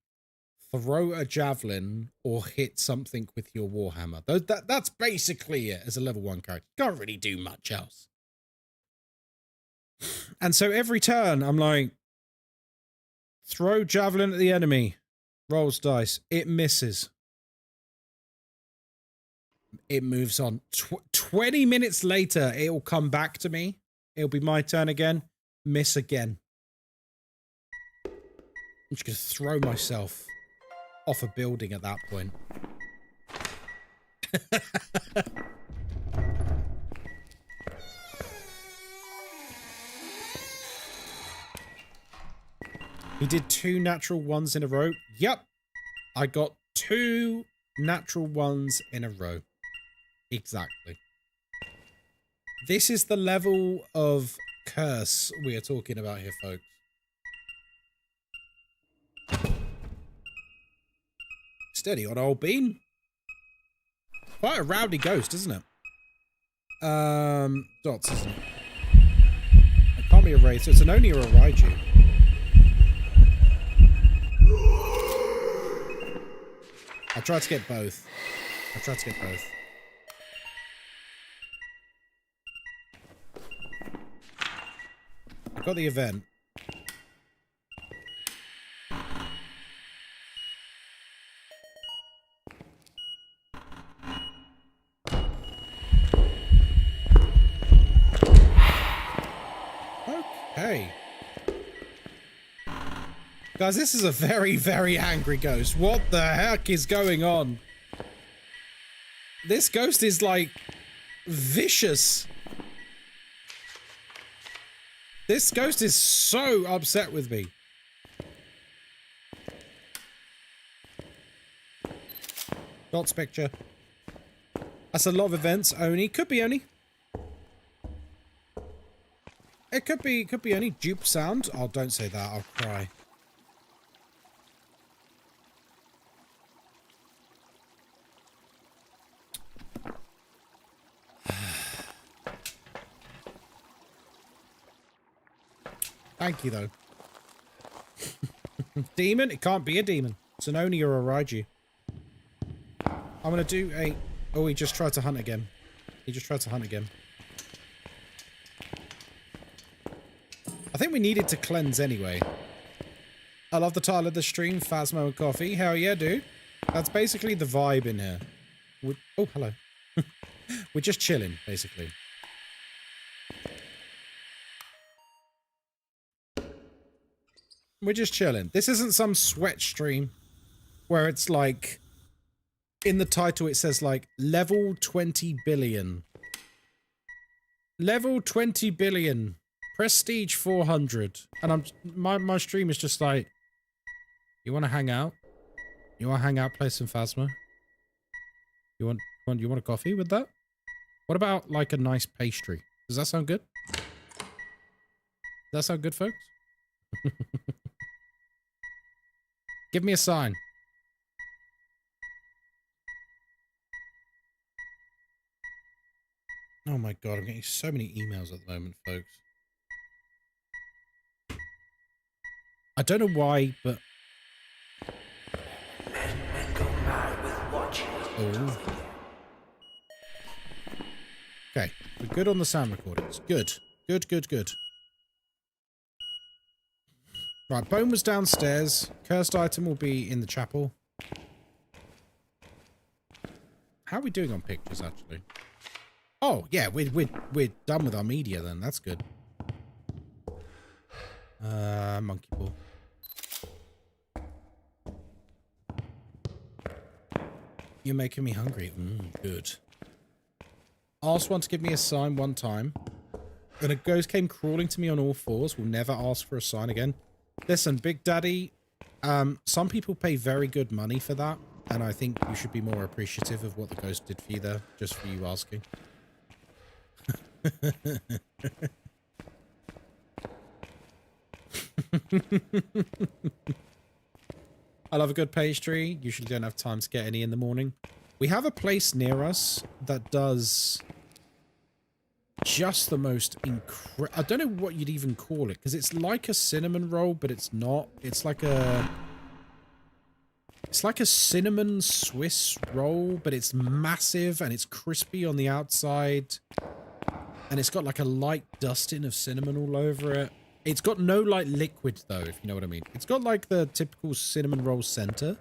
S1: throw a javelin or hit something with your warhammer. That's basically it as a level 1 character. You can't really do much else. And so every turn I'm like, throw javelin at the enemy. Rolls dice. It misses. It moves on. 20 minutes later, it'll come back to me. It'll be my turn again. Miss again. I'm just going to throw myself off a building at that point. He did 2 natural ones in a row. Yep. I got 2 natural ones in a row. Exactly. This is the level of curse we are talking about here, folks. Steady on old bean. Quite a rowdy ghost, isn't it? Dots, isn't it? It can't be a wraith, so it's an Oni or a Raiju. I tried to get both. I got the event. Okay. Guys, this is a very, very angry ghost. What the heck is going on? This ghost is, like, vicious. This ghost is so upset with me. Dots picture. That's a lot of events. Oni. Could be Oni. It could be Oni. Dupe sound. Oh, don't say that. I'll cry. Thank you, though. Demon? It can't be a demon. It's an Oni or a Raiju. I'm going to do a... Oh, he just tried to hunt again. I think we needed to cleanse anyway. I love the title of the stream, Phasmo and Coffee. Hell yeah, dude. That's basically the vibe in here. Oh, hello. We're just chilling, basically. We're just chilling. This isn't some sweat stream where it's like, in the title it says like, level 20 billion. Level 20 billion. Prestige 400. And my stream is just like, you want to hang out? You want to hang out, play some Phasmo? You want a coffee with that? What about like a nice pastry? Does that sound good? Does that sound good, folks? Give me a sign. Oh my god, I'm getting so many emails at the moment, folks. I don't know why, but... Oh. Okay, we're good on the sound recordings. Good. Good, good, good. Right, Bone was downstairs. Cursed item will be in the chapel. How are we doing on pictures, actually? Oh, yeah, we're done with our media then. That's good. Monkey ball. You're making me hungry. Good. Asked one to give me a sign one time. And a ghost came crawling to me on all fours. Will never ask for a sign again. Listen, Big Daddy, some people pay very good money for that. And I think you should be more appreciative of what the ghost did for you there, just for you asking. I love a good pastry. Usually don't have time to get any in the morning. We have a place near us that does just the most I don't know what you'd even call it, because it's like a cinnamon roll, but it's not. It's like a cinnamon Swiss roll, but it's massive and it's crispy on the outside. And it's got like a light dusting of cinnamon all over it. It's got no like liquid though, if you know what I mean. It's got like the typical cinnamon roll center,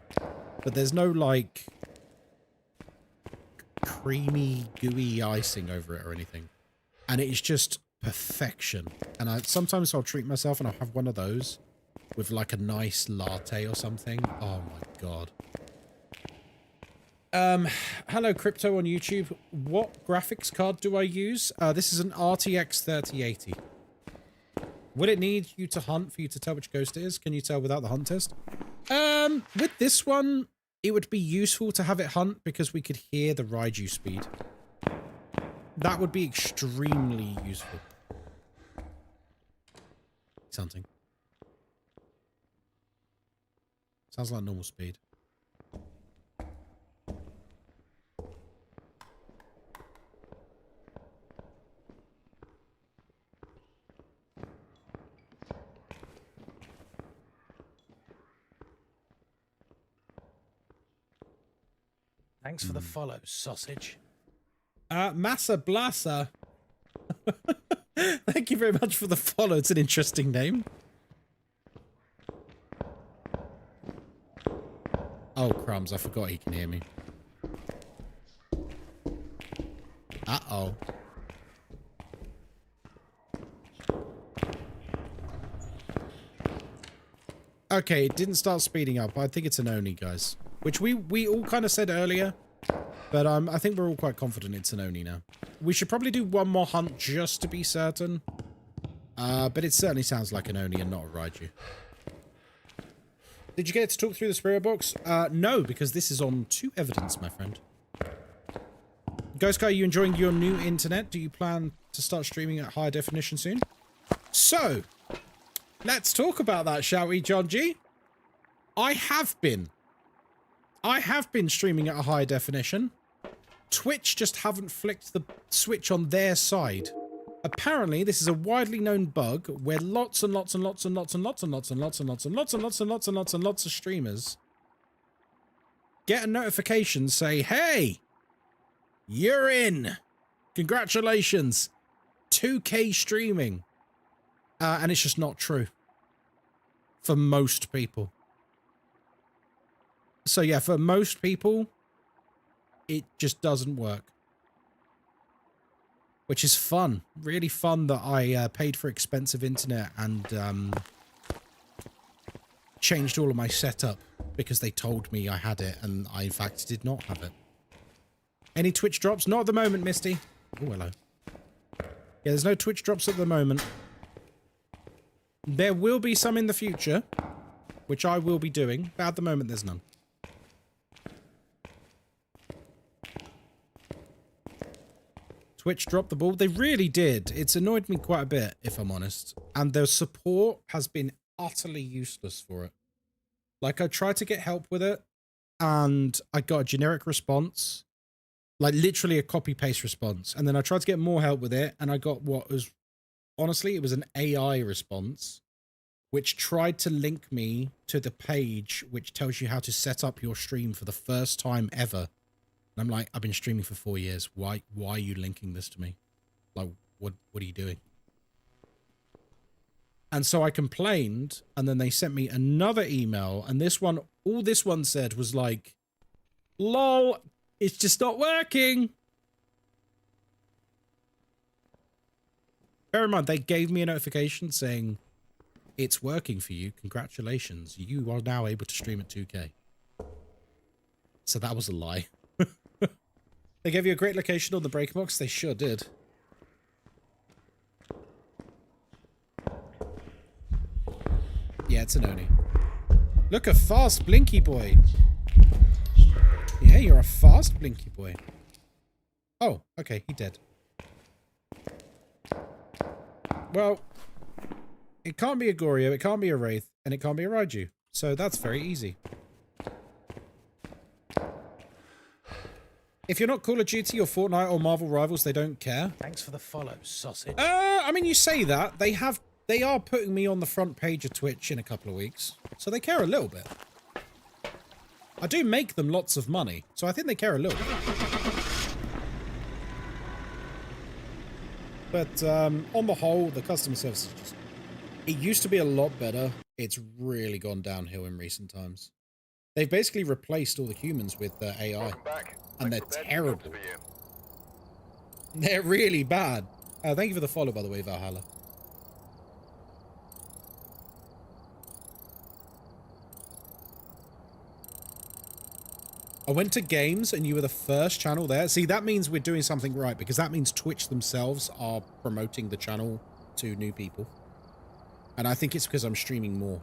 S1: but there's no like creamy, gooey icing over it or anything. And it is just perfection. And sometimes I'll treat myself and I'll have one of those with like a nice latte or something. Oh my god. Hello Crypto on YouTube. What graphics card do I use? This is an RTX 3080. Will it need you to hunt for you to tell which ghost it is? Can you tell without the hunt test? With this one, it would be useful to have it hunt because we could hear the Raiju speed. That would be extremely useful. Something. Sounds like normal speed.
S4: Thanks for the follow, sausage.
S1: Massa Blassa. Thank you very much for the follow. It's an interesting name. Oh, crumbs. I forgot he can hear me. Uh-oh. Okay, it didn't start speeding up. I think it's an Oni, guys. Which we all kind of said earlier. But I think we're all quite confident it's an Oni now. We should probably do one more hunt just to be certain. But it certainly sounds like an Oni and not a Raiju. Did you get to talk through the spirit box? No, because this is on 2 evidence, my friend. Ghostkai, you enjoying your new internet? Do you plan to start streaming at higher definition soon? So, let's talk about that, shall we, John G? I have been streaming at a higher definition. Twitch just haven't flicked the switch on their side. Apparently, this is a widely known bug where lots and lots and lots and lots and lots and lots and lots and lots and lots and lots and lots and lots and lots of streamers get a notification say, hey, you're in. Congratulations. 2K streaming. And it's just not true. For most people. So yeah, for most people, it just doesn't work. Which is fun. Really fun that I paid for expensive internet and changed all of my setup because they told me I had it and I in fact did not have it. Any Twitch drops? Not at the moment, Misty. Oh, hello. Yeah, there's no Twitch drops at the moment. There will be some in the future, which I will be doing, but at the moment there's none. Twitch dropped the ball. They really did. It's annoyed me quite a bit, if I'm honest. And their support has been utterly useless for it. Like, I tried to get help with it, and I got a generic response. Like, literally a copy-paste response. And then I tried to get more help with it, and I got what was... Honestly, it was an AI response, which tried to link me to the page which tells you how to set up your stream for the first time ever And I'm like, I've been streaming for 4 years. Why are you linking this to me? Like, what are you doing? And so I complained, and then they sent me another email, and this one, all this one said was like, lol, it's just not working. Bear in mind, they gave me a notification saying, it's working for you. Congratulations. You are now able to stream at 2K. So that was a lie. They gave you a great location on the break box. They sure did. Yeah, it's an Oni. Look, a fast blinky boy. Yeah, you're a fast blinky boy. Oh, okay, he dead. Well, it can't be a Goryo, it can't be a Wraith, and it can't be a Raiju. So that's very easy. If you're not Call of Duty or Fortnite or Marvel Rivals, they don't care.
S4: Thanks for the follow, sausage.
S1: I mean, you say that. They are putting me on the front page of Twitch in a couple of weeks. So they care a little bit. I do make them lots of money. So I think they care a little bit. But on the whole, the customer service is just... It used to be a lot better. It's really gone downhill in recent times. They've basically replaced all the humans with AI. And they're terrible. They're really bad. Thank you for the follow, by the way, Valhalla. I went to games and you were the first channel there. See, that means we're doing something right, because that means Twitch themselves are promoting the channel to new people. And I think it's because I'm streaming more.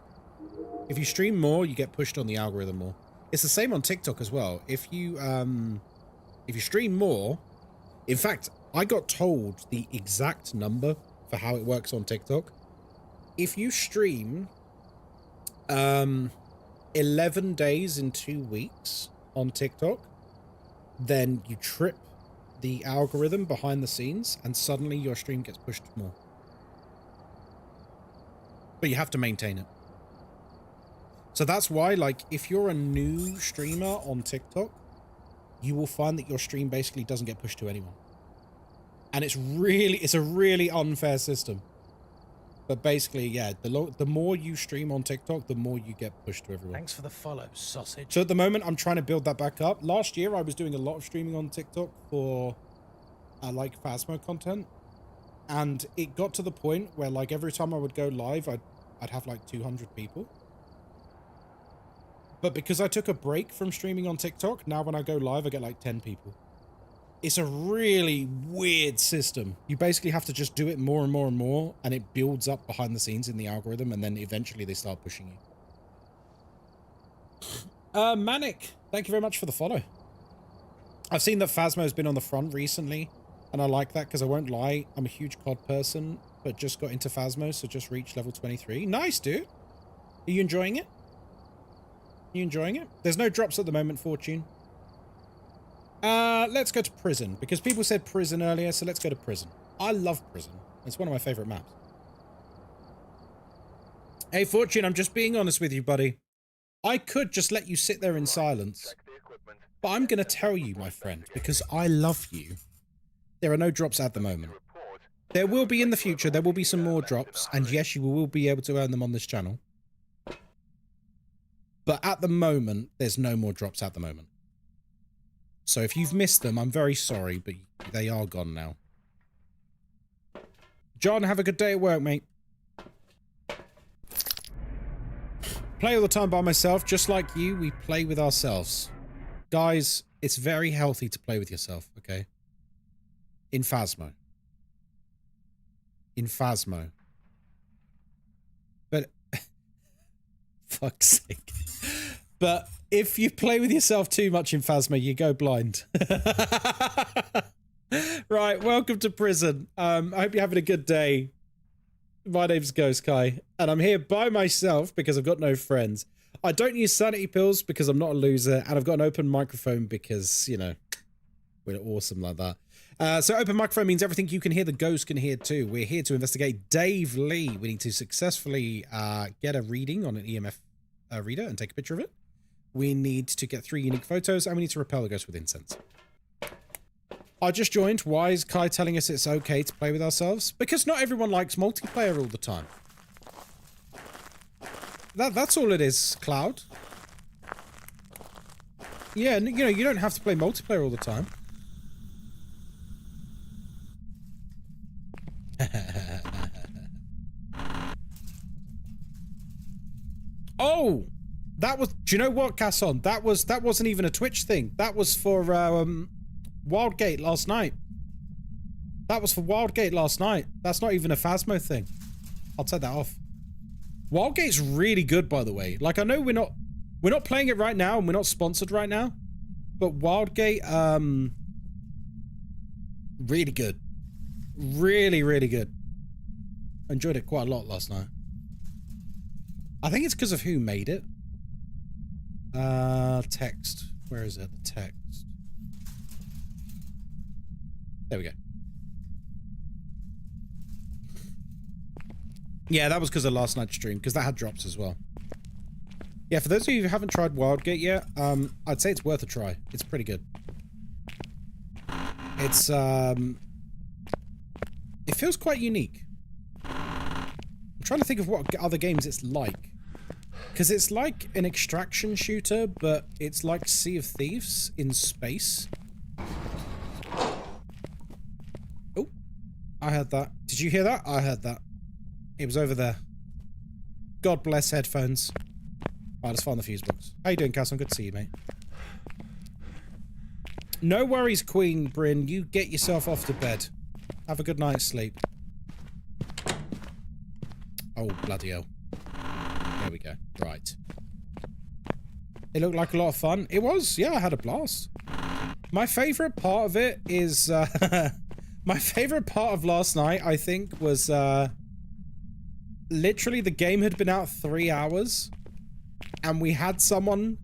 S1: If you stream more, you get pushed on the algorithm more. It's the same on TikTok as well. If you stream more, in fact, I got told the exact number for how it works on TikTok. If you stream 11 days in 2 weeks on TikTok, then you trip the algorithm behind the scenes and suddenly your stream gets pushed more. But you have to maintain it. So that's why, like, if you're a new streamer on TikTok, you will find that your stream basically doesn't get pushed to anyone. And it's a really unfair system. But basically, yeah, the more you stream on TikTok, the more you get pushed to everyone.
S4: Thanks for the follow, sausage.
S1: So at the moment, I'm trying to build that back up. Last year, I was doing a lot of streaming on TikTok for, like, Phasmo content. And it got to the point where, like, every time I would go live, I'd have, like, 200 people. But because I took a break from streaming on TikTok, now when I go live, I get, like, 10 people. It's a really weird system. You basically have to just do it more and more and more, and it builds up behind the scenes in the algorithm, and then eventually they start pushing you. Manic, thank you very much for the follow. I've seen that Phasmo's been on the front recently, and I like that because I won't lie, I'm a huge COD person, but just got into Phasmo, so just reached level 23. Nice, dude. Are you enjoying it? Are you enjoying it? There's no drops at the moment, Fortune. Let's go to prison, because people said prison earlier, so let's go to prison. I love prison. It's one of my favorite maps. Hey, Fortune, I'm just being honest with you, buddy. I could just let you sit there in silence, but I'm going to tell you, my friend, because I love you. There are no drops at the moment. There will be in the future. There will be some more drops, and yes, you will be able to earn them on this channel. But at the moment, there's no more drops at the moment. So if you've missed them, I'm very sorry, but they are gone now. John, have a good day at work, mate. Play all the time by myself, just like you, we play with ourselves. Guys, it's very healthy to play with yourself, okay? In Phasmo. In Phasmo. But... fuck's sake. But if you play with yourself too much in Phasmo, you go blind. Right, welcome to prison. I hope you're having a good day. My name's Ghostkai, and I'm here by myself because I've got no friends. I don't use sanity pills because I'm not a loser, and I've got an open microphone because, you know, we're awesome like that. So open microphone means everything you can hear, the ghost can hear too. We're here to investigate Dave Lee. We need to successfully get a reading on an EMF reader and take a picture of it. We need to get 3 unique photos, and we need to repel the ghost with incense. I just joined. Why is Kai telling us it's okay to play with ourselves? Because not everyone likes multiplayer all the time. That's all it is, Cloud. Yeah, you know, you don't have to play multiplayer all the time. Oh! That was... Do you know what, Casson? That wasn't even a Twitch thing. That was for, Wildgate last night. That was for Wildgate last night. That's not even a Phasmo thing. I'll take that off. Wildgate's really good, by the way. Like, I know we're not playing it right now, and we're not sponsored right now. But Wildgate, really good. Really, really good. Enjoyed it quite a lot last night. I think it's because of who made it. Text. Where is it? The text. There we go. Yeah, that was because of last night's stream, because that had drops as well. Yeah, for those of you who haven't tried Wildgate yet, I'd say it's worth a try. It's pretty good. It's, it feels quite unique. I'm trying to think of what other games it's like. Because it's like an extraction shooter, but it's like Sea of Thieves in space. Oh, I heard that. Did you hear that? I heard that. It was over there. God bless headphones. Right, let's find the fuse box. How you doing, Cass? I'm good to see you, mate. No worries, Queen Bryn. You get yourself off to bed. Have a good night's sleep. Oh, bloody hell. There we go. Right. It looked like a lot of fun. It was. Yeah, I had a blast. My favourite part of it is... my favourite part of last night, I think, was... literally, the game had been out 3 hours. And we had someone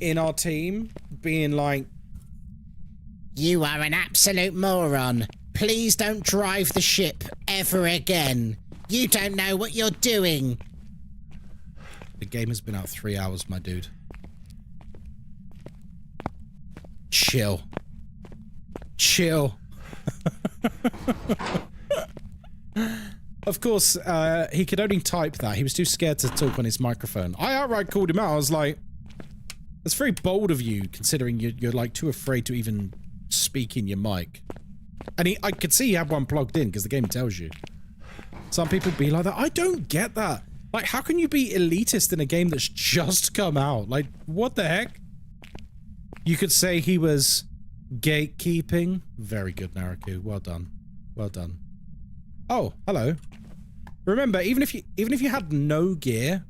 S1: in our team being like...
S3: You are an absolute moron. Please don't drive the ship ever again. You don't know what you're doing.
S1: The game has been out 3 hours, my dude. Chill. Chill. Of course, he could only type that. He was too scared to talk on his microphone. I outright called him out. I was like, that's very bold of you, considering you're like too afraid to even speak in your mic. And I could see he had one plugged in because the game tells you. Some people be like that. I don't get that. Like, how can you be elitist in a game that's just come out? Like, what the heck? You could say he was gatekeeping. Very good, Naraku. Well done. Well done. Oh, hello. Remember, even if you had no gear,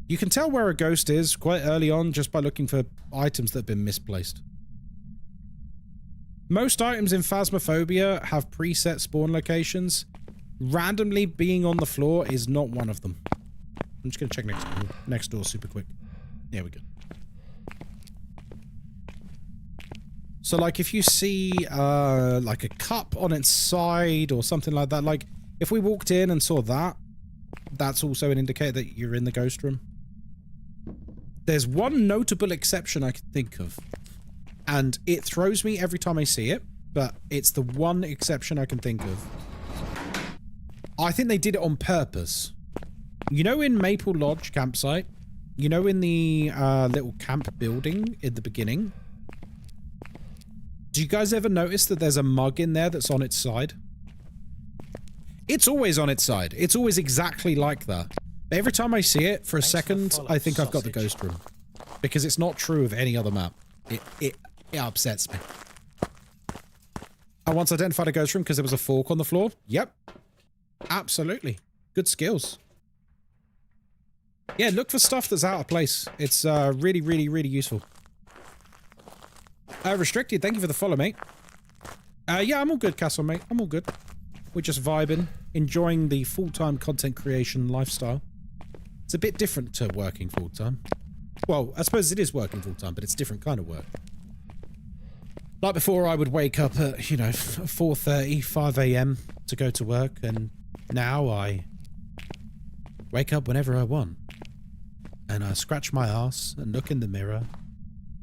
S1: you can tell where a ghost is quite early on just by looking for items that have been misplaced. Most items in Phasmophobia have preset spawn locations. Randomly being on the floor is not one of them. I'm just going to check next door super quick. There we go. So, like, if you see, like, a cup on its side or something like that, like, if we walked in and saw that, that's also an indicator that you're in the ghost room. There's one notable exception I can think of. And it throws me every time I see it, but it's the one exception I can think of. I think they did it on purpose. You know in Maple Lodge campsite? You know in the little camp building in the beginning? Do you guys ever notice that there's a mug in there that's on its side? It's always on its side. It's always exactly like that. Every time I see it, for a second, I think I've got the ghost room. Because it's not true of any other map. It upsets me. I once identified a ghost room because there was a fork on the floor. Yep. Absolutely. Good skills. Yeah, look for stuff that's out of place. It's really, really, really useful. Restricted, thank you for the follow, mate. Yeah, I'm all good, Castle, mate. I'm all good. We're just vibing, enjoying the full-time content creation lifestyle. It's a bit different to working full-time. Well, I suppose it is working full-time, but it's a different kind of work. Like before, I would wake up at, you know, 4:30, 5 a.m. to go to work, and now I wake up whenever I want. and I scratch my ass and look in the mirror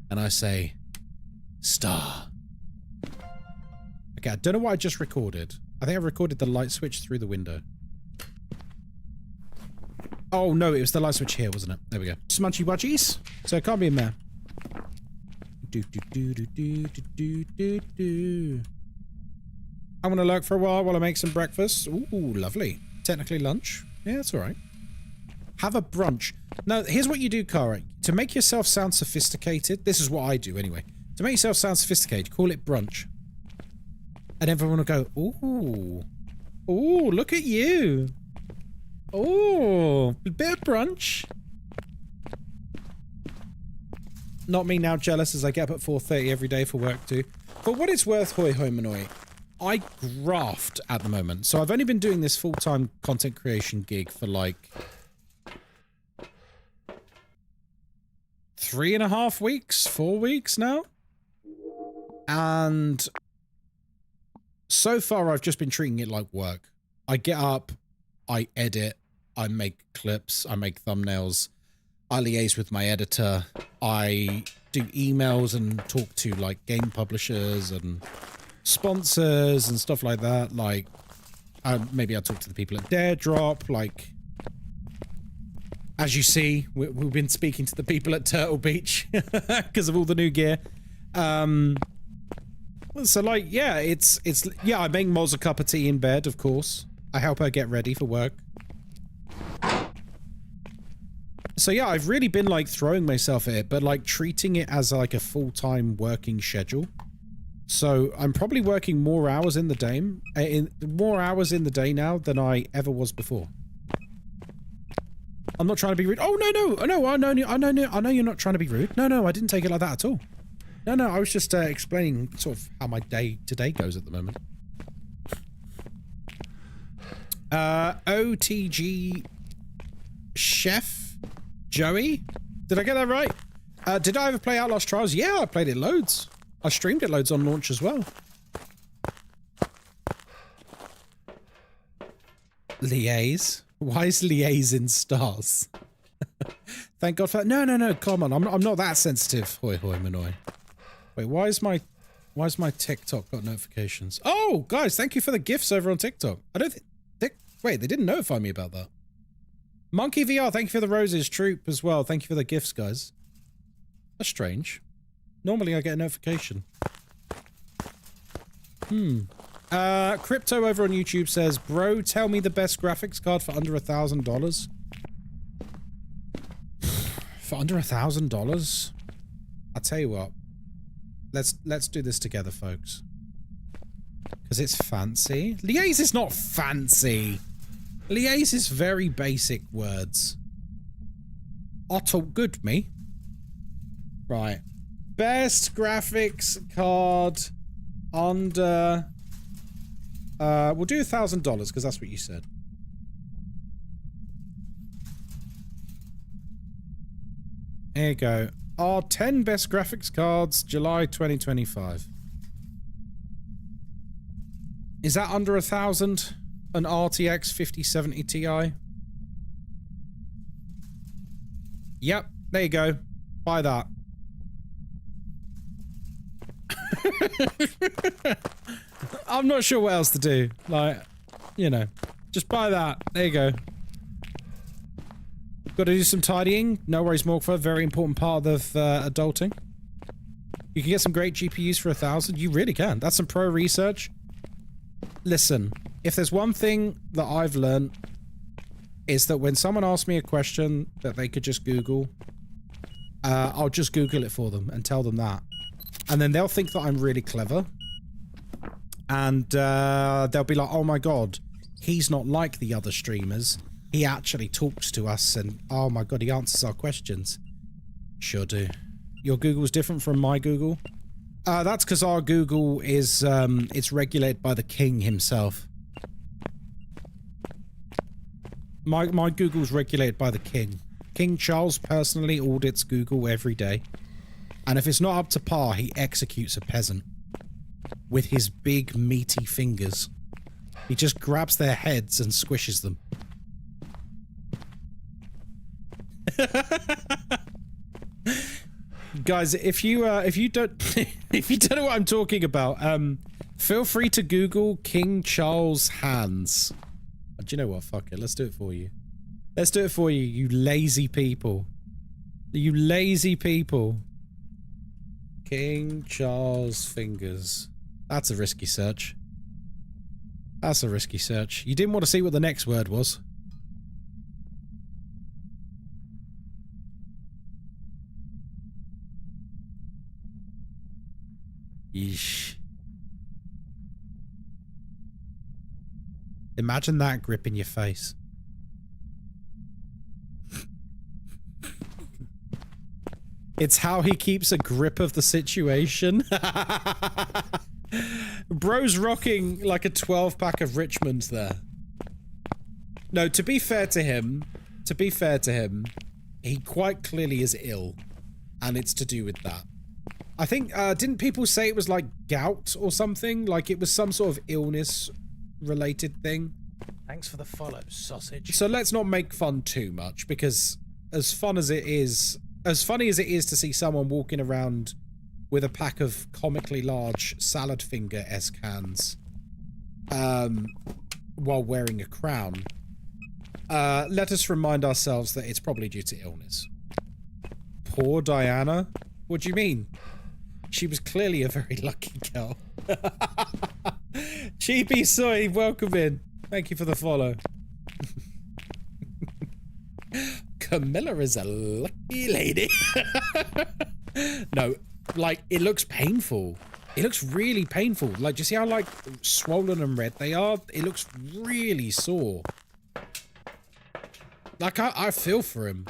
S1: and I say, Star. Okay, I don't know what I just recorded. I think I recorded the light switch through the window. Oh no, it was the light switch here, wasn't it? There we go. Smunchy budgies. So it can't be in there. I'm gonna lurk for a while I make some breakfast. Ooh, lovely. Technically lunch. Yeah, that's alright. Have a brunch. Now, here's what you do, Cara. To make yourself sound sophisticated, this is what I do anyway. To make yourself sound sophisticated, call it brunch. And everyone will go, ooh. Ooh, look at you. Ooh, a bit of brunch. Not me now jealous as I get up at 4:30 every day for work too. For what it's worth, hoi hoi manoi, I graft at the moment. So I've only been doing this full-time content creation gig for like 3.5 weeks, 4 weeks now. And so far I've just been treating it like work. I get up, I edit, I make clips, I make thumbnails, I liaise with my editor, I do emails and talk to like game publishers and sponsors and stuff like that. Like, maybe I talk to the people at Daredrop. Like, as you see, we've been speaking to the people at Turtle Beach because of all the new gear. So like, yeah, it's yeah. I make Moz a cup of tea in bed, of course. I help her get ready for work. So yeah, I've really been like throwing myself at it, but like treating it as like a full-time working schedule. So I'm probably working more hours in the day, now than I ever was before. I'm not trying to be rude. Oh no, I know you're not trying to be rude. No, I didn't take it like that at all. No, I was just explaining sort of how my day to day goes at the moment. OTG Chef Joey, did I get that right? Did I ever play Outlast Trials? Yeah, I played it loads. I streamed it loads on launch as well. Liaise? Why is liaise in stars? Thank God for that. No, come on. I'm not that sensitive. Hoi hoi manoi. Wait, why is my TikTok got notifications? Oh, guys, thank you for the gifts over on TikTok. I don't think wait, they didn't notify me about that. Monkey VR, thank you for the roses. Troop as well. Thank you for the gifts, guys. That's strange. Normally I get a notification. Crypto over on YouTube says, bro, tell me the best graphics card for under $1,000. For under $1,000? I'll tell you what. Let's do this together, folks. Because it's fancy. Liaise is not fancy. Liaise is very basic words. I talk good, me. Right. Best graphics card under... we'll do $1,000 because that's what you said. Here you go. Our 10 best graphics cards, July 2025. Is that under 1,000? An RTX 5070 Ti? Yep, there you go. Buy that. I'm not sure what else to do. Like, you know, just buy that. There you go. Got to do some tidying. No worries, Morgford. Very important part of adulting. You can get some great GPUs for 1,000. You really can. That's some pro research. Listen, if there's one thing that I've learned, is that when someone asks me a question that they could just Google, I'll just Google it for them and tell them that. And then they'll think that I'm really clever. And they'll be like, oh my god, he's not like the other streamers. He actually talks to us and, oh my god, he answers our questions. Sure do. Your Google's different from my Google? That's because our Google is, it's regulated by the king himself. My Google's regulated by the king. King Charles personally audits Google every day. And if it's not up to par, he executes a peasant. With his big, meaty fingers. He just grabs their heads and squishes them. Guys, if you don't if you don't know what I'm talking about, feel free to Google King Charles hands. Do you know what? Fuck it. Let's do it for you. Let's do it for you, you lazy people. You lazy people. King Charles fingers. That's a risky search. That's a risky search. You didn't want to see what the next word was. Yeesh. Imagine that grip in your face. It's how he keeps a grip of the situation. Bro's rocking like a 12-pack of Richmond there. No, to be fair to him, he quite clearly is ill. And it's to do with that. I think, didn't people say it was like gout or something? Like it was some sort of illness-related thing?
S4: Thanks for the follow, sausage.
S1: So let's not make fun too much, because as funny as it is to see someone walking around with a pack of comically large salad finger-esque hands, while wearing a crown, let us remind ourselves that it's probably due to illness. Poor Diana? What do you mean? She was clearly a very lucky girl. Cheapy Soy, welcome in. Thank you for the follow. Camilla is a lucky lady. No, like, it looks painful. It looks really painful. Like, do you see how, like, swollen and red they are? It looks really sore. Like, I feel for him.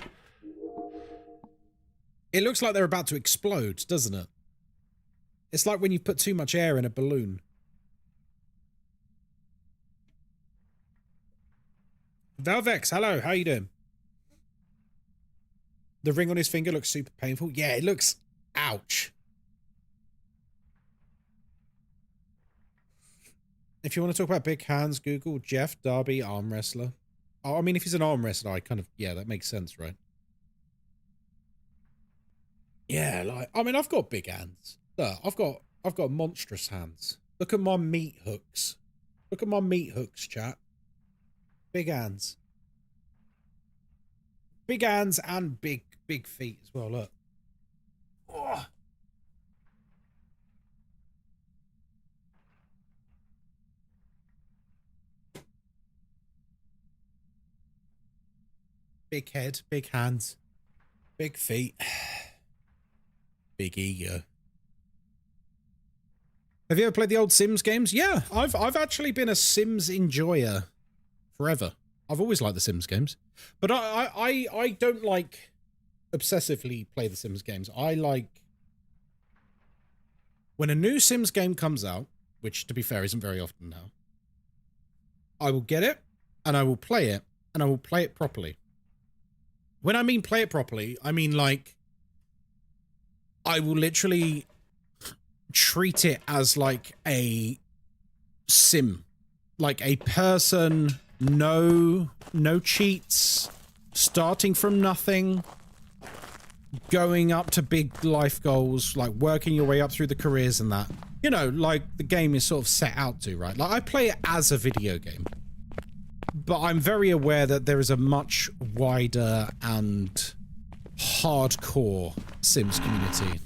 S1: It looks like they're about to explode, doesn't it? It's like when you put too much air in a balloon. Valvex, hello, how you doing? The ring on his finger looks super painful. Yeah, it looks... ouch. If you want to talk about big hands, Google Jeff Darby arm wrestler. Oh, I mean, if he's an arm wrestler, I kind of... yeah, that makes sense, right? Yeah, like... I mean, I've got big hands. Look, I've got monstrous hands. Look at my meat hooks. Look at my meat hooks, chat. Big hands. Big hands and big feet as well, look. Oh. Big head, big hands, big feet, big ego. Have you ever played the old Sims games? Yeah, I've actually been a Sims enjoyer forever. I've always liked the Sims games, but I don't like obsessively play the Sims games. I like when a new Sims game comes out, which to be fair isn't very often now. I will get it and I will play it and I will play it properly. When I mean play it properly, I mean like I will literally treat it as like a sim, like a person, no cheats, starting from nothing, going up to big life goals, like working your way up through the careers and that. You know, like the game is sort of set out to, right? Like I play it as a video game, but I'm very aware that there is a much wider and hardcore Sims community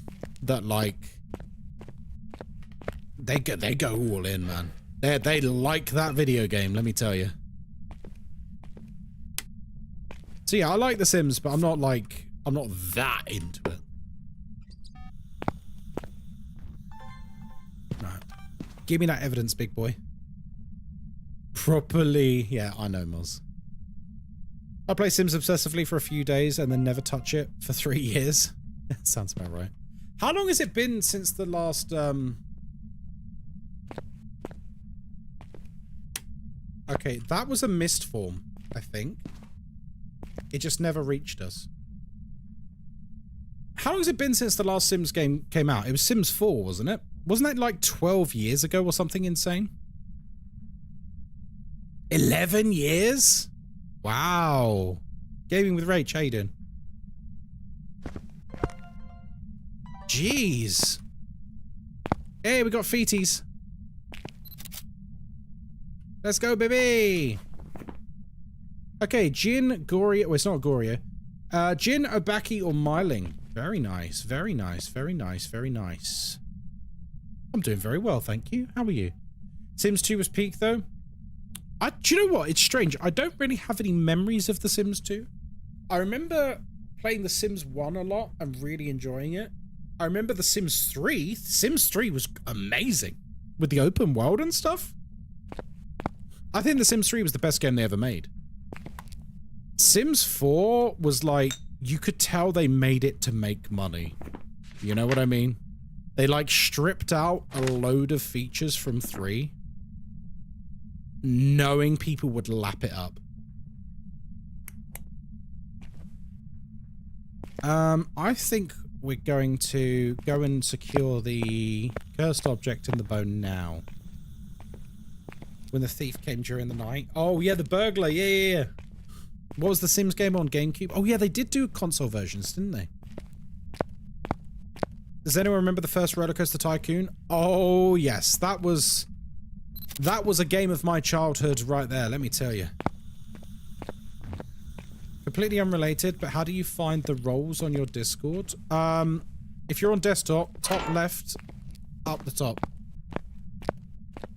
S1: that like they go all in, man. They like that video game, let me tell you. So yeah, I like The Sims, but I'm not that into it. Right. Give me that evidence, big boy. Properly. Yeah, I know, Moz. I play Sims obsessively for a few days and then never touch it for 3 years. Sounds about right. How long has it been since the last, Okay, that was a mist form, I think. It just never reached us. How long has it been since the last Sims game came out? It was Sims 4, wasn't it? Wasn't that like 12 years ago or something insane? 11 years? Wow. Gaming with Rach, how you doing? Jeez. Hey, we got feeties. Let's go, baby. Okay, Jin, Goryeo. Well, it's not Goryeo. Jin, Obaki, or Myling. Very nice, very nice, very nice, very nice. I'm doing very well, thank you. How are you? Sims 2 was peak, though. Do you know what? It's strange. I don't really have any memories of The Sims 2. I remember playing The Sims 1 a lot and really enjoying it. I remember The Sims 3. Sims 3 was amazing. With the open world and stuff. I think The Sims 3 was the best game they ever made. Sims 4 was like, you could tell they made it to make money. You know what I mean? They like stripped out a load of features from 3, knowing people would lap it up. I think we're going to go and secure the cursed object in the bone now. When the thief came during the night. Oh yeah, the burglar. Yeah. What was the Sims game on GameCube? Oh yeah, they did do console versions, didn't they? Does anyone remember the first Roller Coaster Tycoon? Oh yes, that was a game of my childhood right there, let me tell you. Completely unrelated, but how do you find the roles on your Discord? If you're on desktop, top left, up the top.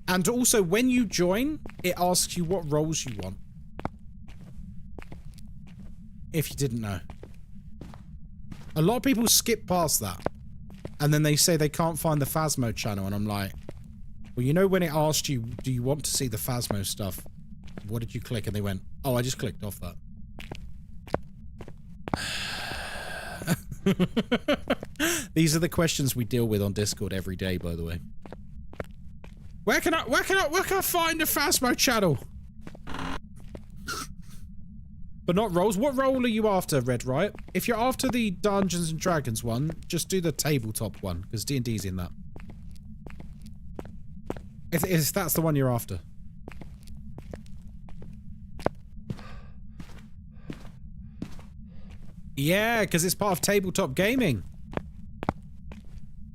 S1: And also, when you join, it asks you what roles you want. If you didn't know. A lot of people skip past that. And then they say they can't find the Phasmo channel, and I'm like, well, you know when it asked you, do you want to see the Phasmo stuff? What did you click? And they went, oh, I just clicked off that. These are the questions we deal with on Discord every day, by the way. Where can I find the Phasmo channel? But not roles. What role are you after, Red Riot? If you're after the Dungeons and Dragons one, just do the tabletop one, because D&D's in that. If that's the one you're after. Yeah, because it's part of tabletop gaming.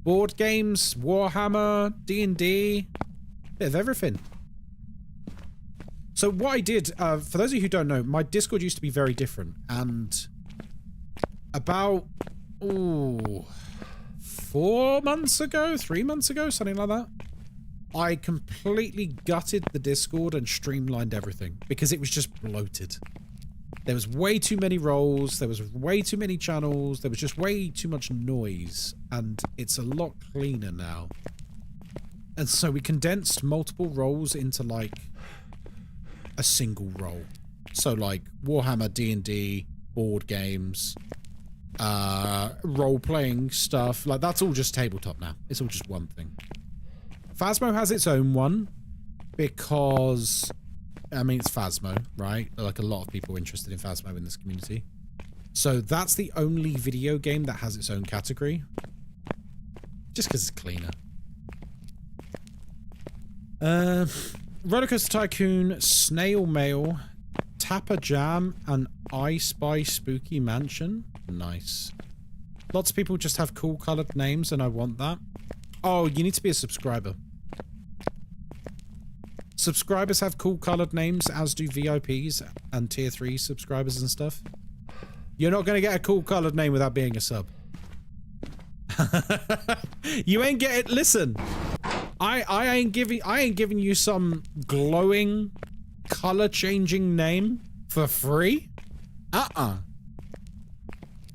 S1: Board games, Warhammer, D&D, bit of everything. So what I did, for those of you who don't know, my Discord used to be very different, and about 4 months ago, 3 months ago, something like that, I completely gutted the Discord and streamlined everything because it was just bloated. There was way too many roles, there was way too many channels, there was just way too much noise, and it's a lot cleaner now. And so we condensed multiple roles into like a single role. So like Warhammer, D&D, board games, role-playing stuff, like that's all just tabletop now. It's all just one thing. Phasmo has its own one because, I mean, it's Phasmo, right? Like a lot of people are interested in Phasmo in this community. So that's the only video game that has its own category. Just because it's cleaner. Rollercoaster Tycoon, Snail Mail, Tapper Jam, and I Spy Spooky Mansion. Nice. Lots of people just have cool coloured names, and I want that. Oh, you need to be a subscriber. Subscribers have cool coloured names, as do VIPs and Tier 3 subscribers and stuff. You're not going to get a cool coloured name without being a sub. You ain't get it. Listen. I ain't giving you some glowing, color-changing name for free.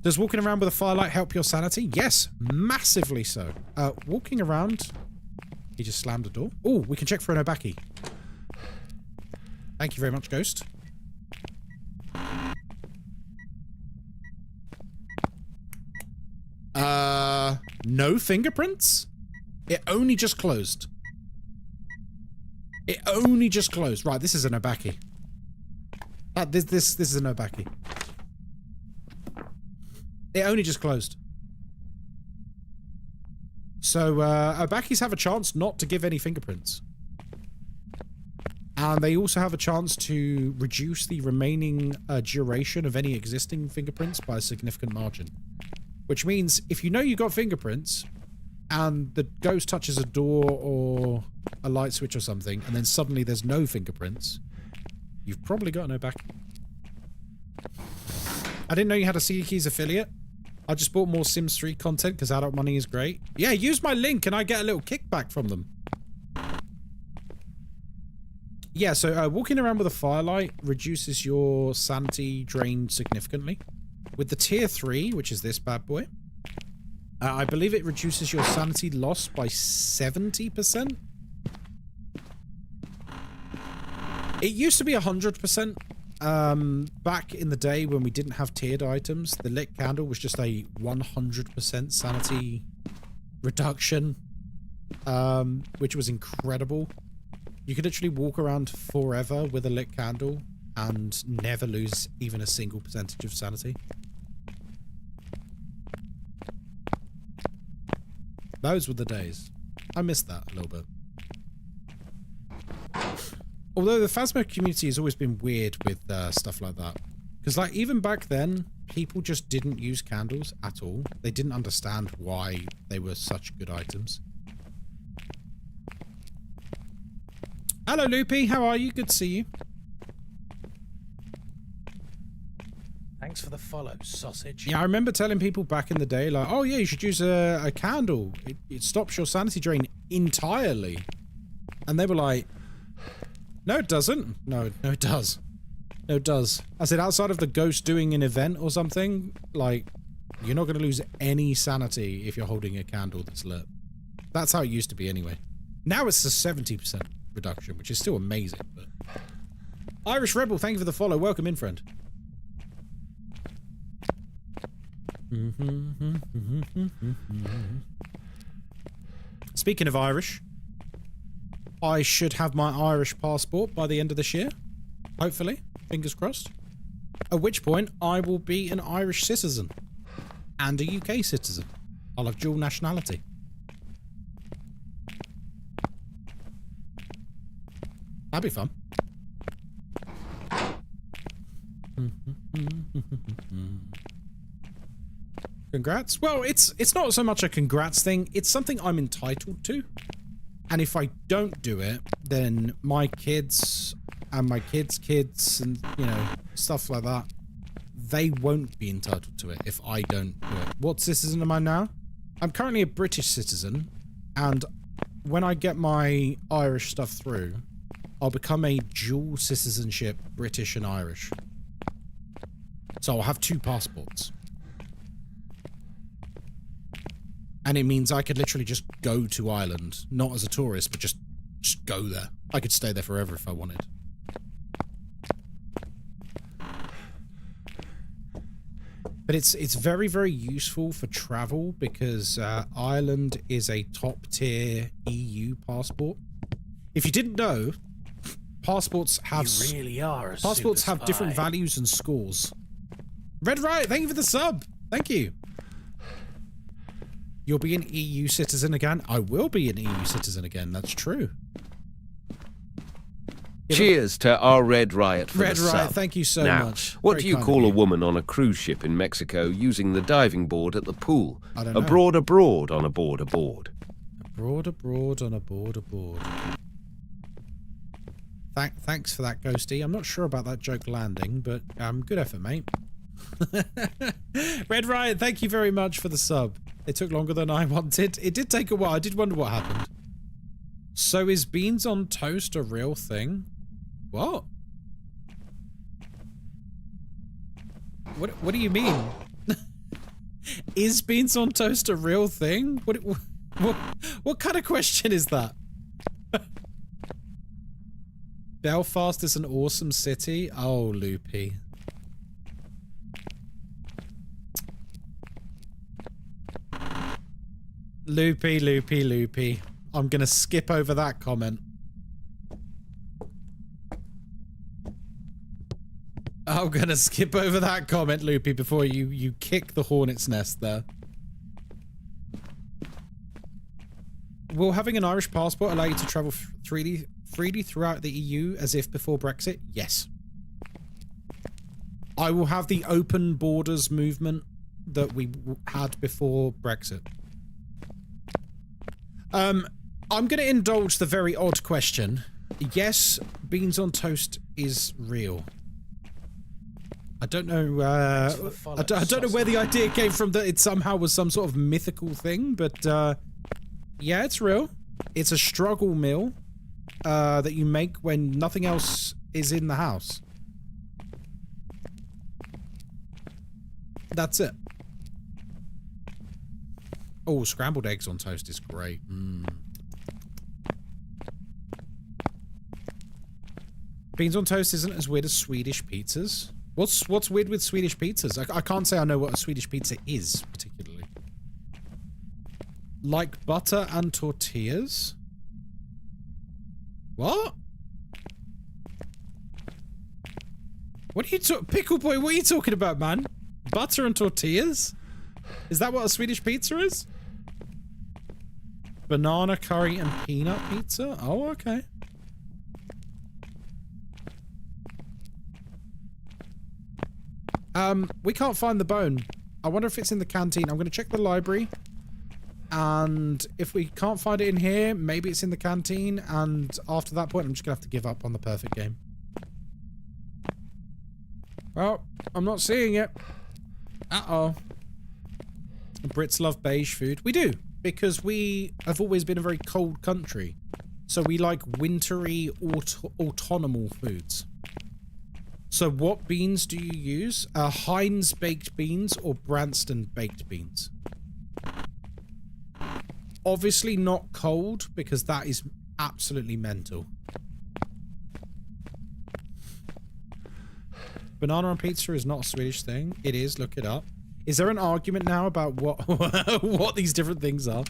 S1: Does walking around with a firelight help your sanity? Yes, massively so. Walking around. He just slammed a door. Oh, we can check for an Obaki. Thank you very much, Ghost. No fingerprints? It only just closed. It only just closed. Right, this is an Obaki. This is an Obaki. It only just closed. So, Obakis have a chance not to give any fingerprints. And they also have a chance to reduce the remaining duration of any existing fingerprints by a significant margin. Which means if you know you got fingerprints and the ghost touches a door or a light switch or something, and then suddenly there's no fingerprints, you've probably got no backing. I didn't know you had a Sea Keys affiliate. I just bought more Sims 3 content because adult money is great. Yeah, use my link and I get a little kickback from them. Yeah, so walking around with a firelight reduces your sanity drain significantly. With the tier 3, which is this bad boy, I believe it reduces your sanity loss by 70%. It used to be 100%. Back in the day when we didn't have tiered items, the lit candle was just a 100% sanity reduction, which was incredible. You could literally walk around forever with a lit candle and never lose even a single percentage of sanity. Those were the days. I missed that a little bit. Although the Phasmo community has always been weird with stuff like that. Because, like, even back then, people just didn't use candles at all. They didn't understand why they were such good items. Hello, Loopy. How are you? Good to see you.
S4: Thanks for the follow, sausage.
S1: Yeah, I remember telling people back in the day, like, oh, yeah, you should use a candle. It stops your sanity drain entirely. And they were like, no, it doesn't. No, it does. No, it does. I said, outside of the ghost doing an event or something, like, you're not going to lose any sanity if you're holding a candle that's lit. That's how it used to be anyway. Now it's a 70% reduction, which is still amazing. But Irish Rebel, thank you for the follow. Welcome in, friend. Speaking of Irish, I should have my Irish passport by the end of this year. Hopefully. Fingers crossed. At which point, I will be an Irish citizen. And a UK citizen. I'll have dual nationality. That'd be fun. Congrats. Well, it's not so much a congrats thing. It's something I'm entitled to. And if I don't do it, then my kids and my kids' kids and, you know, stuff like that, they won't be entitled to it if I don't do it. What citizen am I now? I'm currently a British citizen, and when I get my Irish stuff through, I'll become a dual citizenship, British and Irish. So I'll have 2 passports. And it means I could literally just go to Ireland, not as a tourist, but just go there. I could stay there forever if I wanted. But it's very, very useful for travel because Ireland is a top tier EU passport. If you didn't know, passports have
S4: You really are a
S1: passports
S4: super
S1: have different
S4: spy.
S1: values and scores. Red Riot, thank you for the sub. Thank you. You'll be an EU citizen again? I will be an EU citizen again, that's true.
S2: Cheers to our Red Riot for
S1: Red
S2: the
S1: Riot,
S2: sub.
S1: thank you so
S2: Now,
S1: much.
S2: what
S1: Very
S2: do you
S1: kind
S2: call
S1: of
S2: a woman on a cruise ship in Mexico using the diving board at the pool?
S1: I don't know.
S2: Abroad on a board aboard.
S1: Abroad on a board aboard. Thanks for that, Ghosty. I'm not sure about that joke landing, but good effort, mate. Red Riot, thank you very much for the sub. It took longer than I wanted. It did take a while. I did wonder what happened. So is beans on toast a real thing? What? What do you mean? Is beans on toast a real thing? What kind of question is that? Belfast is an awesome city. Oh, Loopy. Loopy. I'm gonna skip over that comment. I'm gonna skip over that comment, Loopy, before you kick the hornet's nest there. Will having an Irish passport allow you to travel freely throughout the EU as if before Brexit? Yes. I will have the open borders movement that we had before Brexit. I'm going to indulge the very odd question. Yes, beans on toast is real. I don't know. I don't know where the idea came from that it somehow was some sort of mythical thing, but yeah, it's real. It's a struggle meal that you make when nothing else is in the house. That's it. Oh, scrambled eggs on toast is great. Beans on toast isn't as weird as Swedish pizzas. What's weird with Swedish pizzas? I can't say I know what a Swedish pizza is, particularly. Like butter and tortillas? What? What are you Pickle Boy, what are you talking about, man? Butter and tortillas? Is that what a Swedish pizza is? Banana curry and peanut pizza? Oh, okay. We can't find the bone. I wonder if it's in the canteen. I'm going to check the library. And if we can't find it in here, maybe it's in the canteen. And after that point, I'm just going to have to give up on the perfect game. Well, I'm not seeing it. Uh-oh. Brits love beige food. We do, because we have always been a very cold country. So we like wintry, autumnal foods. So what beans do you use? Heinz baked beans or Branston baked beans? Obviously not cold, because that is absolutely mental. Banana on pizza is not a Swedish thing. It is, look it up. Is there an argument now about what what these different things are?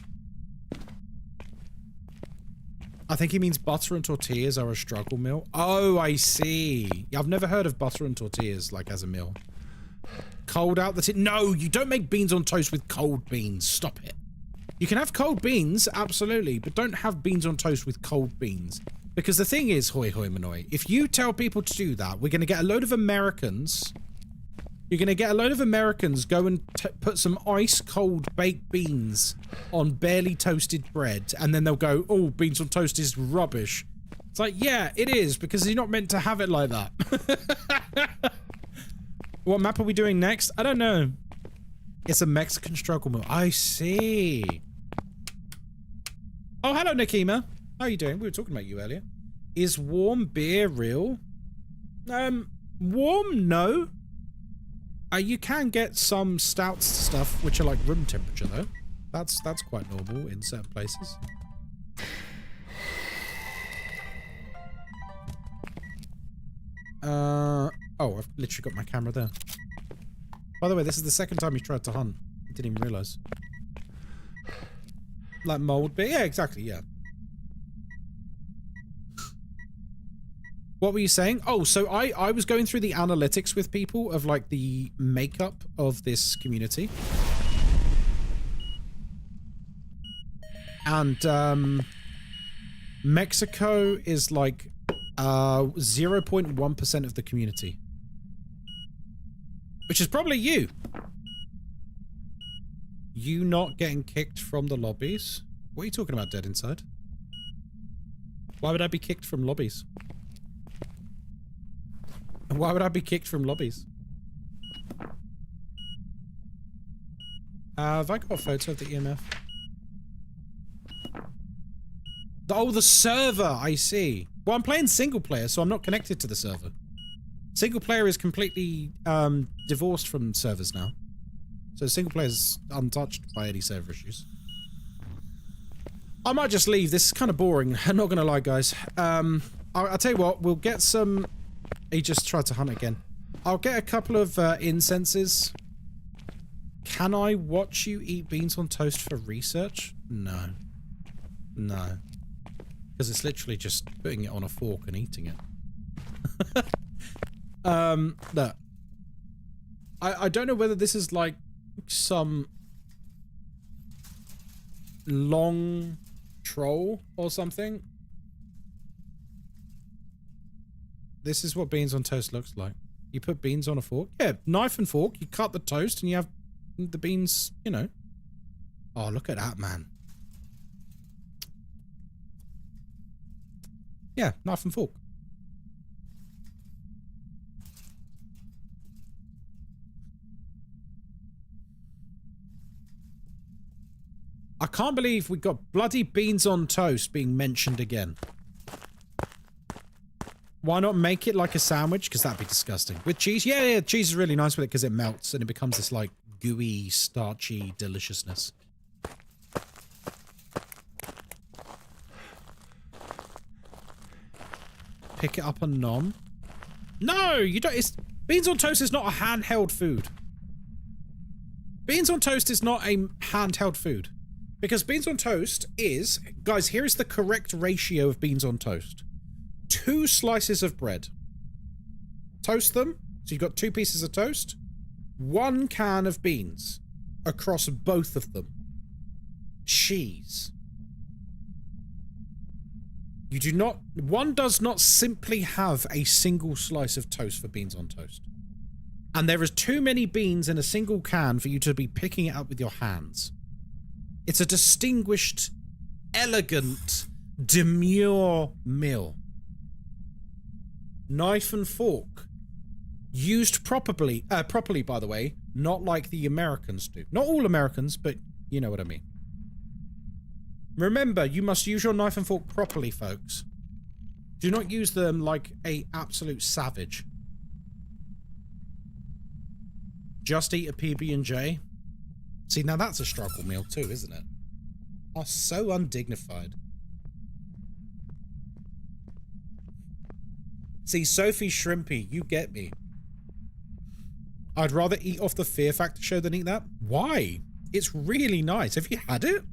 S1: I think he means butter and tortillas are a struggle meal. Oh, I see. I've never heard of butter and tortillas, like, as a meal. Cold out the tin. No, you don't make beans on toast with cold beans. Stop it. You can have cold beans, absolutely, but don't have beans on toast with cold beans. Because the thing is, hoi hoi manoi, if you tell people to do that, we're going to get a load of Americans. You're going to get a load of Americans go and put some ice-cold baked beans on barely toasted bread, and then they'll go, oh, beans on toast is rubbish. It's like, yeah, it is, because you're not meant to have it like that. What map are we doing next? I don't know. It's a Mexican struggle meal. I see. Oh, hello, Nakima. How are you doing? We were talking about you earlier. Is warm beer real? Warm? No. You can get some stout stuff which are like room temperature though. That's quite normal in certain places. Oh, I've literally got my camera there. By the way, this is the second time you tried to hunt. I didn't even realise. Like mold beer? Yeah, exactly, yeah. What were you saying? Oh, so I was going through the analytics with people of like the makeup of this community. And Mexico is like 0.1% of the community. Which is probably you. You not getting kicked from the lobbies? What are you talking about, Dead Inside? Why would I be kicked from lobbies? Why would I be kicked from lobbies? Have I got a photo of the EMF? Oh, the server! I see. Well, I'm playing single player, so I'm not connected to the server. Single player is completely divorced from servers now. So single player is untouched by any server issues. I might just leave. This is kind of boring. I'm not going to lie, guys. I'll tell you what. We'll get some... He just tried to hunt again. I'll get a couple of incenses. Can I watch you eat beans on toast for research? No. No. Because it's literally just putting it on a fork and eating it. Look. I don't know whether this is like some long troll or something. This is what beans on toast looks like. You put beans on a fork. Yeah, knife and fork. You cut the toast and you have the beans, you know. Oh, look at that, man. Yeah, knife and fork. I can't believe we got bloody beans on toast being mentioned again. Why not make it like a sandwich? Because that'd be disgusting. With cheese? Yeah, cheese is really nice with it because it melts and it becomes this like gooey, starchy deliciousness. Pick it up and nom. No, you don't. It's, beans on toast is not a handheld food. Beans on toast is not a handheld food. Because beans on toast is... Guys, here is the correct ratio of beans on toast. 2 slices of bread. Toast them. So you've got 2 pieces of toast. 1 can of beans. Across both of them. Cheese. You do not... One does not simply have a single slice of toast for beans on toast. And there is too many beans in a single can for you to be picking it up with your hands. It's a distinguished, elegant, demure meal. Knife and fork. Used properly, by the way, not like the Americans do. Not all Americans, but you know what I mean. Remember, you must use your knife and fork properly, folks. Do not use them like a absolute savage. Just eat a PB&J. See, now that's a struggle meal too, isn't it? Oh, so undignified. See, Sophie Shrimpy, you get me. I'd rather eat off the Fear Factor show than eat that. Why? It's really nice. Have you had it?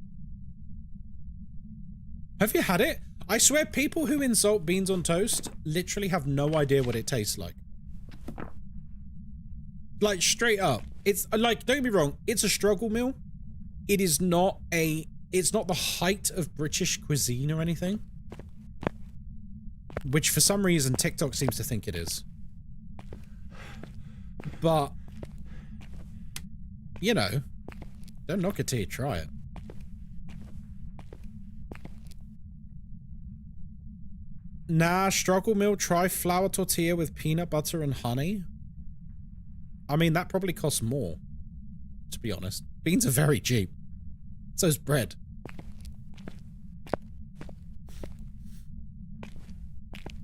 S1: Have you had it? I swear people who insult beans on toast literally have no idea what it tastes like. Like, straight up. It's, like, don't get me wrong, it's a struggle meal. It is not a... It's not the height of British cuisine or anything. Which, for some reason, TikTok seems to think it is. But... You know. Don't knock it till you try it. Nah, struggle meal, try flour tortilla with peanut butter and honey. I mean, that probably costs more, to be honest. Beans are very cheap. So's bread.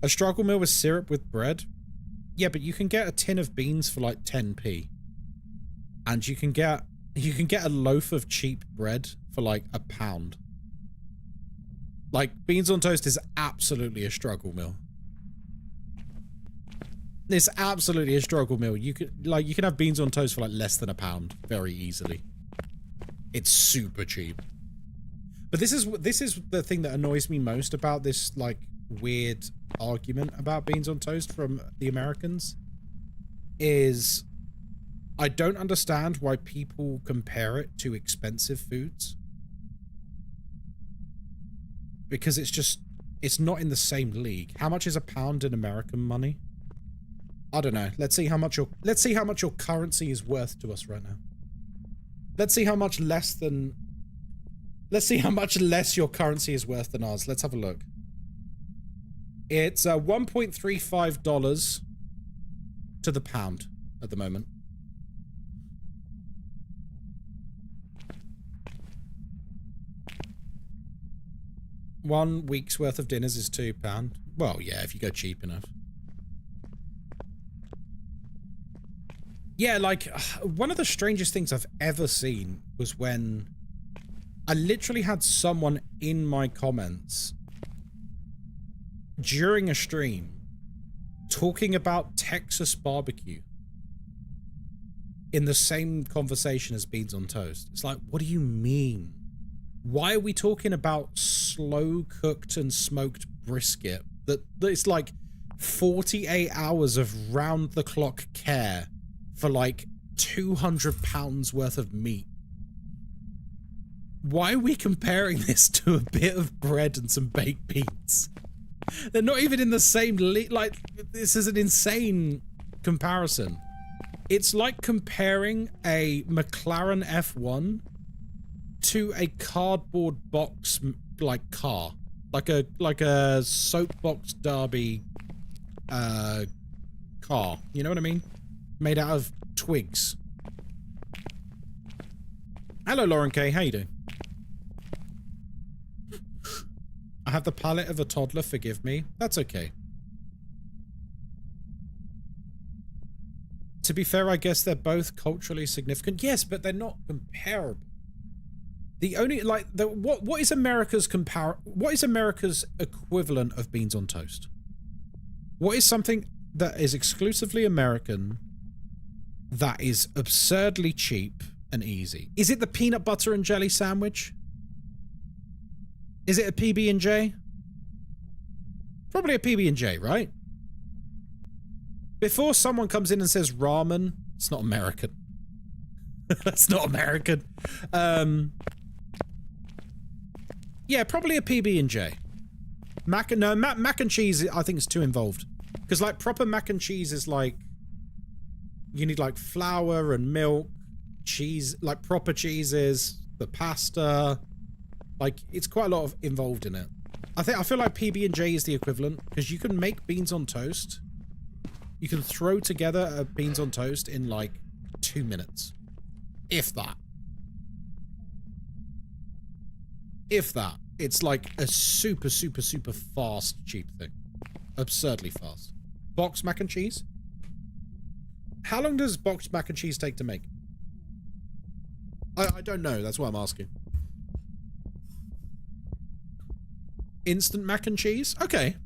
S1: A struggle meal with syrup with bread? Yeah, but you can get a tin of beans for like 10p. And you can get a loaf of cheap bread for like £1. Like, beans on toast is absolutely a struggle meal. It's absolutely a struggle meal. You can have beans on toast for like less than £1 very easily. It's super cheap. But this is the thing that annoys me most about this like weird argument about beans on toast from the Americans is I don't understand why people compare it to expensive foods. Because it's not in the same league. How much is £1 in American money? I don't know. Let's see how much your currency is worth to us right now. Let's see how much less your currency is worth than ours. Let's have a look. It's $1.35 to the pound at the moment. One week's worth of dinners is £2. Well, yeah, if you go cheap enough. Yeah, like, one of the strangest things I've ever seen was when I literally had someone in my comments during a stream talking about Texas barbecue in the same conversation as beans on toast. It's like, what do you mean? Why are we talking about slow cooked and smoked brisket that it's like 48 hours of round the clock care for like 200 pounds worth of meat? Why are we comparing this to a bit of bread and some baked beans? They're not even in the same like, this is an insane comparison. It's like comparing a McLaren F1 to a cardboard box like car, like a soapbox derby car. You know what I mean? Made out of twigs. Hello, Lauren K. How you doing? I have the palate of a toddler. Forgive me. That's okay. To be fair, I guess they're both culturally significant. Yes, but they're not comparable. The only what is America's equivalent of beans on toast? What is something that is exclusively American that is absurdly cheap and easy? Is it the peanut butter and jelly sandwich? Is it a PB&J? Probably a PB&J, right? Before someone comes in and says ramen, it's not American. That's not American. Yeah, probably a PB&J. Mac and cheese, I think, is too involved. Because, like, proper mac and cheese is like... You need, like, flour and milk, cheese, like, proper cheeses, the pasta. Like, it's quite a lot of involved in it. I feel like PB&J is the equivalent. Because you can make beans on toast. You can throw together a beans on toast in, like, 2 minutes. If that. If that. It's like a super, super, super fast, cheap thing. Absurdly fast. Boxed mac and cheese? How long does boxed mac and cheese take to make? I don't know. That's what I'm asking. Instant mac and cheese? Okay.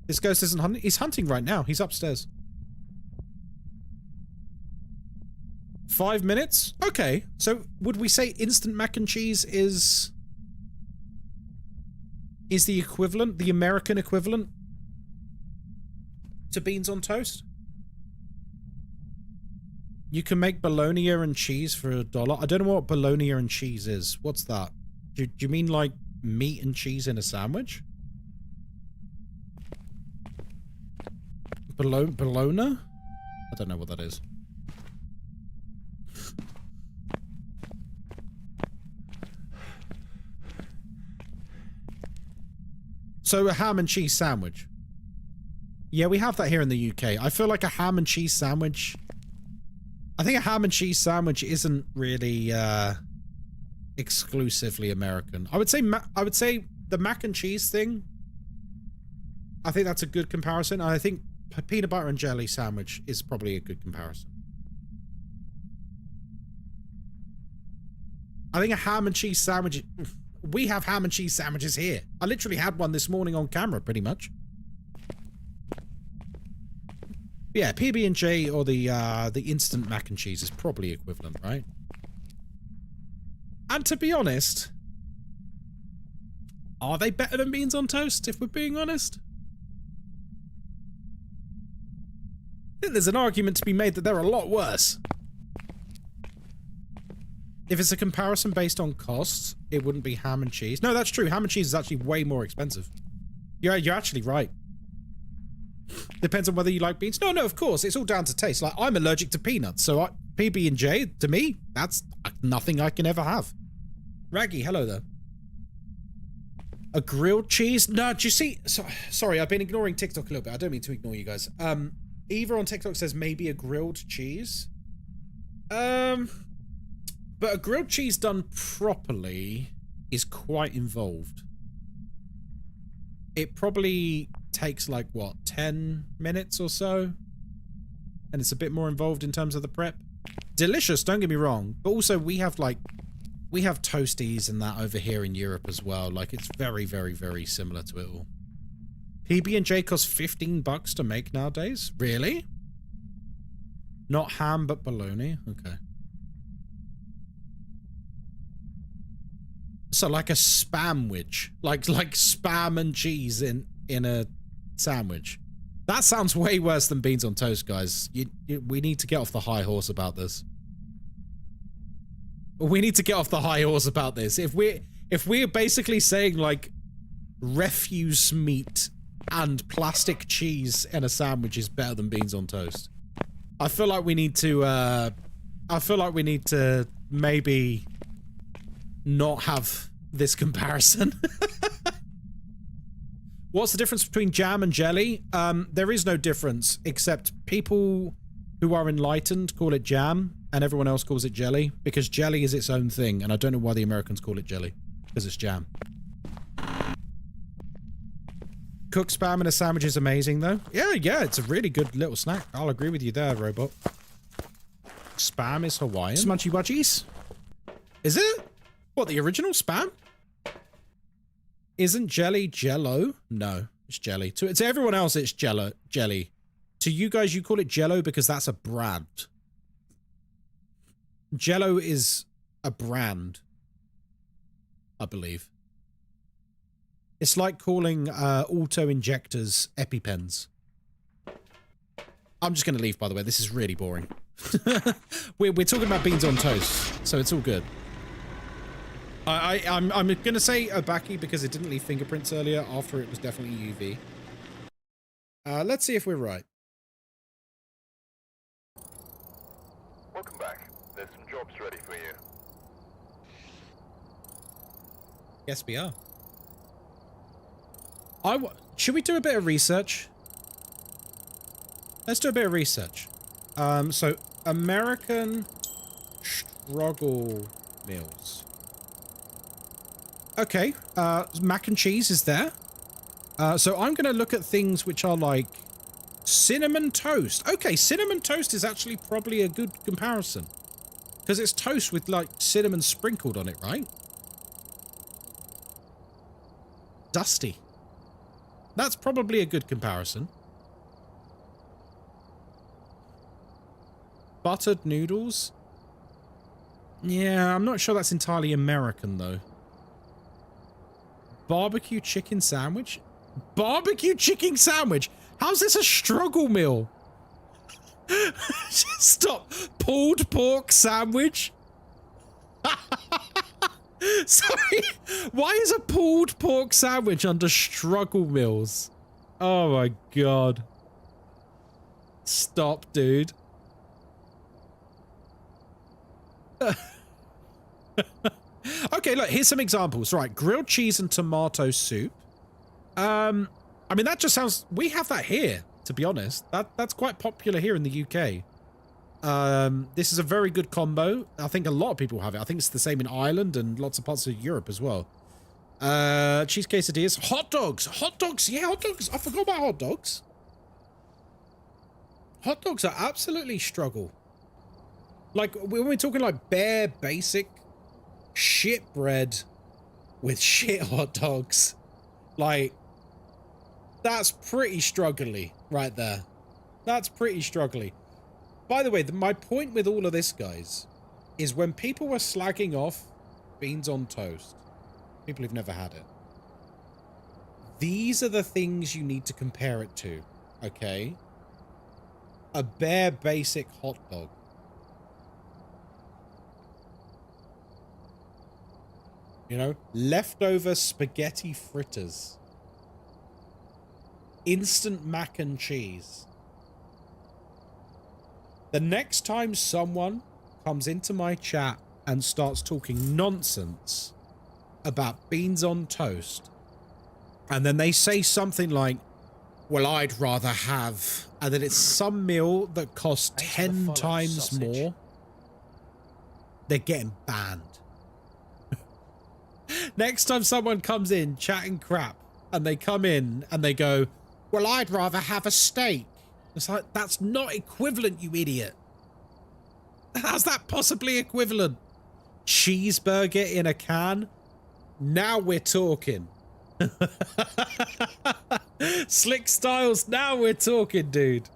S1: This ghost isn't hunting. He's hunting right now. He's upstairs. 5 minutes? Okay. So would we say instant mac and cheese is the equivalent, the American equivalent to beans on toast? You can make bologna and cheese for $1. I don't know what bologna and cheese is. What's that? Do you mean like meat and cheese in a sandwich? Bologna? I don't know what that is. So a ham and cheese sandwich. Yeah, we have that here in the UK. I feel like a ham and cheese sandwich... I think a ham and cheese sandwich isn't really exclusively American. I would say the mac and cheese thing, I think that's a good comparison. I think peanut butter and jelly sandwich is probably a good comparison. I think a ham and cheese sandwich... We have ham and cheese sandwiches here. I literally had one this morning on camera, pretty much. Yeah, PB&J or the instant mac and cheese is probably equivalent, right? And to be honest, are they better than beans on toast, if we're being honest? I think there's an argument to be made that they're a lot worse. If it's a comparison based on costs, it wouldn't be ham and cheese. No, that's true. Ham and cheese is actually way more expensive. Yeah, you're actually right. Depends on whether you like beans. No, of course. It's all down to taste. Like, I'm allergic to peanuts, so PB&J, to me, that's nothing I can ever have. Raggy, hello there. A grilled cheese? No, do you see... Sorry, I've been ignoring TikTok a little bit. I don't mean to ignore you guys. Eva on TikTok says maybe a grilled cheese. But a grilled cheese done properly is quite involved. It probably takes like, what, 10 minutes or so? And it's a bit more involved in terms of the prep. Delicious, don't get me wrong. But also we have toasties and that over here in Europe as well. Like, it's very, very, very similar to it all. PB&J costs $15 to make nowadays? Really? Not ham, but bologna? Okay. So like a spamwich, like spam and cheese in a sandwich. That sounds way worse than beans on toast, guys. We need to get off the high horse about this. We need to get off the high horse about this. If we're basically saying like refuse meat and plastic cheese in a sandwich is better than beans on toast, I feel like we need to, maybe not have this comparison. What's the difference between jam and jelly? There is no difference, except people who are enlightened call it jam, and everyone else calls it jelly, because jelly is its own thing, and I don't know why the Americans call it jelly, because it's jam. Cooked spam in a sandwich is amazing, though. Yeah, it's a really good little snack. I'll agree with you there, Robot. Spam is Hawaiian. Smunchy Wudgies? Is it? What, the original spam? Isn't jelly Jello? No, it's jelly. To everyone else, it's jelly. To you guys, you call it Jello because that's a brand. Jello is a brand, I believe. It's like calling auto-injectors EpiPens. I'm just going to leave, by the way. This is really boring. we're talking about beans on toast, so it's all good. I'm going to say Obaki because it didn't leave fingerprints earlier. After it was definitely UV. Let's see if we're right.
S7: Welcome back. There's some jobs ready for you.
S1: Yes, we are. Should we do a bit of research? Let's do a bit of research. So American struggle meals. Okay, mac and cheese is there. So I'm going to look at things which are like cinnamon toast. Okay, cinnamon toast is actually probably a good comparison. Because it's toast with like cinnamon sprinkled on it, right? Dusty. That's probably a good comparison. Buttered noodles. Yeah, I'm not sure that's entirely American, though. Barbecue chicken sandwich? Barbecue chicken sandwich? How's this a struggle meal? Stop. Pulled pork sandwich? Sorry. Why is a pulled pork sandwich under struggle meals? Oh my god. Stop, dude. Okay, look, here's some examples. Right, grilled cheese and tomato soup. I mean, that just sounds... We have that here, to be honest. That's quite popular here in the UK. This is a very good combo. I think a lot of people have it. I think it's the same in Ireland and lots of parts of Europe as well. Cheese quesadillas. Hot dogs. Hot dogs. Yeah, hot dogs. I forgot about hot dogs. Hot dogs are absolutely struggle. Like, when we're talking like bare, basic shit bread with shit hot dogs, like, that's pretty struggly right there. That's pretty struggly. By the way, my point with all of this, guys, is when people were slagging off beans on toast, people who've never had it, these are the things you need to compare it to, okay? A bare basic hot dog. You know, leftover spaghetti fritters. Instant mac and cheese. The next time someone comes into my chat and starts talking nonsense about beans on toast, and then they say something like, well, I'd rather have, and then it's some meal that costs 10 times more, they're getting banned. Next time someone comes in chatting crap and they come in and they go, well, I'd rather have a steak. It's like, that's not equivalent, you idiot. How's that possibly equivalent? Cheeseburger in a can? Now we're talking. Slick Styles, now we're talking, dude.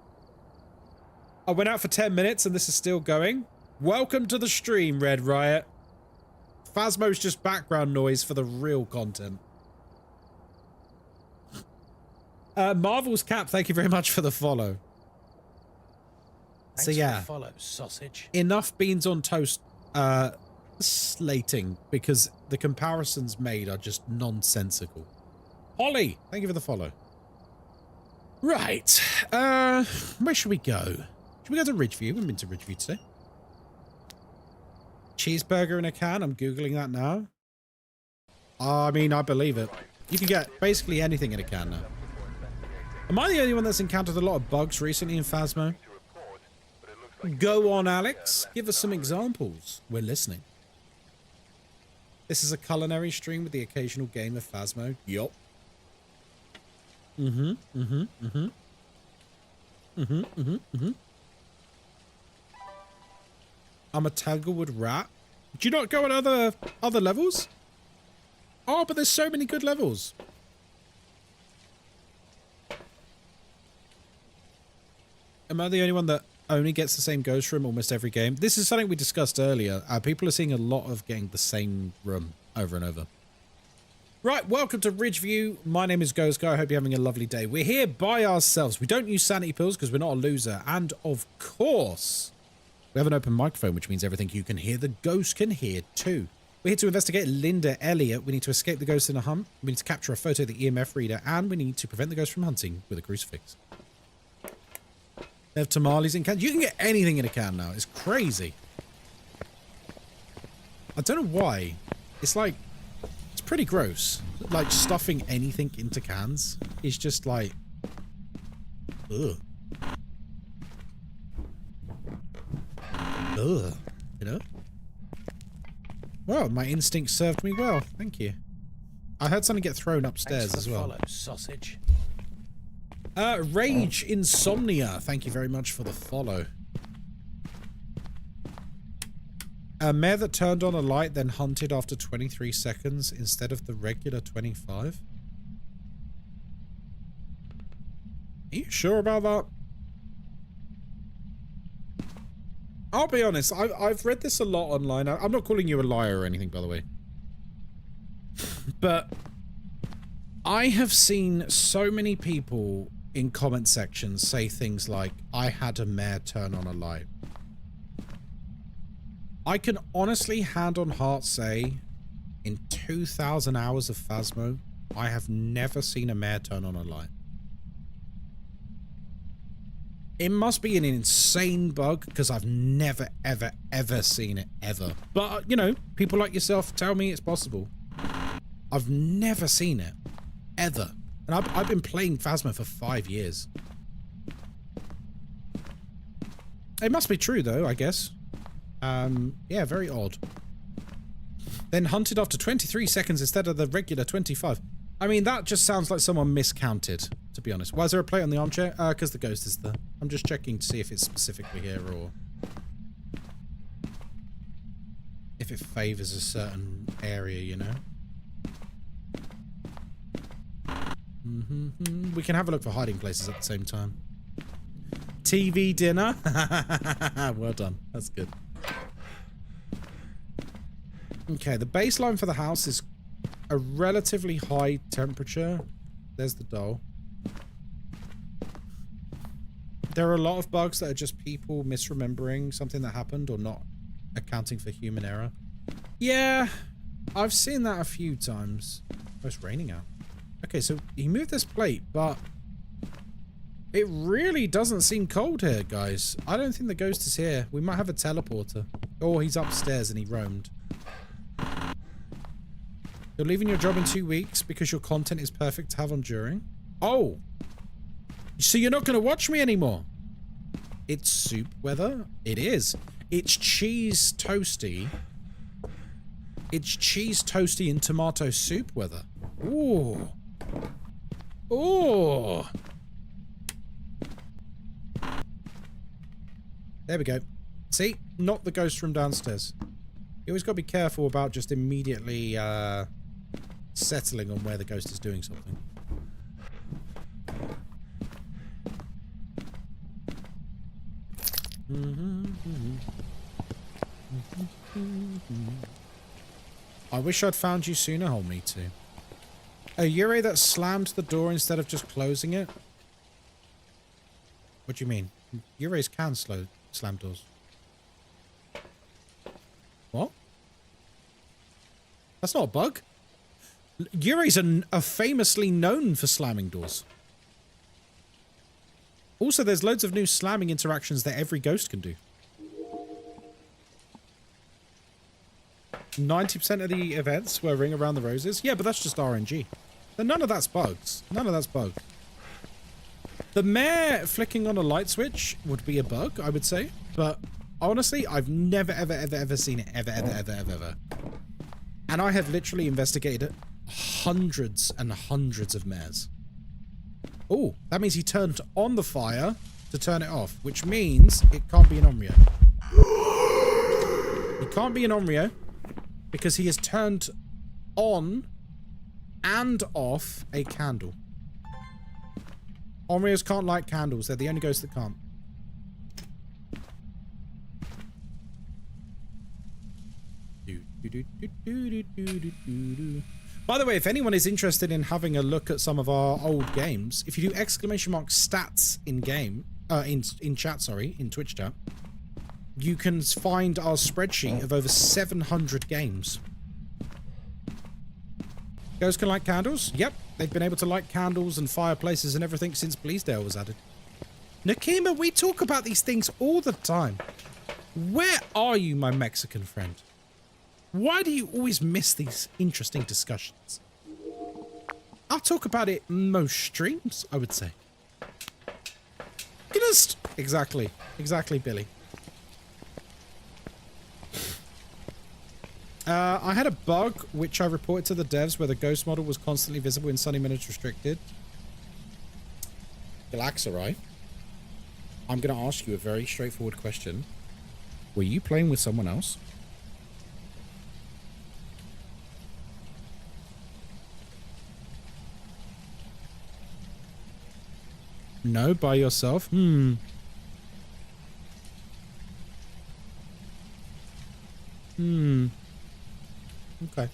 S1: I went out for 10 minutes and this is still going. Welcome to the stream, Red Riot. Phasmo's just background noise for the real content. Marvel's Cap, thank you very much for the follow.
S4: Thanks
S1: so yeah,
S4: for the follow, sausage.
S1: Enough beans on toast slating, because the comparisons made are just nonsensical. Holly, thank you for the follow. Right, where should we go? Should we go to Ridgeview? We've been to Ridgeview today. Cheeseburger in a can. I'm Googling that now. I mean, I believe it. You can get basically anything in a can now. Am I the only one that's encountered a lot of bugs recently in Phasmo? Go on, Alex. Give us some examples. We're listening. This is a culinary stream with the occasional game of Phasmo. Yup. I'm a Tanglewood rat. Do you not go on other levels? Oh, but there's so many good levels. Am I the only one that only gets the same ghost room almost every game? This is something we discussed earlier. People are seeing a lot of getting the same room over and over. Right, welcome to Ridgeview. My name is Ghostkai. I hope you're having a lovely day. We're here by ourselves. We don't use sanity pills because we're not a loser. And of course, we have an open microphone, which means everything you can hear, the ghost can hear too. We're here to investigate Linda Elliott. We need to escape the ghost in a hunt. We need to capture a photo of the EMF reader. And we need to prevent the ghost from hunting with a crucifix. They have tamales in cans. You can get anything in a can now. It's crazy. I don't know why. It's like, it's pretty gross. Like stuffing anything into cans is just like, ugh. Ugh. You know? Well, my instinct served me well. Thank you. I heard something get thrown upstairs as well.
S4: Follow, sausage.
S1: Rage Insomnia. Thank you very much for the follow. A mare that turned on a light then hunted after 23 seconds instead of the regular 25. Are you sure about that? I'll be honest, I've read this a lot online. I'm not calling you a liar or anything, by the way. But I have seen so many people in comment sections say things like, I had a mare turn on a light. I can honestly, hand on heart say, in 2,000 hours of Phasmo, I have never seen a mare turn on a light. It must be an insane bug, because I've never, ever, ever seen it, ever. But, you know, people like yourself tell me it's possible. I've never seen it. Ever. And I've been playing Phasmo for 5 years. It must be true, though, I guess. Yeah, very odd. Then hunted after 23 seconds instead of the regular 25. I mean, that just sounds like someone miscounted, to be honest. Why is there a plate on the armchair? Because the ghost is there. I'm just checking to see if it's specifically here or if it favors a certain area, you know? We can have a look for hiding places at the same time. TV dinner. Well done. That's good. Okay, the baseline for the house is a relatively high temperature. There's the doll. There are a lot of bugs that are just people misremembering something that happened or not accounting for human error. Yeah, I've seen that a few times. Oh, it's raining out. Okay, so he moved this plate, but it really doesn't seem cold here, guys. I don't think the ghost is here. We might have a teleporter. Or he's upstairs and he roamed. You're leaving your job in 2 weeks because your content is perfect to have on during? Oh! So you're not going to watch me anymore? It's soup weather? It is. It's cheese toasty. It's cheese toasty and tomato soup weather. Ooh. Ooh. There we go. See? Not the ghost from downstairs. You always got to be careful about just immediately settling on where the ghost is doing something. I wish I'd found you sooner. Oh, me too. A Yurei that slammed the door instead of just closing it? What do you mean? Yureis can slam doors. What? That's not a bug. Yureis are famously known for slamming doors. Also, there's loads of new slamming interactions that every ghost can do. 90% of the events were Ring Around the Roses. Yeah, but that's just RNG. Then none of that's bugs. None of that's bugs. The mayor flicking on a light switch would be a bug, I would say. But honestly, I've never, ever seen it. Ever. And I have literally investigated hundreds and hundreds of mayors. Oh, that means he turned on the fire to turn it off, which means it can't be an Onryo. It can't be an Onryo because he has turned on and off a candle. Onryos can't light candles. They're the only ghosts that can't. By the way, if anyone is interested in having a look at some of our old games, if you do !stats in game, in chat, sorry, in Twitch chat, you can find our spreadsheet of over 700 games. Ghosts can light candles? Yep, they've been able to light candles and fireplaces and everything since Bleasdale was added. Nakima, we talk about these things all the time. Where are you, my Mexican friend? Why do you always miss these interesting discussions? I'll talk about it most streams, I would say. Exactly, Billy. I had a bug which I reported to the devs where the ghost model was constantly visible in sunny minutes restricted. Galaxarai, I'm going to ask you a very straightforward question. Were you playing with someone else? No, by yourself? Okay.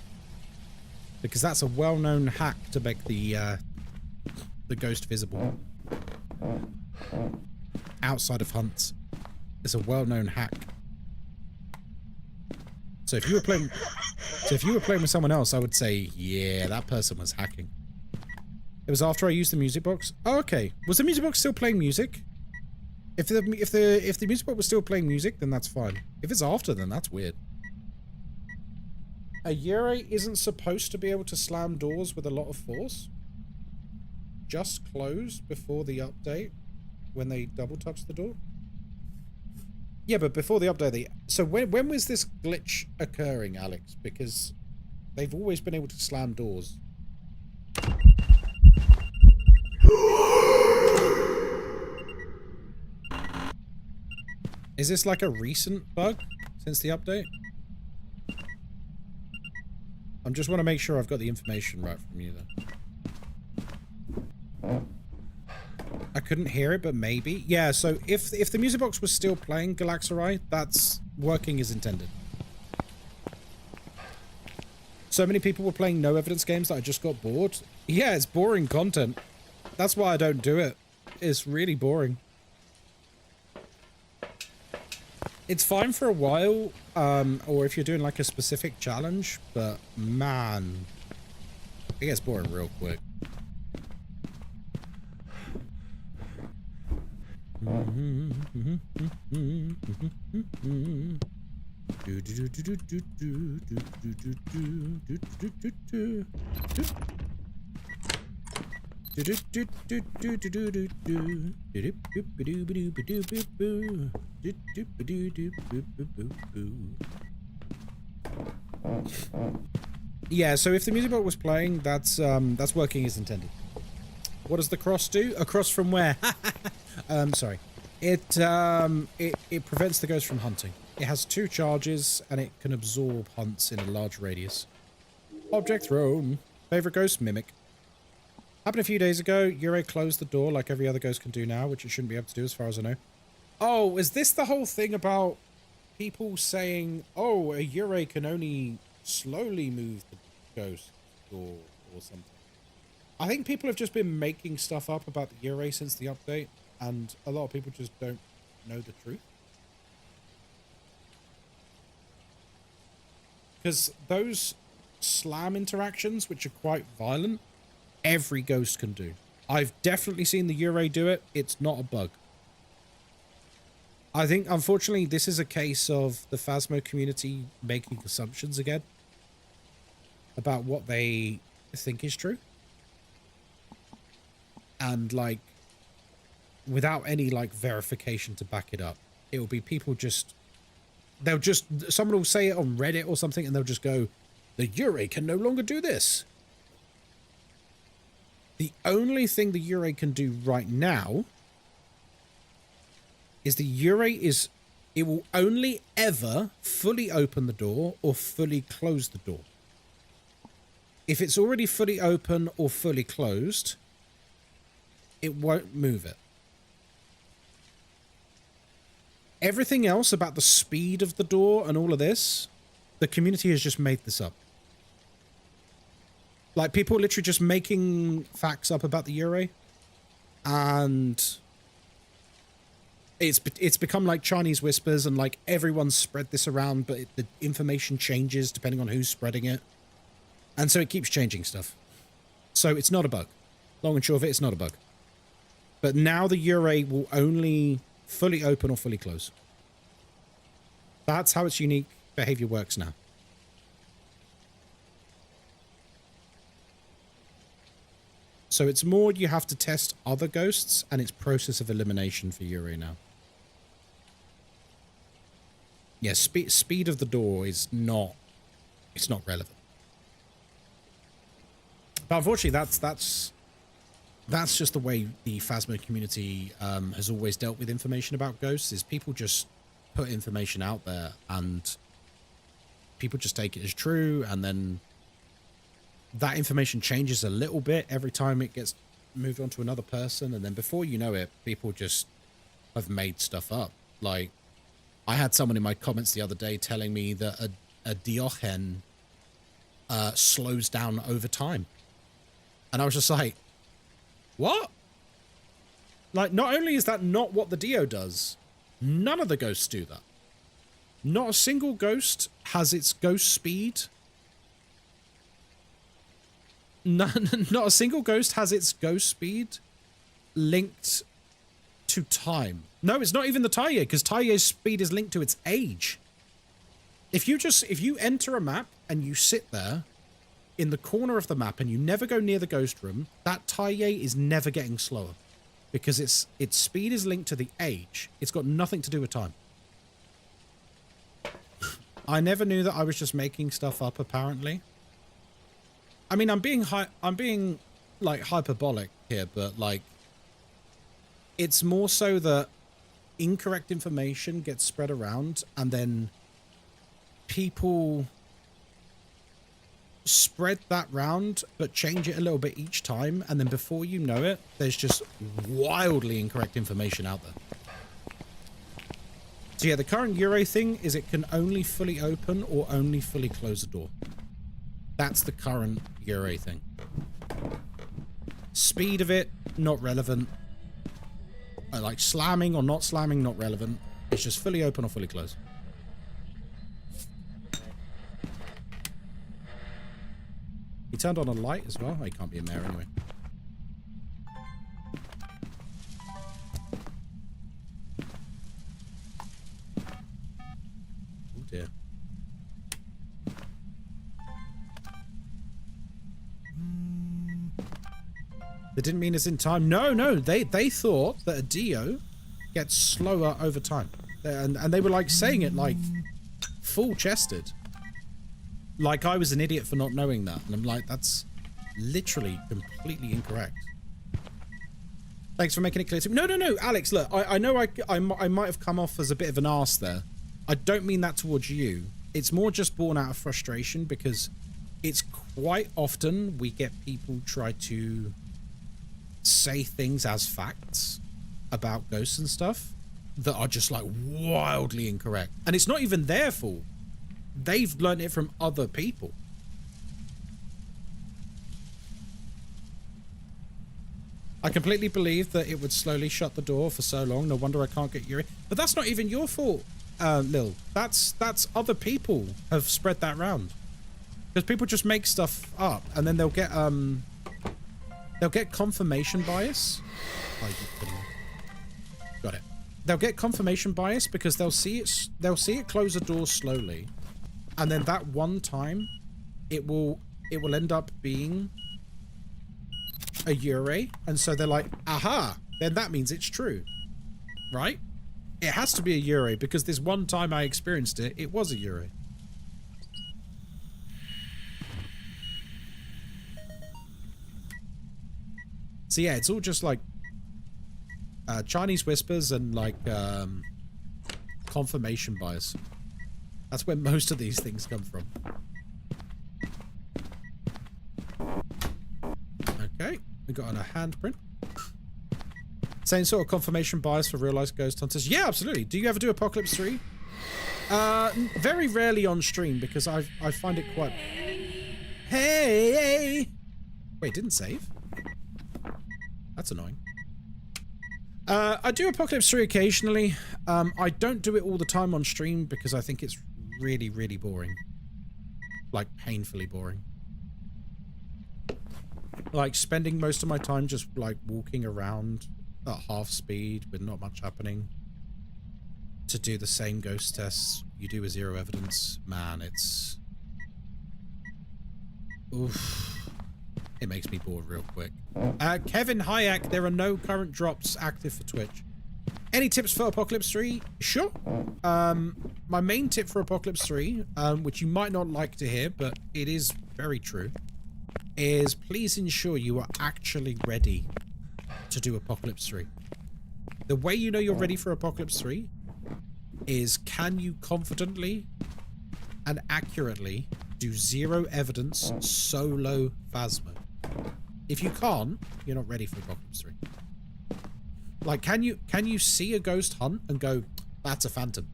S1: Because that's a well-known hack to make the ghost visible. Outside of hunts. It's a well-known hack. So if you were playing with someone else, I would say, yeah, that person was hacking. It was after I used the music box. Oh, okay. Was the music box still playing music? If the music box was still playing music, then that's fine. If it's after, then that's weird. A Yurei isn't supposed to be able to slam doors with a lot of force. Just close before the update when they double touch the door. Yeah, but before the update, so when was this glitch occurring, Alex? Because they've always been able to slam doors. Is this like a recent bug since the update? I just want to make sure I've got the information right from you then. I couldn't hear it, but maybe. Yeah, so if the music box was still playing Galaxarai, that's working as intended. So many people were playing no evidence games that I just got bored. Yeah, it's boring content. That's why I don't do it. It's really boring. It's fine for a while, or if you're doing like a specific challenge, but man, it gets boring real quick. Yeah, so if the music box was playing, that's working as intended. What does the cross do? A cross from where? Sorry. It prevents the ghost from hunting. It has 2 charges, and it can absorb hunts in a large radius. Object thrown. Favorite ghost? Mimic. Happened a few days ago. Yurei closed the door like every other ghost can do now, which it shouldn't be able to do as far as I know. Oh, is this the whole thing about people saying, oh, a Yurei can only slowly move the ghost or something? I think people have just been making stuff up about the Yurei since the update, and a lot of people just don't know the truth. Because those slam interactions, which are quite violent, every ghost can do. I've definitely seen the Ure do it. It's not a bug. I think, unfortunately, this is a case of the Phasmo community making assumptions again about what they think is true. And, like, without any, like, verification to back it up. It will be people just... someone will say it on Reddit or something, and they'll just go, the Ure can no longer do this. The only thing the Ure can do right now is it will only ever fully open the door or fully close the door. If it's already fully open or fully closed, it won't move it. Everything else about the speed of the door and all of this, the community has just made this up. Like, people are literally just making facts up about the Ure, and it's become like Chinese whispers, and like everyone's spread this around, but the information changes depending on who's spreading it, and so it keeps changing stuff. So it's not a bug. Long and short of it, it's not a bug. But now the Ure will only fully open or fully close. That's how its unique behavior works now. So it's more you have to test other ghosts and its process of elimination for Ure now. Yeah, speed of the door is not... it's not relevant. But unfortunately, that's just the way the Phasmo community has always dealt with information about ghosts, is people just put information out there and people just take it as true, and then that information changes a little bit every time it gets moved on to another person, and then before you know it, people just have made stuff up. Like, I had someone in my comments the other day telling me that a Diogen slows down over time. And I was just like, what? Like, not only is that not what the Dio does, none of the ghosts do that. Not a single ghost has its ghost speed. Not a single ghost has its ghost speed linked to time. No, it's not even the Taiye, because Taiye's speed is linked to its age. If you enter a map and you sit there in the corner of the map and you never go near the ghost room, that Taiye is never getting slower, because its speed is linked to the age. It's got nothing to do with time. I never knew that I was just making stuff up, apparently. I mean, I'm being like hyperbolic here, but like, it's more so that incorrect information gets spread around, and then people spread that round but change it a little bit each time, and then before you know it, there's just wildly incorrect information out there. So yeah, the current Ure thing is it can only fully open or only fully close a door. That's the current Ure thing. Speed of it, not relevant. Like slamming or not slamming, not relevant. It's just fully open or fully closed. He turned on a light as well. Oh, he can't be in there anyway. Oh dear. They didn't mean it's in time. No, they thought that a Dio gets slower over time. And they were like saying it like full chested. Like I was an idiot for not knowing that. And I'm like, that's literally completely incorrect. Thanks for making it clear to me. No, Alex, look, I know I might have come off as a bit of an arse there. I don't mean that towards you. It's more just born out of frustration, because it's quite often we get people try to say things as facts about ghosts and stuff that are just like wildly incorrect. And it's not even their fault. They've learned it from other people. I completely believe that it would slowly shut the door for so long. No wonder I can't get Yuri. But that's not even your fault, Lil. That's other people have spread that round. Because people just make stuff up, and then they'll They'll get confirmation bias. Oh, you kidding me? Got it. They'll get confirmation bias because they'll see it close a door slowly, and then that one time, it will end up being a Ure, and so they're like, aha, then that means it's true, right? It has to be a Ure because this one time I experienced it, it was a Ure. So yeah, it's all just like Chinese whispers and like confirmation bias. That's where most of these things come from. Okay, we got on a handprint. Same sort of confirmation bias for real-life ghost hunters. Yeah, absolutely. Do you ever do Apocalypse 3? Very rarely on stream because I find it quite... Hey! Wait, didn't save? That's annoying. I do Apocalypse 3 occasionally. I don't do it all the time on stream because I think it's really, really boring. Like, painfully boring. Like, spending most of my time just, like, walking around at half speed with not much happening to do the same ghost tests you do with zero evidence. Man, it's... Oof. It makes me bored real quick. Kevin Hayek, there are no current drops active for Twitch. Any tips for Apocalypse 3? Sure. My main tip for Apocalypse 3, which you might not like to hear, but it is very true, is please ensure you are actually ready to do Apocalypse 3. The way you know you're ready for Apocalypse 3 is can you confidently and accurately do zero evidence solo Phasmo? If you can't, you're not ready for Apocalypse 3. Like, can you see a ghost hunt and go, that's a phantom?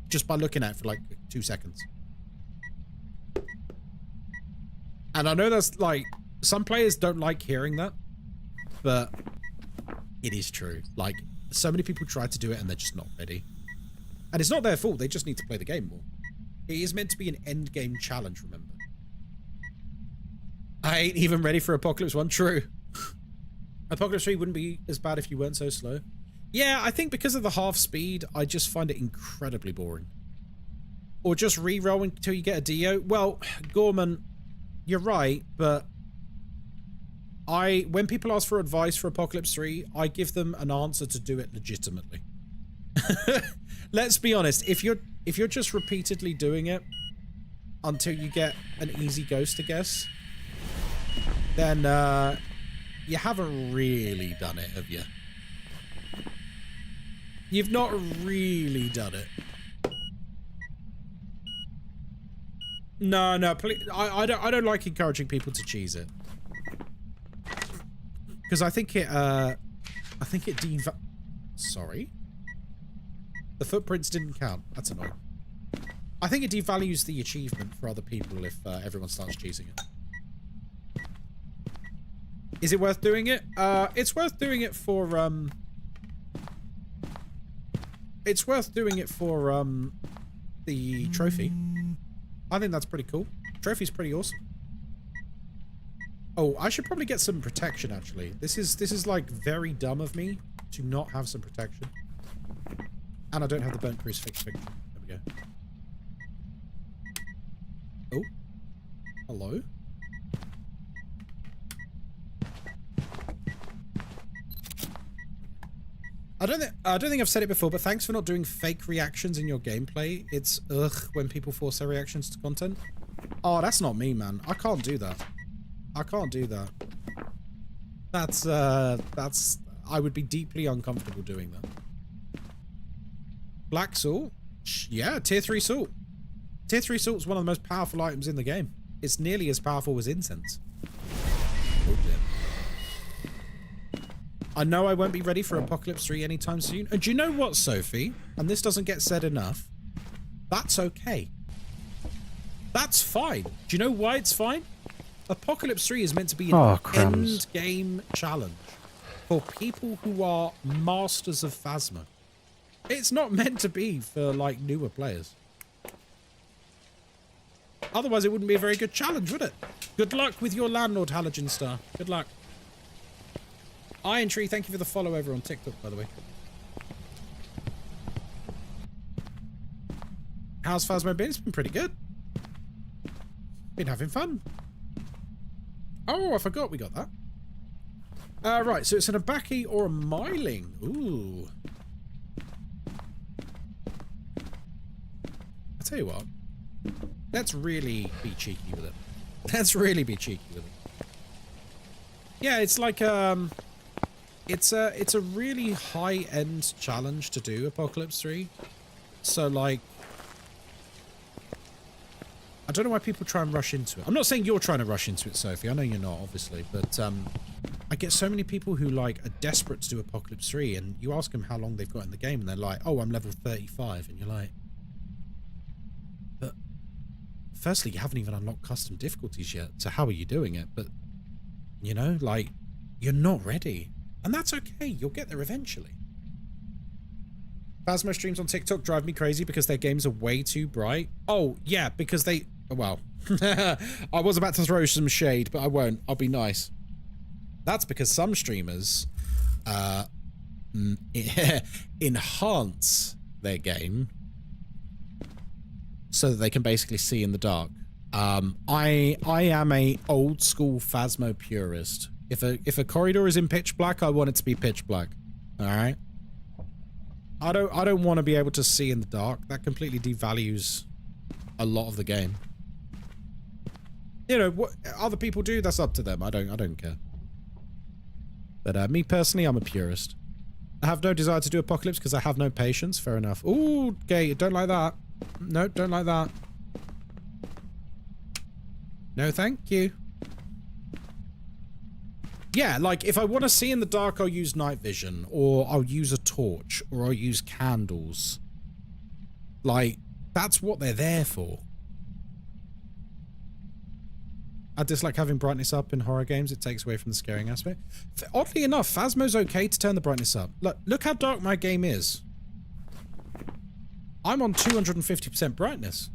S1: Just by looking at it for like 2 seconds. And I know that's like, some players don't like hearing that, but it is true. Like, so many people try to do it and they're just not ready. And it's not their fault, they just need to play the game more. It is meant to be an end game challenge, remember? I ain't even ready for Apocalypse 1, true. Apocalypse 3 wouldn't be as bad if you weren't so slow. Yeah, I think because of the half speed, I just find it incredibly boring. Or just re-roll until you get a Dio. Well, Gorman, you're right, but when people ask for advice for Apocalypse 3, I give them an answer to do it legitimately. Let's be honest, if you're just repeatedly doing it until you get an easy ghost to guess, then you haven't really done it, have you? You've not really done it. No, please. I don't like encouraging people to cheese it. Because I think it sorry? The footprints didn't count. That's annoying. I think it devalues the achievement for other people if everyone starts cheesing it. Is it worth doing it? It's worth doing it for, it's worth doing it for, the trophy. I think that's pretty cool. Trophy's pretty awesome. Oh, I should probably get some protection, actually. This is like, very dumb of me to not have some protection. And I don't have the burnt crucifix picture. There we go. Oh. Hello? I don't think I've said it before, but thanks for not doing fake reactions in your gameplay. It's ugh when people force their reactions to content. Oh, that's not me, man. I can't do that. I can't do that. That's I would be deeply uncomfortable doing that. Black salt? Yeah, tier 3 salt. Tier 3 salt is one of the most powerful items in the game. It's nearly as powerful as incense. Oh, dear. I know I won't be ready for Apocalypse 3 anytime soon. And do you know what, Sophie? And this doesn't get said enough. That's okay. That's fine. Do you know why it's fine? Apocalypse 3 is meant to be an end game challenge for people who are masters of Phasma. It's not meant to be for, like, newer players. Otherwise, it wouldn't be a very good challenge, would it? Good luck with your landlord, Halogen Star. Good luck. Iron Tree, thank you for the follow over on TikTok, by the way. How's Phasmo been? It's been pretty good. Been having fun. Oh, I forgot we got that. Right, so it's an Abaki or a Myling. Ooh. I tell you what. Let's really be cheeky with it. Let's really be cheeky with it. Yeah, it's like it's a really high-end challenge to do Apocalypse 3. So like, I don't know why people try and rush into it. I'm not saying you're trying to rush into it, Sophie. I know you're not, obviously, but I get so many people who like are desperate to do Apocalypse 3, and you ask them how long they've got in the game, and they're like, "Oh, I'm level 35," and you're like, "But firstly, you haven't even unlocked custom difficulties yet, so how are you doing it?" But you know, like, you're not ready, and that's okay. You'll get there eventually. Phasmo streams on TikTok drive me crazy because their games are way too bright. Oh yeah, because they. Well, I was about to throw some shade, but I won't. I'll be nice. That's because some streamers enhance their game so that they can basically see in the dark. I am a old school Phasmo purist. If a corridor is in pitch black, I want it to be pitch black. All right. I don't want to be able to see in the dark. That completely devalues a lot of the game. You know, what other people do, that's up to them. I don't care. But me personally, I'm a purist. I have no desire to do Apocalypse because I have no patience. Fair enough. Ooh, okay, don't like that. No, don't like that. No, thank you. Yeah, like, if I want to see in the dark, I'll use night vision, or I'll use a torch, or I'll use candles. Like, that's what they're there for. I dislike having brightness up in horror games. It takes away from the scaring aspect. Oddly enough, Phasmo's okay to turn the brightness up. Look how dark my game is. I'm on 250% brightness.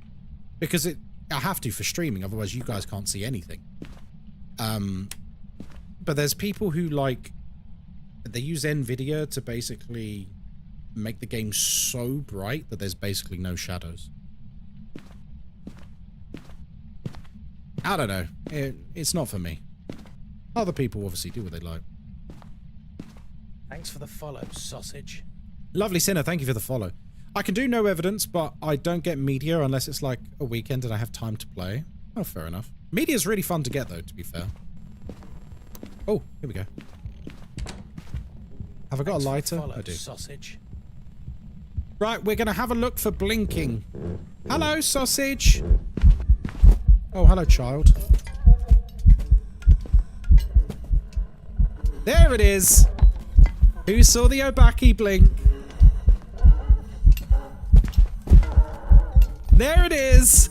S1: Because I have to for streaming, otherwise you guys can't see anything. But there's people who, like, they use NVIDIA to basically make the game so bright that there's basically no shadows. I don't know. It's not for me. Other people obviously do what they like.
S4: Thanks for the follow, sausage.
S1: Lovely Sinner, thank you for the follow. I can do no evidence, but I don't get media unless it's like a weekend and I have time to play. Oh, fair enough. Media's really fun to get, though, to be fair. Oh, here we go. Have I got a lighter? I do.
S4: Sausage.
S1: Right, we're going to have a look for blinking. Hello, sausage. Oh, hello, child. There it is. Who saw the Obaki blink? There it is.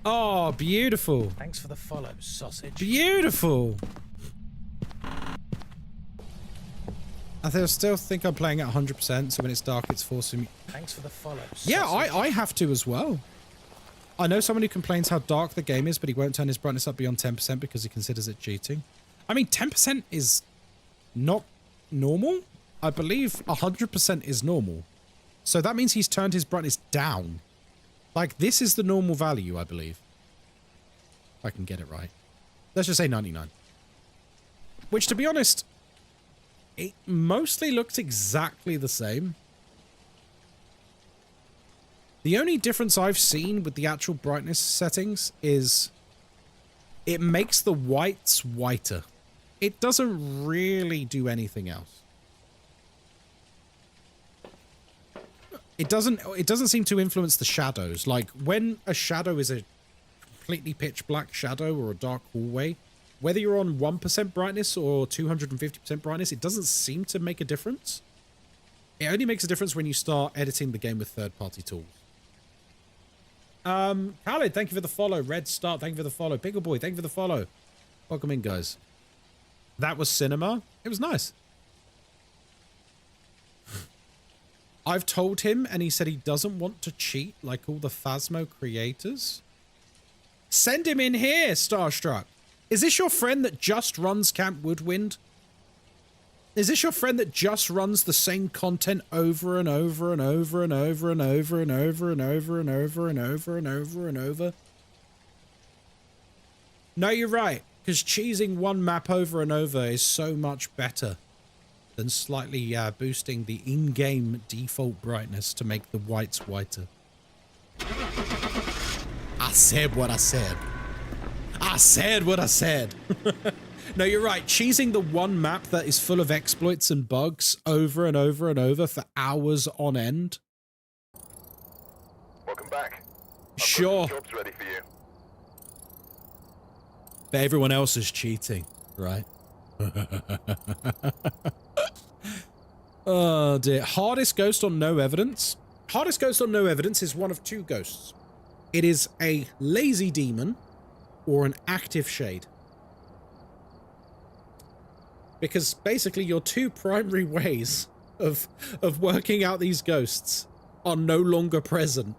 S1: Oh, beautiful.
S4: Thanks for the follow, sausage.
S1: Beautiful. I still think I'm playing at 100%, so when it's dark, it's forcing me.
S4: Thanks for the follow, sausage.
S1: Yeah, I have to as well. I know someone who complains how dark the game is, but he won't turn his brightness up beyond 10% because he considers it cheating. I mean, 10% is not normal. I believe 100% is normal. So that means he's turned his brightness down. Like, this is the normal value, I believe. If I can get it right. Let's just say 99. Which, to be honest, it mostly looks exactly the same. The only difference I've seen with the actual brightness settings is it makes the whites whiter. It doesn't really do anything else. It doesn't seem to influence the shadows. Like, when a shadow is a completely pitch black shadow or a dark hallway, whether you're on 1% brightness or 250% brightness, it doesn't seem to make a difference. It only makes a difference when you start editing the game with third-party tools. Khaled, thank you for the follow. Red Start, thank you for the follow. Pickle Boy, thank you for the follow. Welcome in, guys. That was cinema. It was nice. I've told him, and he said he doesn't want to cheat like all the Phasmo creators. Send him in here, Starstruck. Is this your friend that just runs Camp Woodwind? Is this your friend that just runs the same content over and over and over and over and over and over and over and over and over and over and over? No, you're right, because cheesing one map over and over is so much better than slightly boosting the in-game default brightness to make the whites whiter. I said what I said. I said what I said. No, you're right. Cheesing the one map that is full of exploits and bugs over and over and over for hours on end.
S7: Welcome back.
S1: Sure.
S7: Job's ready for you.
S1: But everyone else is cheating, right? Oh dear. Hardest ghost on no evidence. Hardest ghost on no evidence is one of two ghosts. It is a lazy demon or an active shade. Because basically your two primary ways of working out these ghosts are no longer present,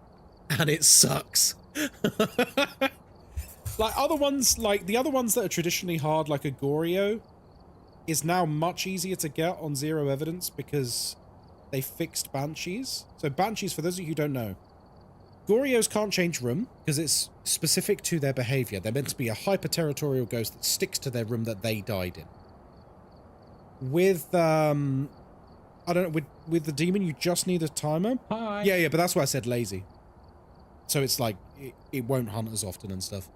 S1: and it sucks. Like other ones, like the other ones that are traditionally hard, like a Goryo, is now much easier to get on zero evidence because they fixed Banshees. So Banshees, for those of you who don't know, Goryos can't change room because it's specific to their behavior. They're meant to be a hyper-territorial ghost that sticks to their room that they died in. With, I don't know, with the demon, you just need a timer.
S4: Hi.
S1: Yeah, but that's why I said lazy. So it's like, it won't hunt as often and stuff.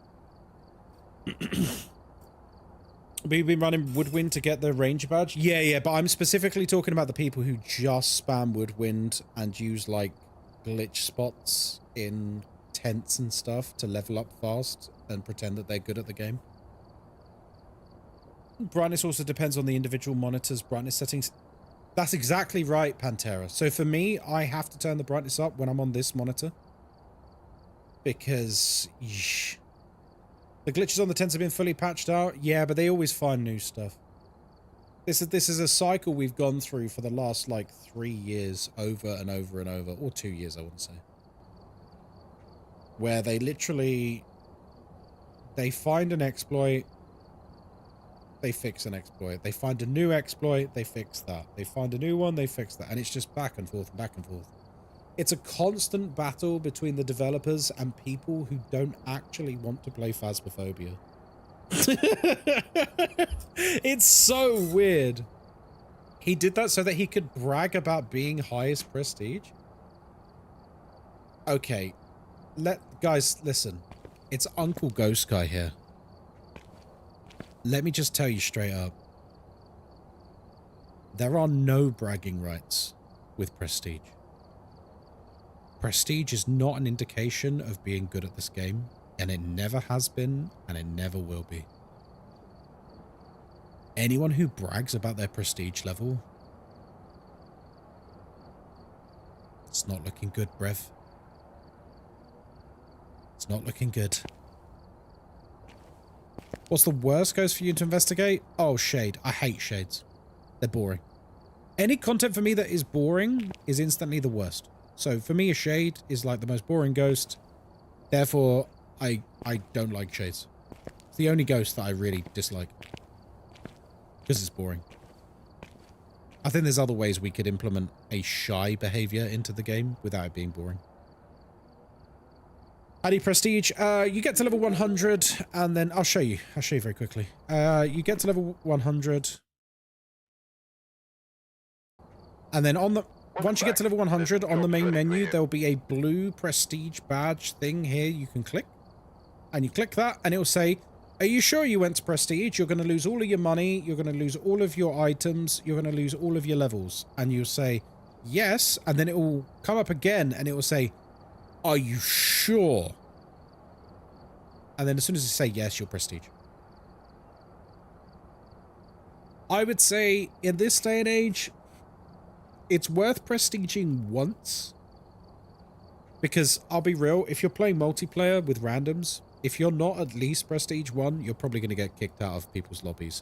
S1: We've been running Woodwind to get the Ranger badge. Yeah, but I'm specifically talking about the people who just spam Woodwind and use, like, glitch spots in tents and stuff to level up fast and pretend that they're good at the game. Brightness also depends on the individual monitor's brightness settings. That's exactly right, Pantera. So for me, I have to turn the brightness up when I'm on this monitor. Because the glitches on the tents have been fully patched out. Yeah, but they always find new stuff. This is a cycle we've gone through for the last, like, 3 years over and over and over. Or 2 years, I wouldn't say. Where they literally... They find an exploit... They fix an exploit. They find a new exploit, they fix that. They find a new one, they fix that. And it's just back and forth and back and forth. It's a constant battle between the developers and people who don't actually want to play Phasmophobia. It's so weird. He did that so that he could brag about being highest prestige. Okay. Guys, listen. It's Uncle Ghostkai here. Let me just tell you straight up. There are no bragging rights with prestige. Prestige is not an indication of being good at this game, and it never has been, and it never will be. Anyone who brags about their prestige level, it's not looking good, Brev. It's not looking good. What's the worst ghost for you to investigate? Oh, Shade. I hate Shades. They're boring. Any content for me that is boring is instantly the worst. So for me, a Shade is like the most boring ghost. Therefore, I don't like Shades. It's the only ghost that I really dislike. Because it's boring. I think there's other ways we could implement a shy behavior into the game without it being boring. How do you prestige? You get to level 100 and then I'll show you very quickly. You get to level 100 and then once you get to level 100 on the main menu, there'll be a blue prestige badge thing here you can click. And you click that and it'll say, are you sure you went to prestige? You're going to lose all of your money. You're going to lose all of your items. You're going to lose all of your levels. And you'll say, yes. And then it will come up again and it will say, are you sure? And then as soon as you say yes, you'll prestige. I would say in this day and age, it's worth prestiging once. Because I'll be real, if you're playing multiplayer with randoms, if you're not at least prestige 1, you're probably going to get kicked out of people's lobbies.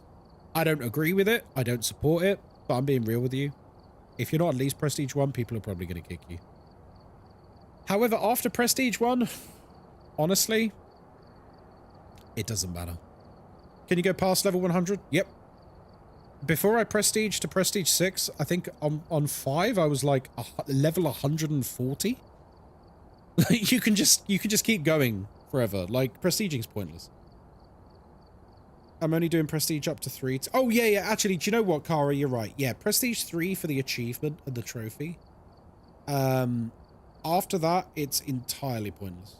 S1: I don't agree with it. I don't support it. But I'm being real with you. If you're not at least prestige 1, people are probably going to kick you. However, after prestige 1, honestly, It doesn't matter. Can you go past level 100? Yep. Before I prestige to prestige 6, I think on 5 I was like level 140. you can just keep going forever. Like, prestiging's pointless. I'm only doing prestige up to 3. Oh yeah, actually, do you know what, Kara? You're right. Yeah, prestige 3 for the achievement and the trophy. After that, it's entirely pointless.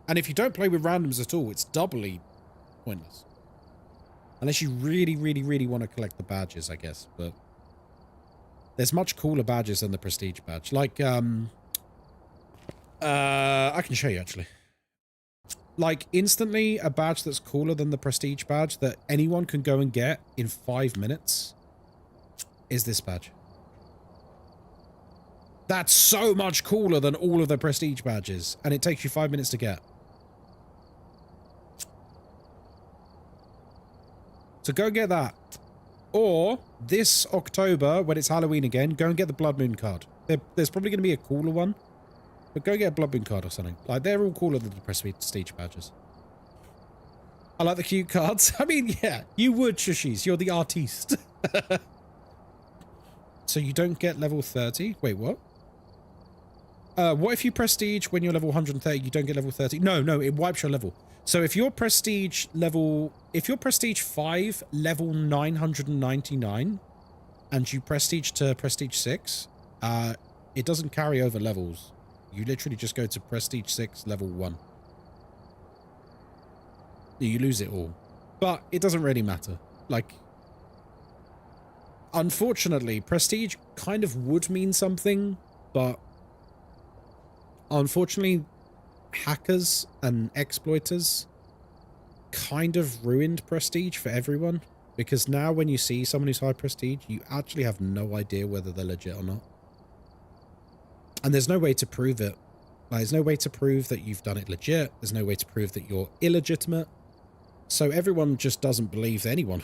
S1: And if you don't play with randoms at all, it's doubly pointless. Unless you really, really, really want to collect the badges, I guess. But there's much cooler badges than the prestige badge. Like, I can show you, actually. Like, instantly, a badge that's cooler than the prestige badge that anyone can go and get in 5 minutes is this badge. That's so much cooler than all of the prestige badges, and it takes you 5 minutes to get. So go get that. Or, this October, when it's Halloween again, go and get the Blood Moon card. There's probably going to be a cooler one. But go get a Blood Moon card or something. Like, they're all cooler than the prestige badges. I like the cute cards. I mean, yeah, you would, Shushies. You're the artiste. So you don't get level 30? Wait, what? What if you prestige when you're level 130, you don't get level 30? No, it wipes your level. So if you're prestige 5, level 999, and you prestige to prestige 6, it doesn't carry over levels. You literally just go to prestige 6, level 1. You lose it all. But it doesn't really matter. Like, unfortunately, prestige kind of would mean something, but unfortunately, hackers and exploiters kind of ruined prestige for everyone, because now when you see someone who's high prestige, you actually have no idea whether they're legit or not. And there's no way to prove it. Like, there's no way to prove that you've done it legit. There's no way to prove that you're illegitimate. So everyone just doesn't believe anyone.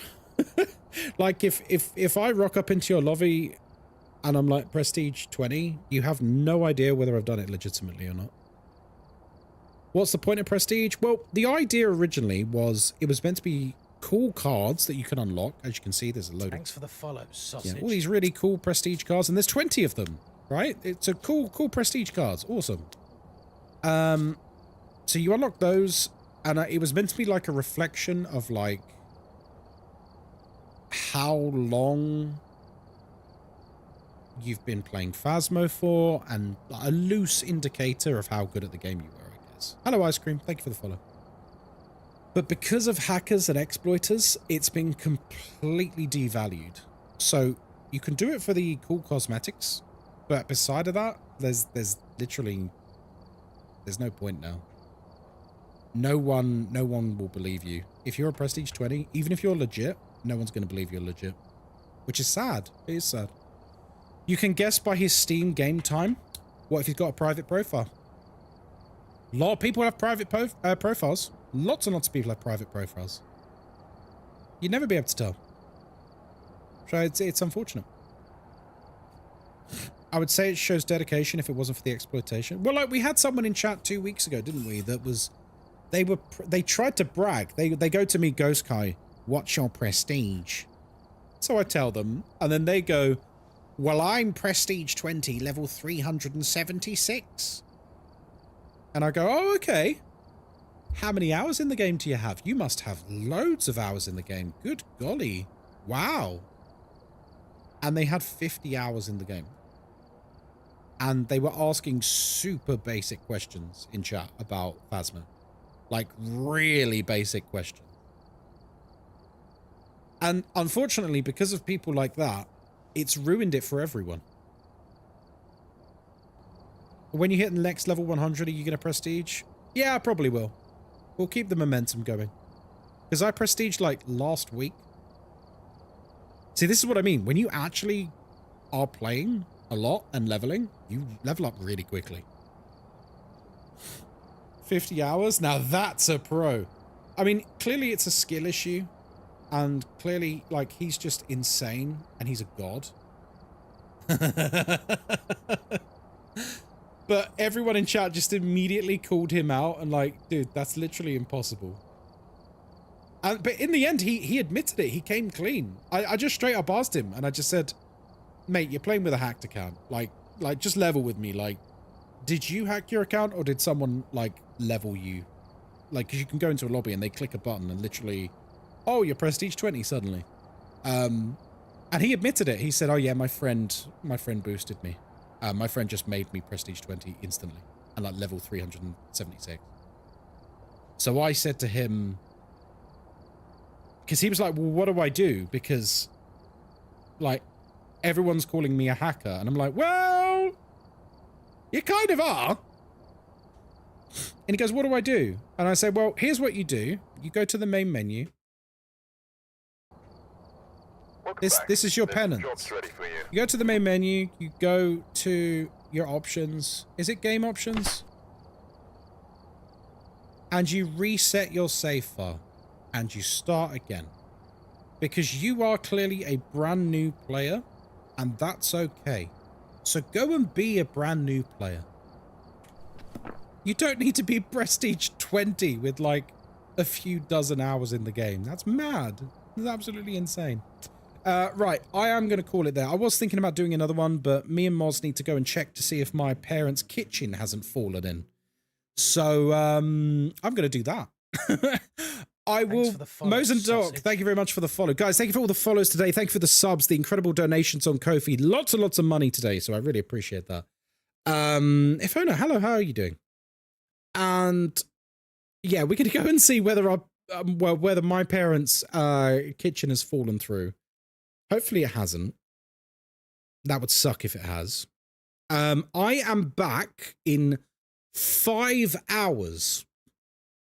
S1: Like, if I rock up into your lobby and I'm like prestige 20, you have no idea whether I've done it legitimately or not. What's the point of prestige? Well, the idea originally was it was meant to be cool cards that you can unlock. As you can see, there's a load.
S4: Thanks for the follow, sausage.
S1: Yeah, all these really cool prestige cards, and there's 20 of them, right? It's a cool prestige cards. Awesome. So you unlock those, and it was meant to be like a reflection of like how long you've been playing Phasmo for, and a loose indicator of how good at the game you were, I guess. Hello, Ice Cream. Thank you for the follow. But because of hackers and exploiters, it's been completely devalued. So you can do it for the cool cosmetics, but beside of that, there's literally no point now. No one will believe you. If you're a prestige 20, even if you're legit, no one's going to believe you're legit, which is sad. It is sad. You can guess by his Steam game time. What if he's got a private profile? A lot of people have private profiles. Lots and lots of people have private profiles. You'd never be able to tell. So it's unfortunate. I would say it shows dedication if it wasn't for the exploitation. Well, like, we had someone in chat 2 weeks ago, didn't we? That was, they tried to brag. They go to me, Ghostkai, what's your prestige? So I tell them, and then they go, well, I'm prestige 20, level 376. And I go, oh, okay. How many hours in the game do you have? You must have loads of hours in the game. Good golly. Wow. And they had 50 hours in the game. And they were asking super basic questions in chat about Phasmo. Like, really basic questions. And unfortunately, because of people like that, it's ruined it for everyone. When you hit the next level 100, are you going to prestige? Yeah, I probably will. We'll keep the momentum going. Because I prestiged, like, last week. See, this is what I mean. When you actually are playing a lot and leveling, you level up really quickly. 50 hours? Now that's a pro. I mean, clearly it's a skill issue. And clearly, like, he's just insane. And he's a god. But everyone in chat just immediately called him out and like, dude, that's literally impossible. But in the end, he admitted it. He came clean. I just straight up asked him and I just said, mate, you're playing with a hacked account. Like just level with me. Like, did you hack your account or did someone like level you? Like, cause you can go into a lobby and they click a button and literally, oh, you're prestige 20 suddenly. And he admitted it. He said, oh yeah, my friend boosted me. My friend just made me prestige 20 instantly and like level 376. So I said to him, because he was like, well, what do I do? Because like everyone's calling me a hacker. And I'm like, well, you kind of are. And he goes, what do I do? And I said, well, here's what you do. You go to the main menu. This is your penance. You go to the main menu, you go to your options. Is it game options? And you reset your save file. And you start again. Because you are clearly a brand new player. And that's okay. So go and be a brand new player. You don't need to be prestige 20 with like a few dozen hours in the game. That's mad. That's absolutely insane. Right, I am going to call it there. I was thinking about doing another one, but me and Moz need to go and check to see if my parents' kitchen hasn't fallen in. So, I'm going to do that. I will. Mose and Doc, thank you very much for the follow. Guys, thank you for all the follows today. Thank you for the subs, the incredible donations on Ko-fi. Lots and lots of money today, so I really appreciate that. Ifona, hello, how are you doing? And yeah, we're going to go and see whether our, whether my parents' kitchen has fallen through. Hopefully it hasn't. That would suck if it has. I am back in 5 hours.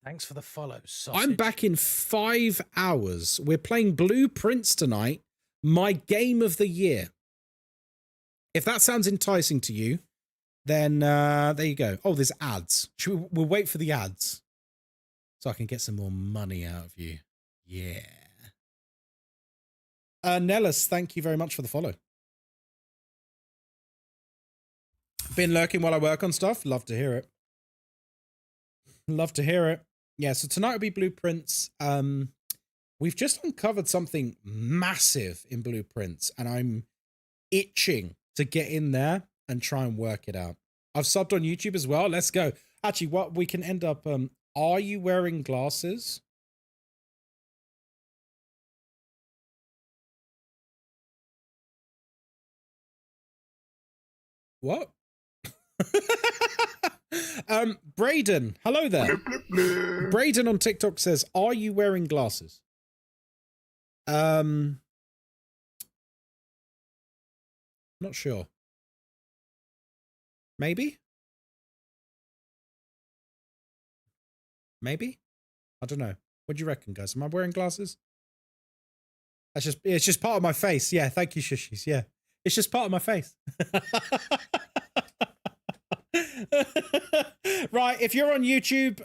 S4: Thanks for the follow, sausage.
S1: I'm back in 5 hours. We're playing Blueprints tonight. My game of the year. If that sounds enticing to you, then there you go. Oh, there's ads. We'll wait for the ads so I can get some more money out of you. Yeah. Nellis, thank you very much for the follow. Been lurking while I work on stuff. Love to hear it. Love to hear it. Yeah, so tonight will be Blueprints. We've just uncovered something massive in Blueprints, and I'm itching to get in there and try and work it out. I've subbed on YouTube as well. Let's go. Actually, what we can end up... are you wearing glasses? What? Braden, hello there. Braden on TikTok says, are you wearing glasses? Not sure. Maybe? Maybe? I don't know. What do you reckon, guys? Am I wearing glasses? It's just part of my face. Yeah, thank you, Shushies. Yeah. It's just part of my face. Right, if you're on YouTube,